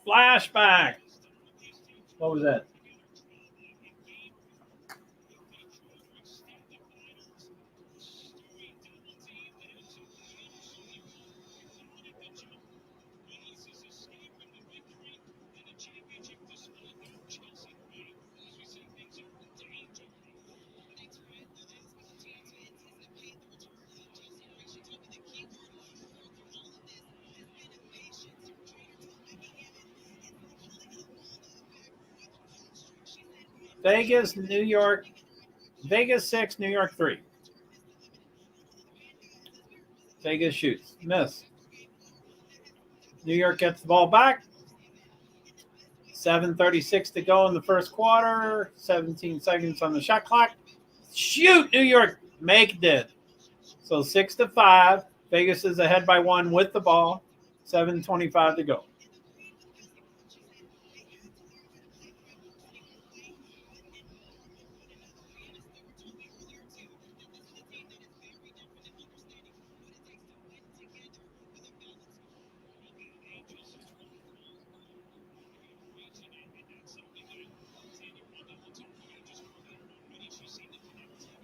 [SPEAKER 1] Flashback. What was that? Vegas, New York. Vegas 6, New York 3. Vegas shoots. Miss. New York gets the ball back. 7:36 to go in the first quarter. 17 seconds on the shot clock. Shoot, New York. Make it. So 6-5. Vegas is ahead by 1 with the ball. 7:25 to go.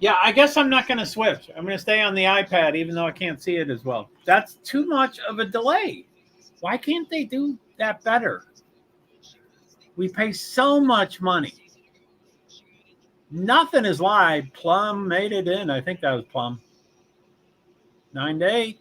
[SPEAKER 1] Yeah, I guess I'm not going to switch. I'm going to stay on the iPad, even though I can't see it as well. That's too much of a delay. Why can't they do that better? We pay so much money. Nothing is live. Plum made it in. I think that was Plum. 9-8.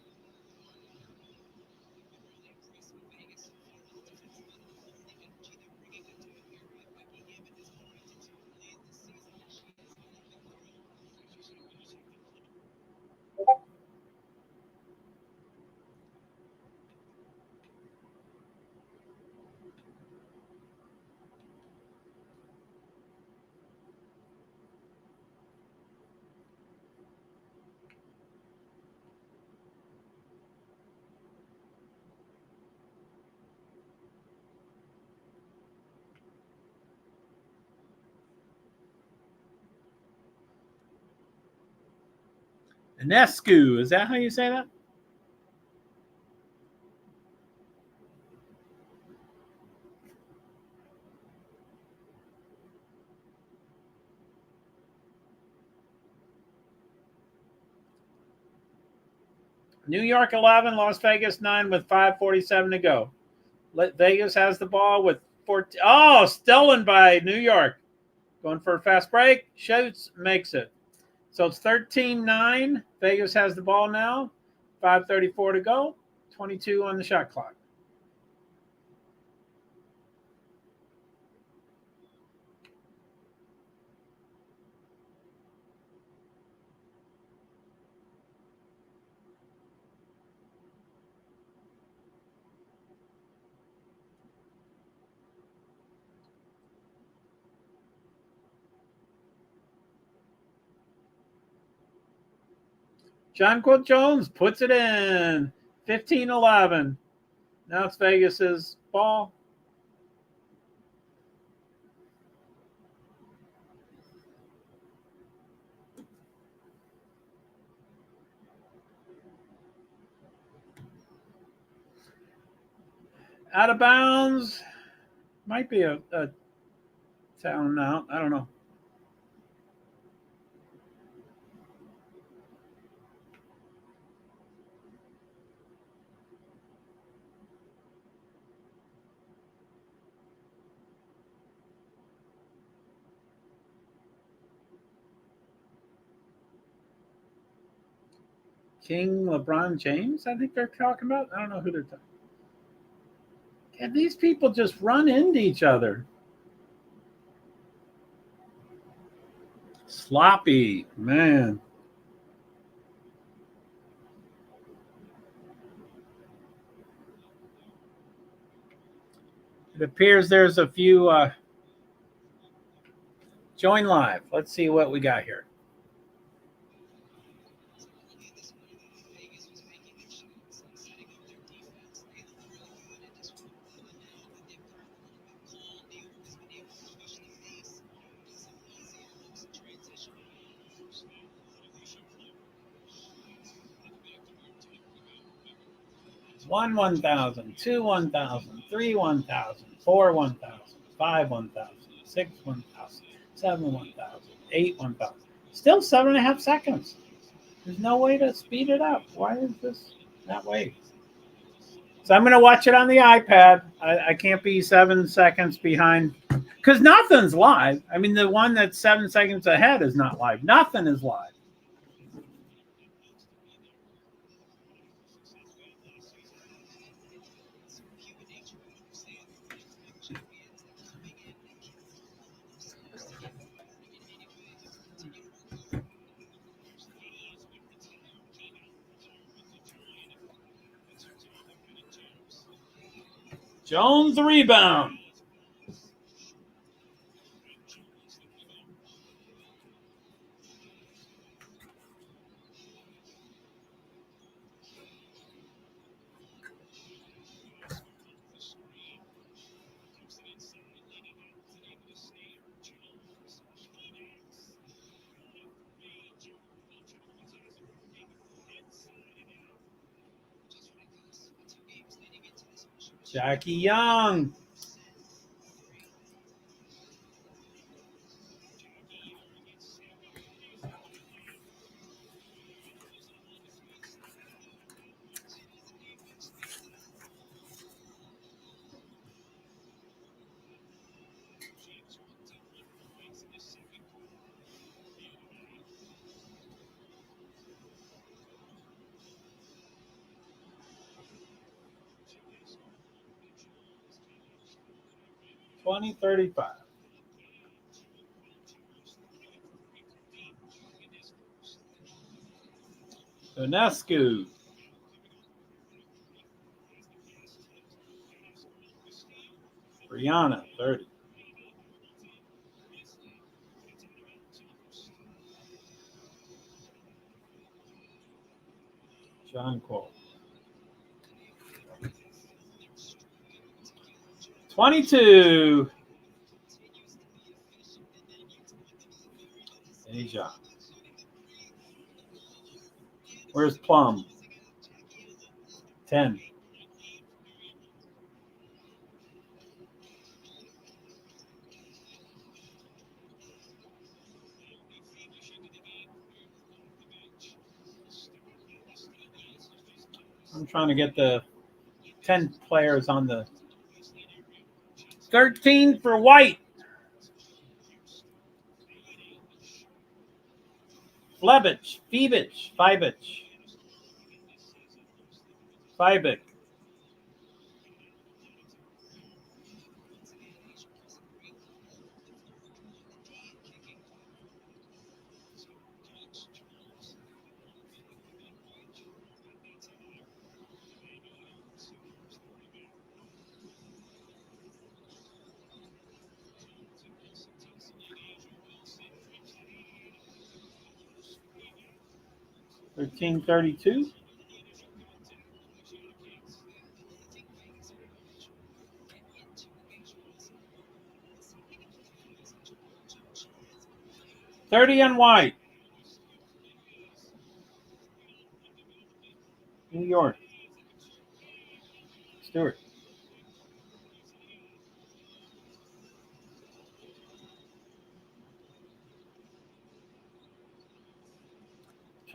[SPEAKER 1] Enescu. Is that how you say that? New York 11, Las Vegas 9 with 5:47 to go. Vegas has the ball with 14. Oh, stolen by New York. Going for a fast break. Shoots, makes it. So it's 13-9. Vegas has the ball now. 5:34 to go. 22 on the shot clock. Jonquil Jones puts it in. 15-11. Now it's Vegas's ball. Out of bounds. Might be a timeout. I don't know. King LeBron James, I think they're talking about. I don't know who they're talking. Can these people just run into each other? Sloppy, man. It appears there's a few join live. Let's see what we got here. One 1,000, two 1,000, three 1,000, four 1,000, five 1,000, six 1,000, seven 1,000, eight 1,000. Still 7.5 seconds. There's no way to speed it up. Why is this that way? So I'm going to watch it on the iPad. I can't be 7 seconds behind because nothing's live. I mean, the one that's 7 seconds ahead is not live. Nothing is live. Jones the rebound. Jackie Young. $20.35. Ionescu. Brianna, 30. John Cole. 22. Asia. Where's Plum? 10. I'm trying to get the 10 players on the 13 for white. Flebich, Fibich, Fibic. $13.32. $30 on white. New York. Stewart.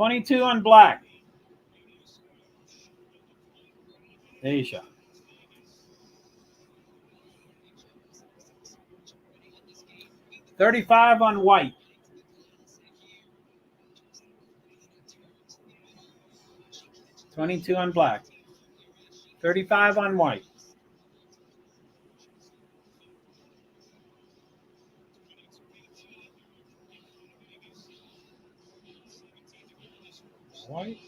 [SPEAKER 1] $22 on black. Asia. $35 on white. $22 on black. $35 on white. White.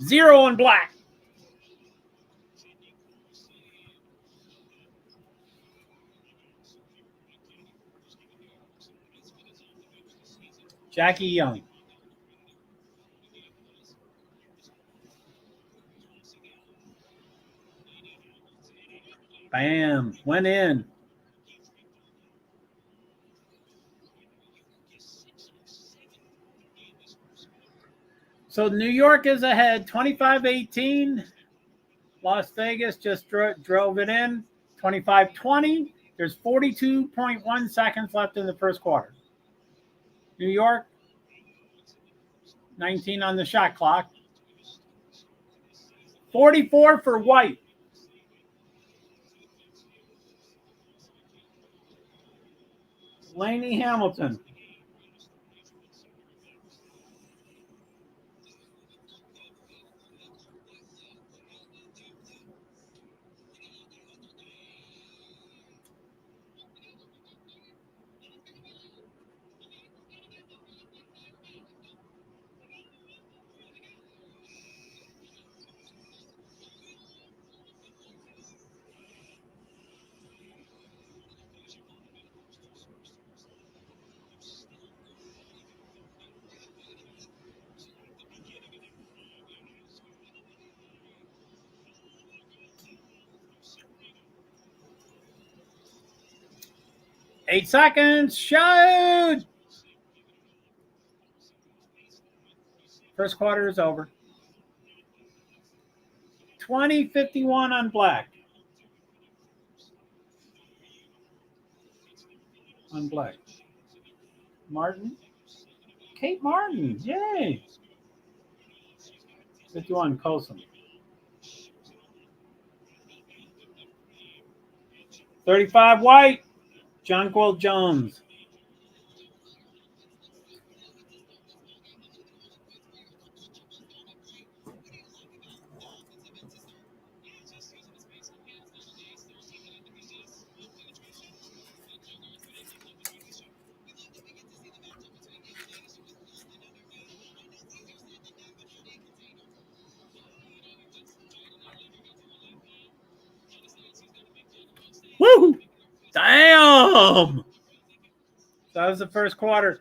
[SPEAKER 1] 0 on black. Jackie Young. Bam. Went in. So New York is ahead, 25-18. Las Vegas just drove it in, 25-20. There's 42.1 seconds left in the first quarter. New York, 19 on the shot clock. 44 for white. Laney Hamilton. Eight seconds. Shoot! First quarter is over. 20-51 on black. On black. Martin. Kate Martin. Yay. 51 Colson. 35 white. Jonquil Jones. Woo! Damn! So that was the first quarter.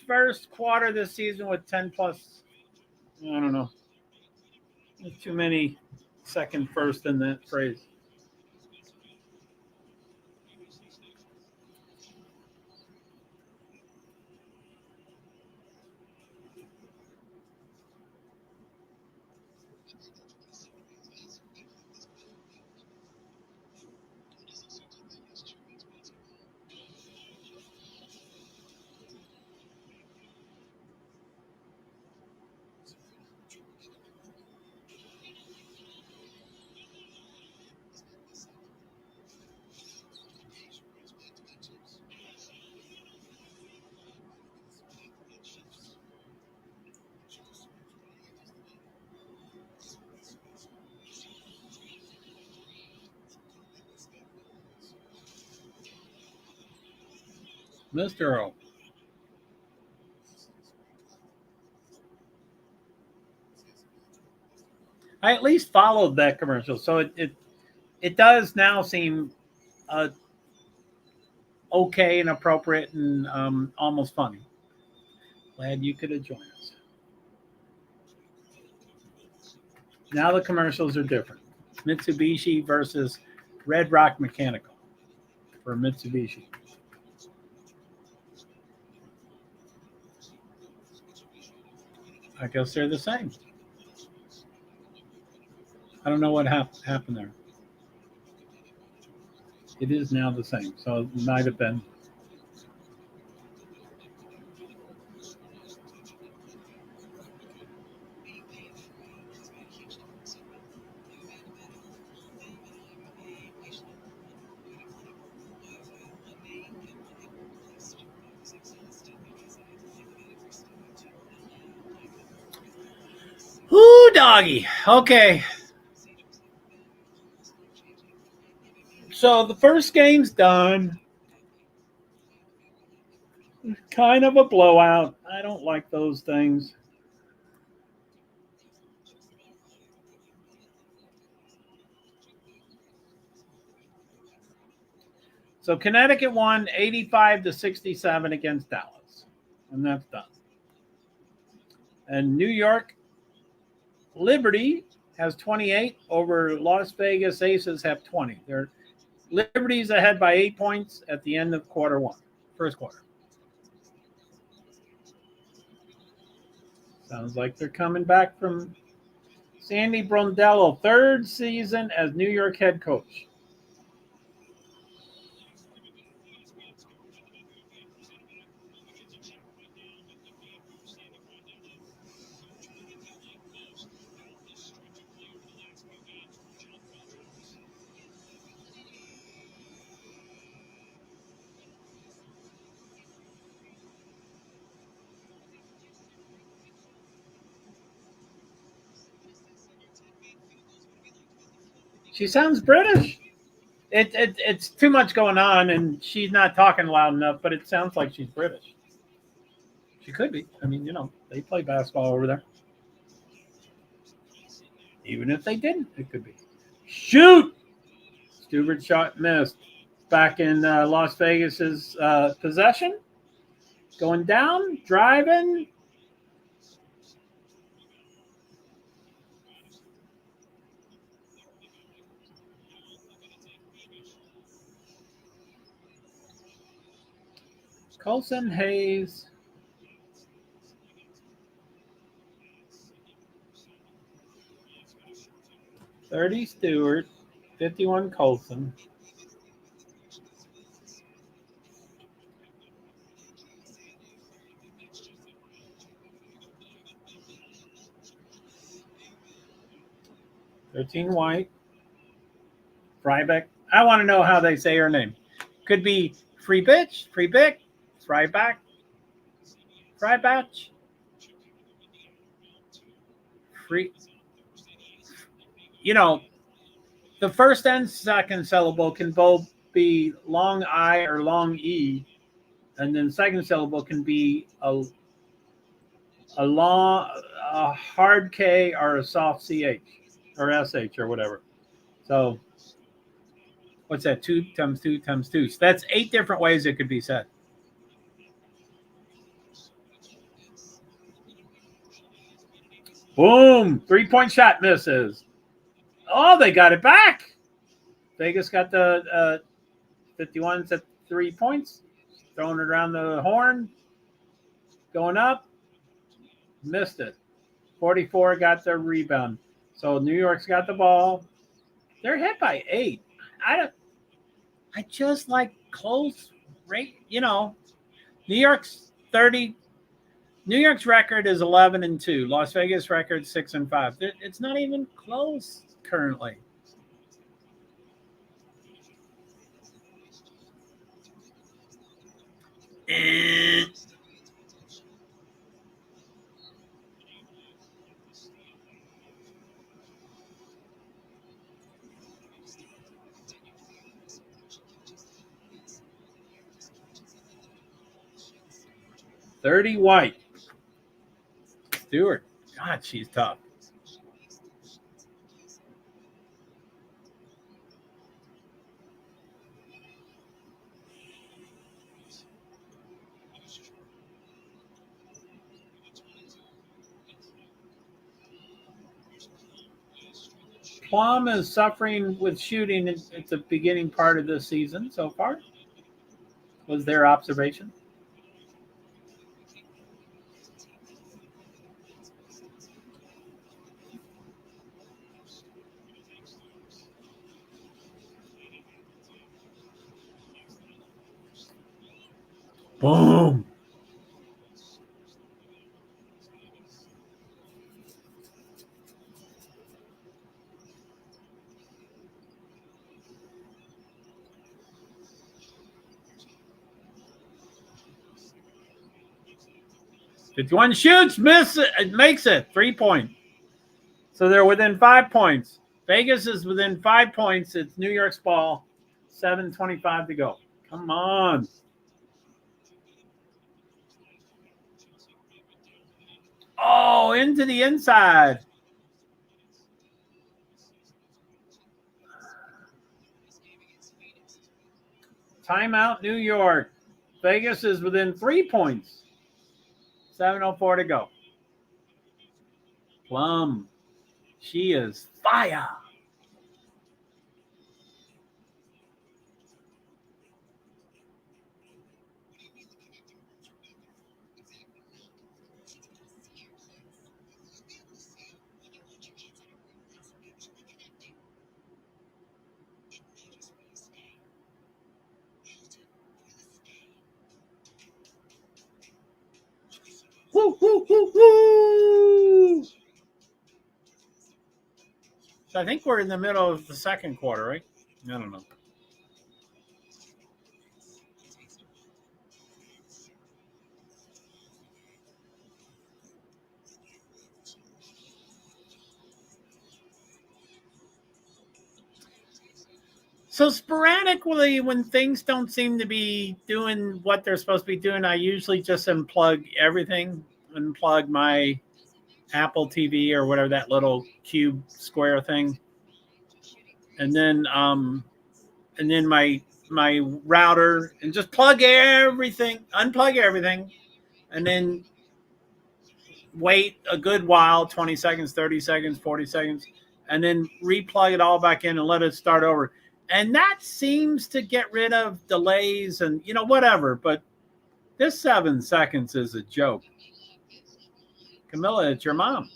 [SPEAKER 1] First quarter this season with 10 plus. I don't know. There's too many second first in that phrase. Mr. Earl. I at least followed that commercial, so it does now seem okay and appropriate and almost funny. Glad you could have joined us. Now the commercials are different. Mitsubishi versus Red Rock Mechanical for Mitsubishi. I guess they're the same. I don't know what happened there. It is now the same, so it might have been. Ooh, doggy. Okay. So the first game's done. Kind of a blowout. I don't like those things. So Connecticut won 85-67 against Dallas, and that's done. And New York Liberty has 28 over Las Vegas Aces have 20. They're Liberty's ahead by 8 points at the end of quarter one, first quarter. Sounds like they're coming back from Sandy Brondello, third season as New York head coach. She sounds British. It's too much going on, and she's not talking loud enough, but it sounds like she's British. She could be. I mean, they play basketball over there. Even if they didn't, it could be. Shoot! Stewart shot missed. Back in Las Vegas's possession. Going down, driving. Colson Hayes. 30 Stewart, 51 Colson. $13 White. Frybeck. I want to know how they say her name. Could be Free Bitch, Free Bick, Fryback, Frybatch, Free. The first and second syllable can both be long I or long E, and then second syllable can be a hard K or a soft CH or SH or whatever. So what's that? 2 times 2 times 2. So that's 8 different ways it could be said. Boom. 3-point shot misses. Oh, they got it back. Vegas got the 51's at 3 points. Throwing it around the horn. Going up. Missed it. 44 got the rebound. So New York's got the ball. They're hit by 8. I just like close rate. New York's 30. New York's record is 11-2. Las Vegas record 6-5. It's not even close currently. 30 white. Stewart. God, she's tough. Plum is suffering with shooting at the beginning part of the season so far. Was their observation? Boom. If one shoots, miss it makes it 3 points. So they're within 5 points. Vegas is within 5 points. It's New York's ball. 7:25 to go. Come on. Oh, into the inside. Timeout, New York. Vegas is within 3 points. 7:04 to go. Plum. She is fire. Woo, woo, woo, woo. So I think we're in the middle of the second quarter, right? I don't know. So sporadically, when things don't seem to be doing what they're supposed to be doing, I usually just unplug everything, unplug my Apple TV or whatever, that little cube square thing, and then my router, and just plug everything, unplug everything, and then wait a good while, 20 seconds, 30 seconds, 40 seconds, and then replug it all back in and let it start over. And that seems to get rid of delays and, whatever. But this 7 seconds is a joke. Camilla, it's your mom.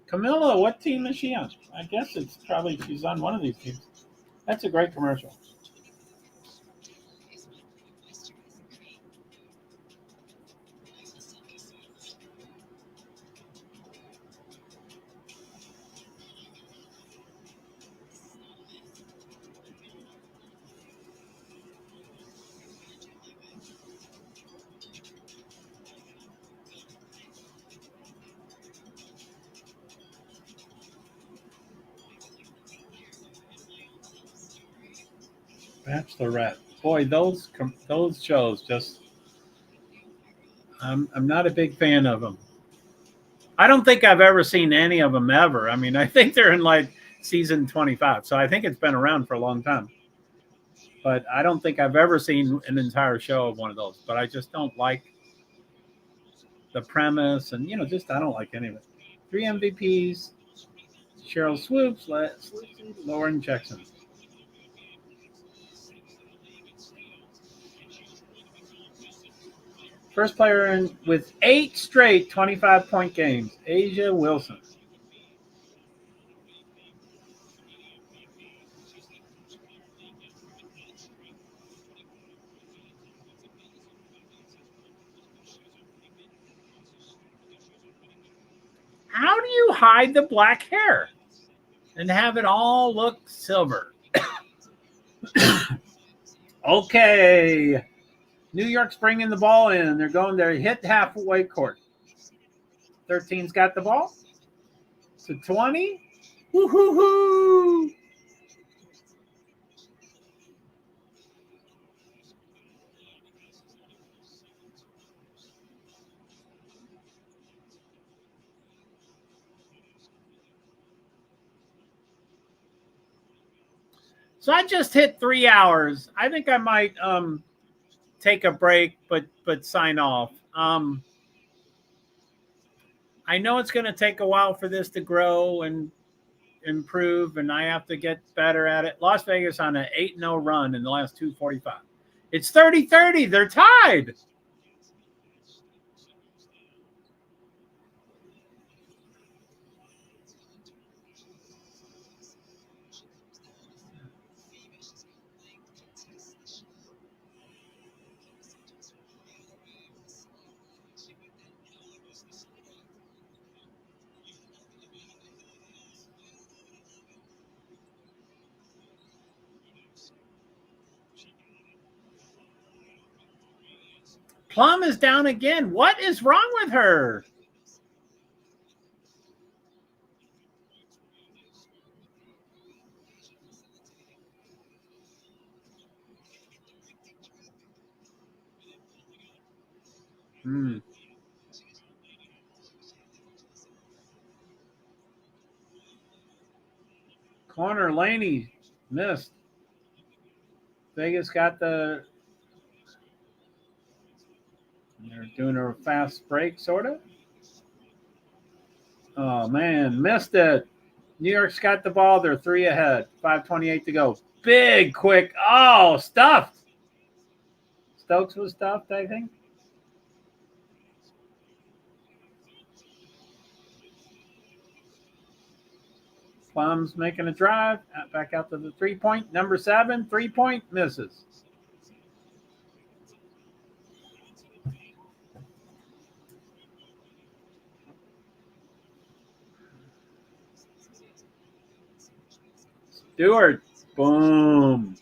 [SPEAKER 1] Camilla, what team is she on? I guess it's probably she's on one of these teams. That's a great commercial. Bachelorette. Boy, those shows just I'm not a big fan of them. I don't think I've ever seen any of them ever. I mean, I think they're in like season 25, so I think it's been around for a long time. But I don't think I've ever seen an entire show of one of those. But I just don't like the premise, and just I don't like any of it. 3 MVPs: Cheryl Swoops, Lauren Jackson. First player in with 8 straight 25-point games, Asia Wilson. How do you hide the black hair? and have it all look silver. Okay. New York's bringing the ball in. They're going there. Hit halfway court. 13's got the ball. To 20. Woo-hoo-hoo. So I just hit 3 hours. I think I might take a break, but sign off. I know it's going to take a while for this to grow and improve, and I have to get better at it. Las Vegas on an 8-0 run in the last 245. It's 30-30. They're tied. Plum is down again. What is wrong with her? Corner, Laney missed. Vegas got the. They're doing a fast break, sort of. Oh, man, missed it. New York's got the ball. They're 3 ahead. 5:28 to go. Big, quick. Oh, stuffed. Stokes was stuffed, I think. Plum's making a drive. Back out to the 3-point. Number 7, 3-point, misses. Stewart. Boom.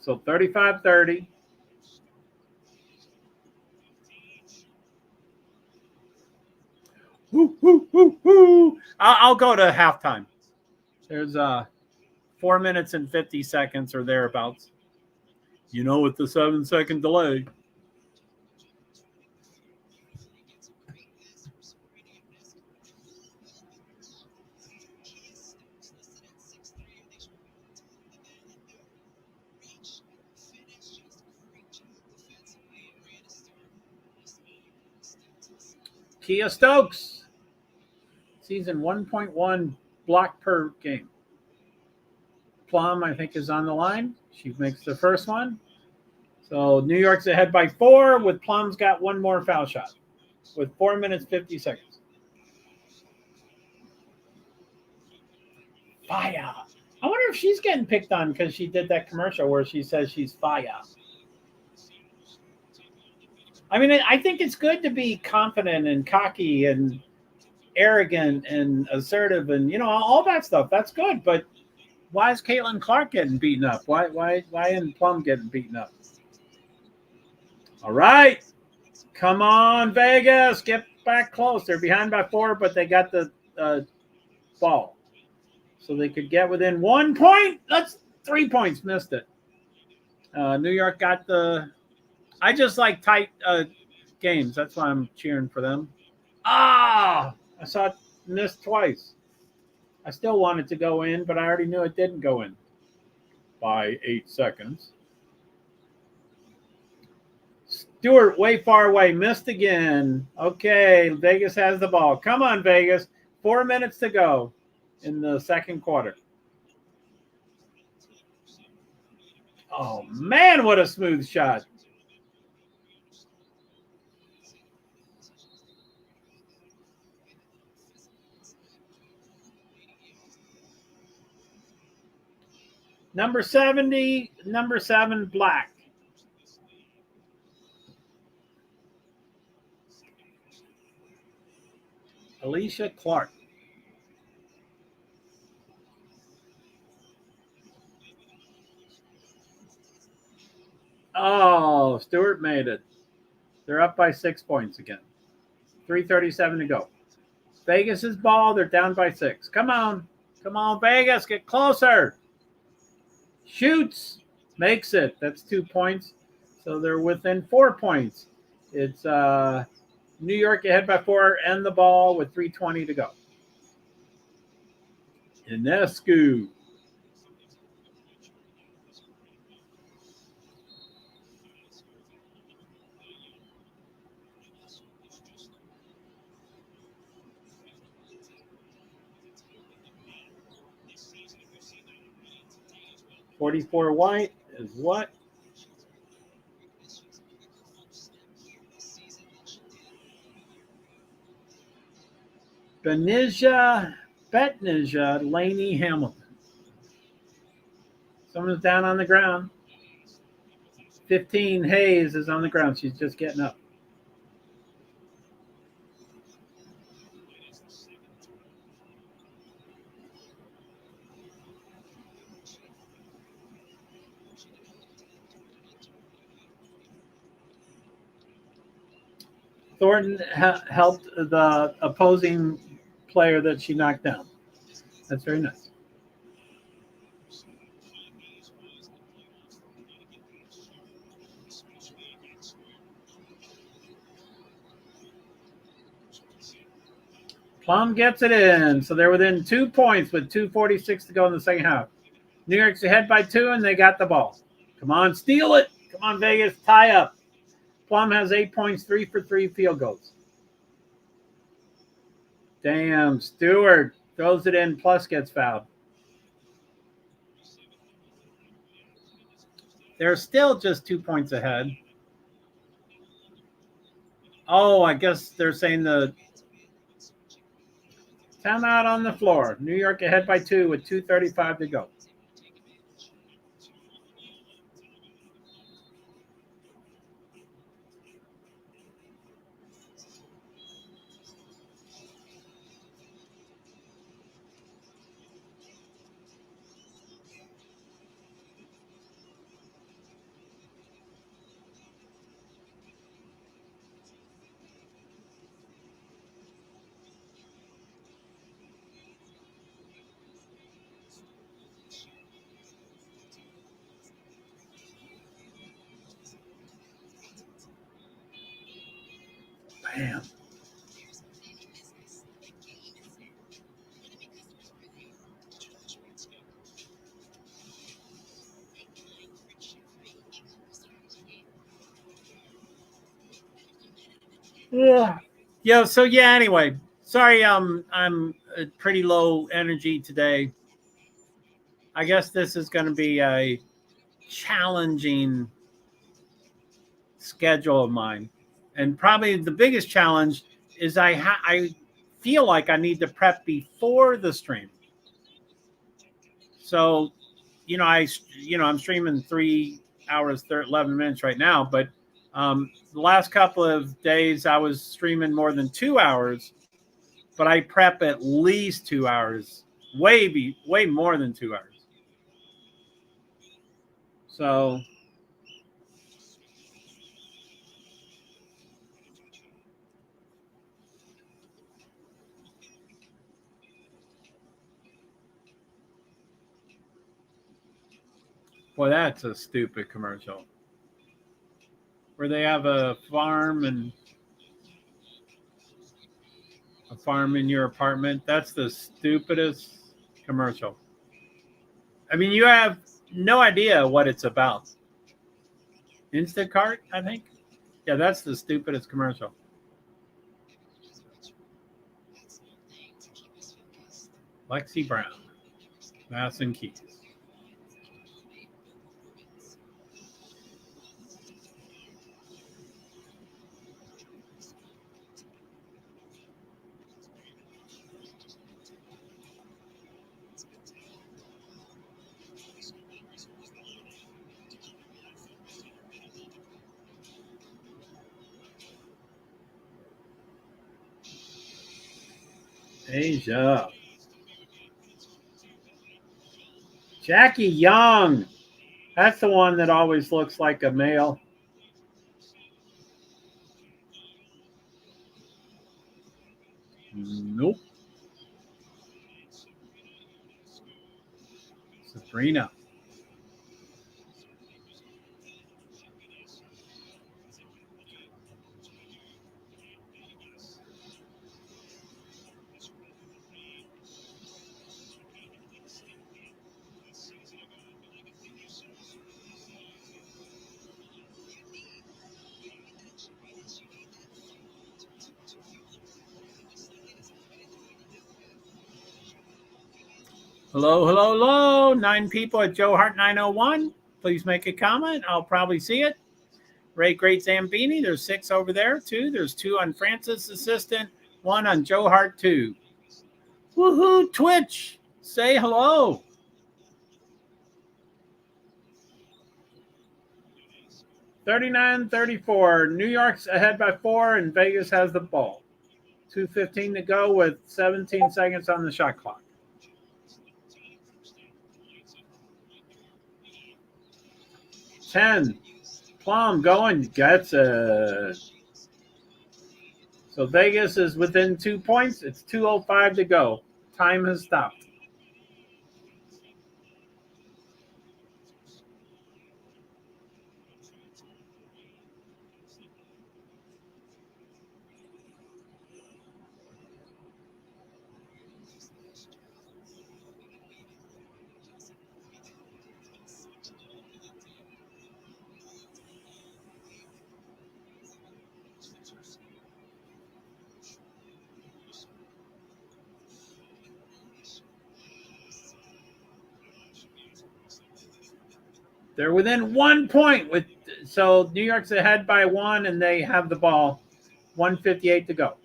[SPEAKER 1] So 35-30. Woo, woo, woo, woo. I'll go to halftime. There's 4 minutes and 50 seconds or thereabouts. You know, with the 7-second delay. Kia Stokes. Season 1.1 block per game. Plum, I think, is on the line. She makes the first one. So New York's ahead by 4, with Plum's got one more foul shot with 4 minutes, 50 seconds. Fire. I wonder if she's getting picked on because she did that commercial where she says she's fire. I mean, I think it's good to be confident and cocky and arrogant and assertive and, you know, all that stuff. That's good. But why is Caitlin Clark getting beaten up? Why isn't Plum getting beaten up? All right. Come on, Vegas. Get back close. They're behind by 4, but they got the ball. So they could get within 1 point. That's 3 points. Missed it. New York got the. I just like tight games. That's why I'm cheering for them. I saw it missed twice. I still wanted to go in, but I already knew it didn't go in by 8 seconds. Stewart, way far away, missed again. Okay, Vegas has the ball. Come on, Vegas. 4 minutes to go in the second quarter. Oh, man, what a smooth shot. Number 70, number 7, Black. Alicia Clark. Oh, Stewart made it. They're up by 6 points again. 3:37 to go. Vegas's ball. They're down by 6. Come on. Come on, Vegas. Get closer. Shoots. Makes it. That's 2 points. So they're within 4 points. It's New York ahead by 4 and the ball with 3:20 to go. Inescu. $44 white is what? Betnija, Laney Hamilton. Someone's down on the ground. 15, Hayes is on the ground. She's just getting up. Thornton helped the opposing player that she knocked down. That's very nice. Plum gets it in. So they're within 2 points with 2:46 to go in the second half. New York's ahead by 2, and they got the ball. Come on, steal it. Come on, Vegas, tie up. Plum has 8 points, 3 for 3 field goals. Damn, Stewart throws it in, plus gets fouled. They're still just 2 points ahead. Oh, I guess they're saying the timeout on the floor. New York ahead by 2 with 2:35 to go. Bam. Yeah. So yeah. Anyway, sorry. I'm pretty low energy today. I guess this is going to be a challenging schedule of mine, and probably the biggest challenge is I feel like I need to prep before the stream. So, I'm streaming 3 hours, 11 minutes right now, but the last couple of days I was streaming more than 2 hours, but I prep at least 2 hours, way more than 2 hours. So, boy, that's a stupid commercial. Where they have a farm in your apartment. That's the stupidest commercial. I mean, you have no idea what it's about. Instacart, I think. Yeah, that's the stupidest commercial. Lexi Brown, Madison Keys. Asia. Jackie Young. That's the one that always looks like a male. Nope. Sabrina. Hello, hello, hello. 9 people at JoeHart 901. Please make a comment. I'll probably see it. Ray Great Zambini. There's 6 over there, too. There's 2 on Francis Assistant, 1 on JoeHart 2. Woohoo, Twitch. Say hello. $39-34. New York's ahead by 4, and Vegas has the ball. 2:15 to go with 17 seconds on the shot clock. 10. Plum going, gets it. So Vegas is within 2 points. It's 2:05 to go. Time has stopped. They're within 1 point so New York's ahead by 1 and they have the ball. 1:58 to go.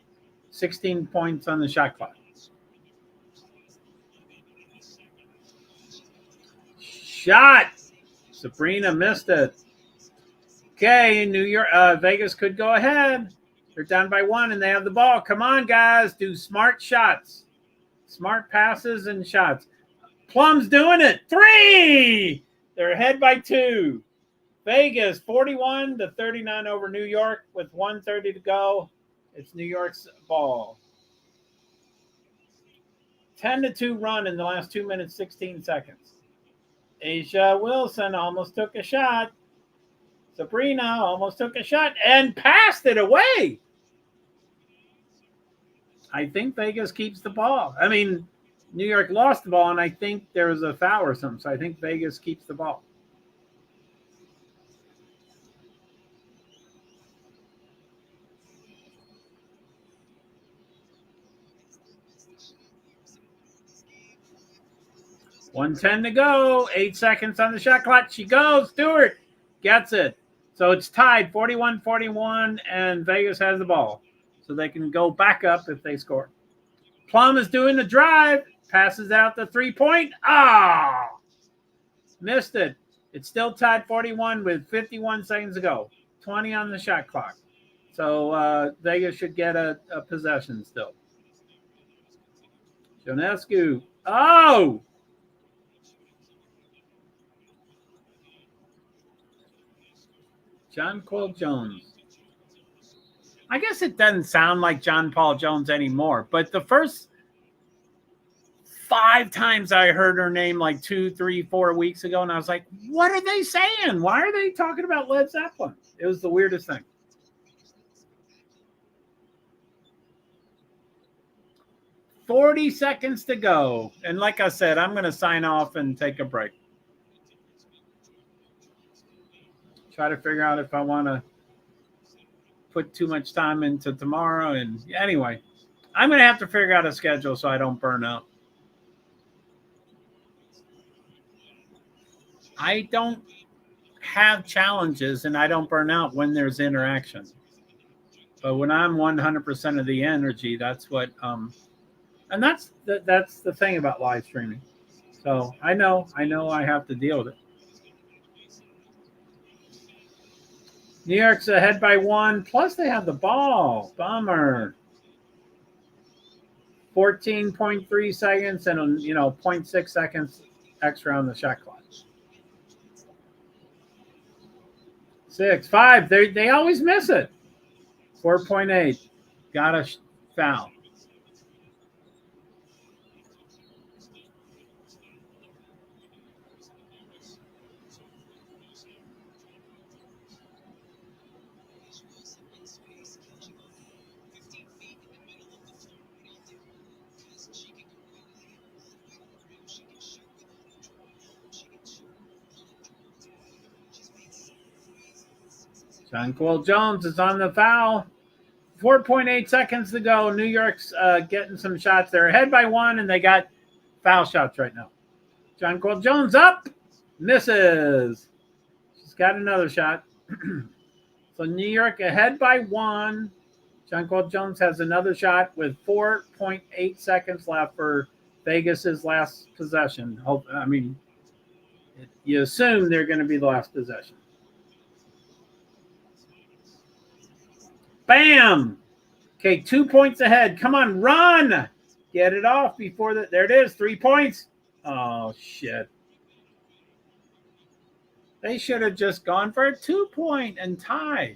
[SPEAKER 1] 16 points on the shot clock. Shot. Sabrina missed it. Okay, New York, Vegas could go ahead. They're down by 1 and they have the ball. Come on, guys, do smart shots. Smart passes and shots. Plum's doing it. 3. They're ahead by 2. Vegas 41-39 over New York with 1:30 to go. It's New York's ball. 10-2 run in the last 2 minutes, 16 seconds. Asia Wilson almost took a shot. Sabrina almost took a shot and passed it away. I think Vegas keeps the ball. I mean, New York lost the ball, and I think there was a foul or something. So I think Vegas keeps the ball. $1:10 to go. 8 seconds on the shot clock. She goes. Stewart gets it. So it's tied 41-41, and Vegas has the ball. So they can go back up if they score. Plum is doing the drive. Passes out the 3-point. Missed it. It's still tied 41 with 51 seconds to go. 20 on the shot clock. So Vegas should get a possession still. Jonescu. Oh! John Paul Jones. I guess it doesn't sound like John Paul Jones anymore, but the first 5 times I heard her name like 2, 3, 4 weeks ago, and I was like, what are they saying? Why are they talking about Led Zeppelin? It was the weirdest thing. 40 seconds to go. And like I said, I'm going to sign off and take a break. Try to figure out if I want to put too much time into tomorrow. And anyway, I'm going to have to figure out a schedule so I don't burn out. I don't have challenges and I don't burn out when there's interaction. But when I'm 100% of the energy, that's what, and that's the thing about live streaming. So I know I have to deal with it. New York's ahead by 1. Plus they have the ball. Bummer. 14.3 seconds and 0.6 seconds extra on the shot clock. 6, 5. They always miss it. 4.8. Got a foul. Jonquil Jones is on the foul. 4.8 seconds to go. New York's getting some shots. They're ahead by 1, and they got foul shots right now. Jonquil Jones up. Misses. She's got another shot. So New York ahead by 1. Jonquil Jones has another shot with 4.8 seconds left for Vegas's last possession. I mean, you assume they're going to be the last possession. Bam! Okay, 2 points ahead. Come on, run! Get it off before that. There it is, 3 points. Oh, shit. They should have just gone for a 2-point and tied.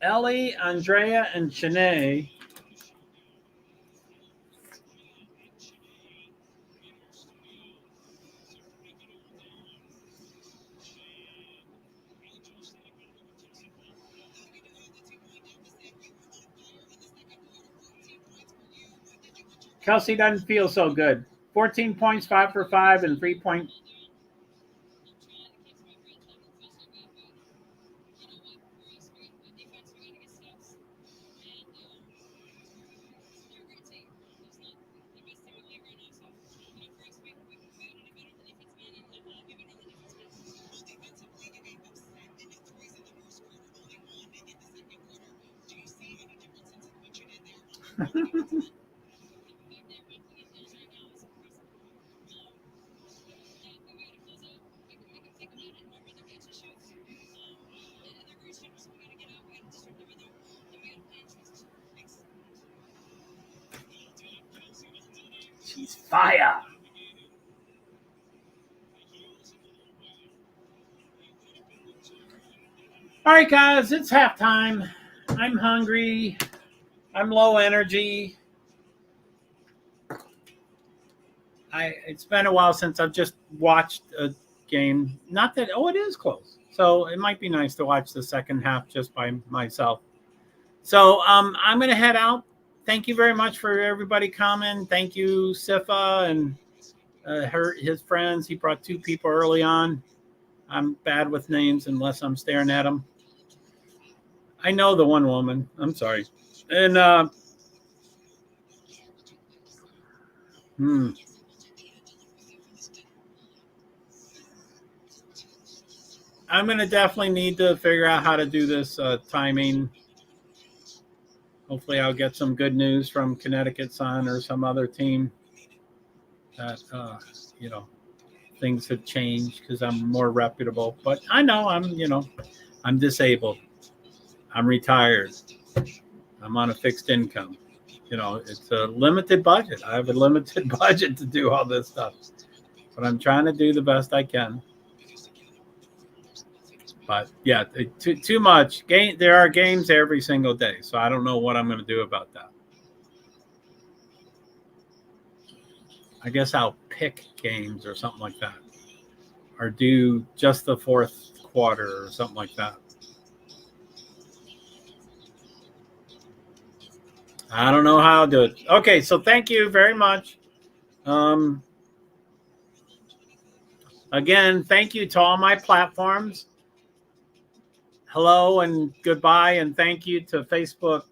[SPEAKER 1] Ellie, Andrea, and Shanae. Kelsey doesn't feel so good. 14 points, 5 for 5, and 3 points. She's fire. All right, guys, it's halftime. I'm hungry. I'm low energy. It's been a while since I've just watched a game. Not that, it is close. So it might be nice to watch the second half just by myself. So I'm going to head out. Thank you very much for everybody coming. Thank you, Sifa and his friends. He brought 2 people early on. I'm bad with names unless I'm staring at them. I know the one woman. I'm sorry. And I'm going to definitely need to figure out how to do this timing. Hopefully I'll get some good news from Connecticut Sun or some other team that, things have changed because I'm more reputable. But I know I'm disabled. I'm retired. I'm on a fixed income. It's a limited budget. I have a limited budget to do all this stuff. But I'm trying to do the best I can. But yeah, too much. There are games every single day, so I don't know what I'm going to do about that. I guess I'll pick games or something like that, or do just the fourth quarter or something like that. I don't know how I'll do it. Okay, so thank you very much. Again, thank you to all my platforms. Hello and goodbye, and thank you to Facebook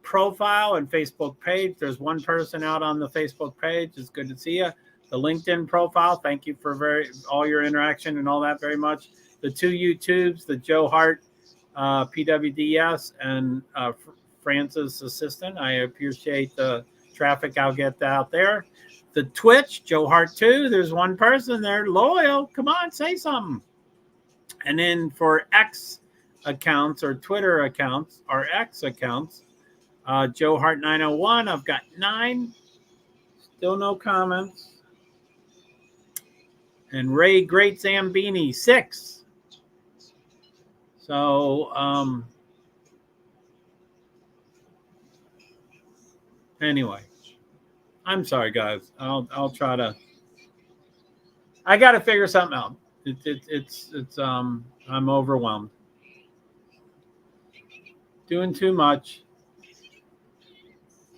[SPEAKER 1] profile and Facebook page. There's one person out on the Facebook page. It's good to see you. The LinkedIn profile, thank you for all your interaction and all that very much. The 2 YouTubes, the JoeHart PwDs and Francis Assistant. I appreciate the traffic I'll get out there. The Twitch, JoeHart 2. There's one person there, loyal. Come on, say something. And then for X accounts or Twitter accounts or X accounts, JoeHart 901, I've got 9. Still no comments. And Ray Great Zambini, 6. So, anyway, I'm sorry, guys. I'll try to. I got to figure something out. I'm overwhelmed. Doing too much.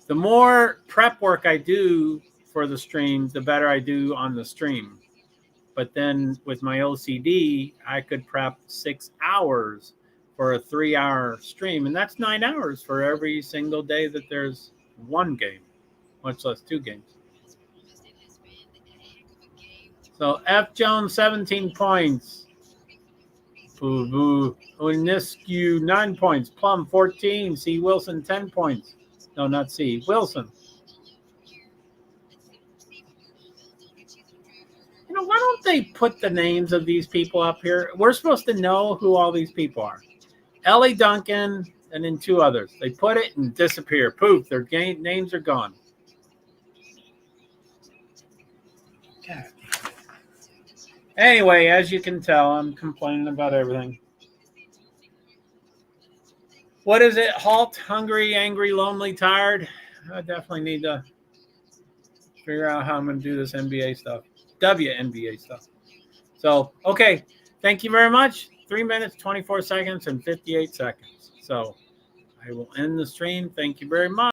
[SPEAKER 1] The more prep work I do for the stream, the better I do on the stream. But then with my OCD, I could prep 6 hours for a 3-hour stream. And that's 9 hours for every single day that there's one game, much less 2 games. So F. Jones, 17 points. Boo boo. Uniscu, 9 points. Plum, 14. C. Wilson, 10 points. No, not C. Wilson. You know, why don't they put the names of these people up here? We're supposed to know who all these people are. Ellie Duncan, and then 2 others. They put it and disappear. Poof, their names are gone. God. Anyway, as you can tell, I'm complaining about everything. What is it? Halt, hungry, angry, lonely, tired? I definitely need to figure out how I'm going to do this NBA stuff. WNBA stuff. So, okay. Thank you very much. 3 minutes, 24 seconds, and 58 seconds. So, I will end the stream. Thank you very much.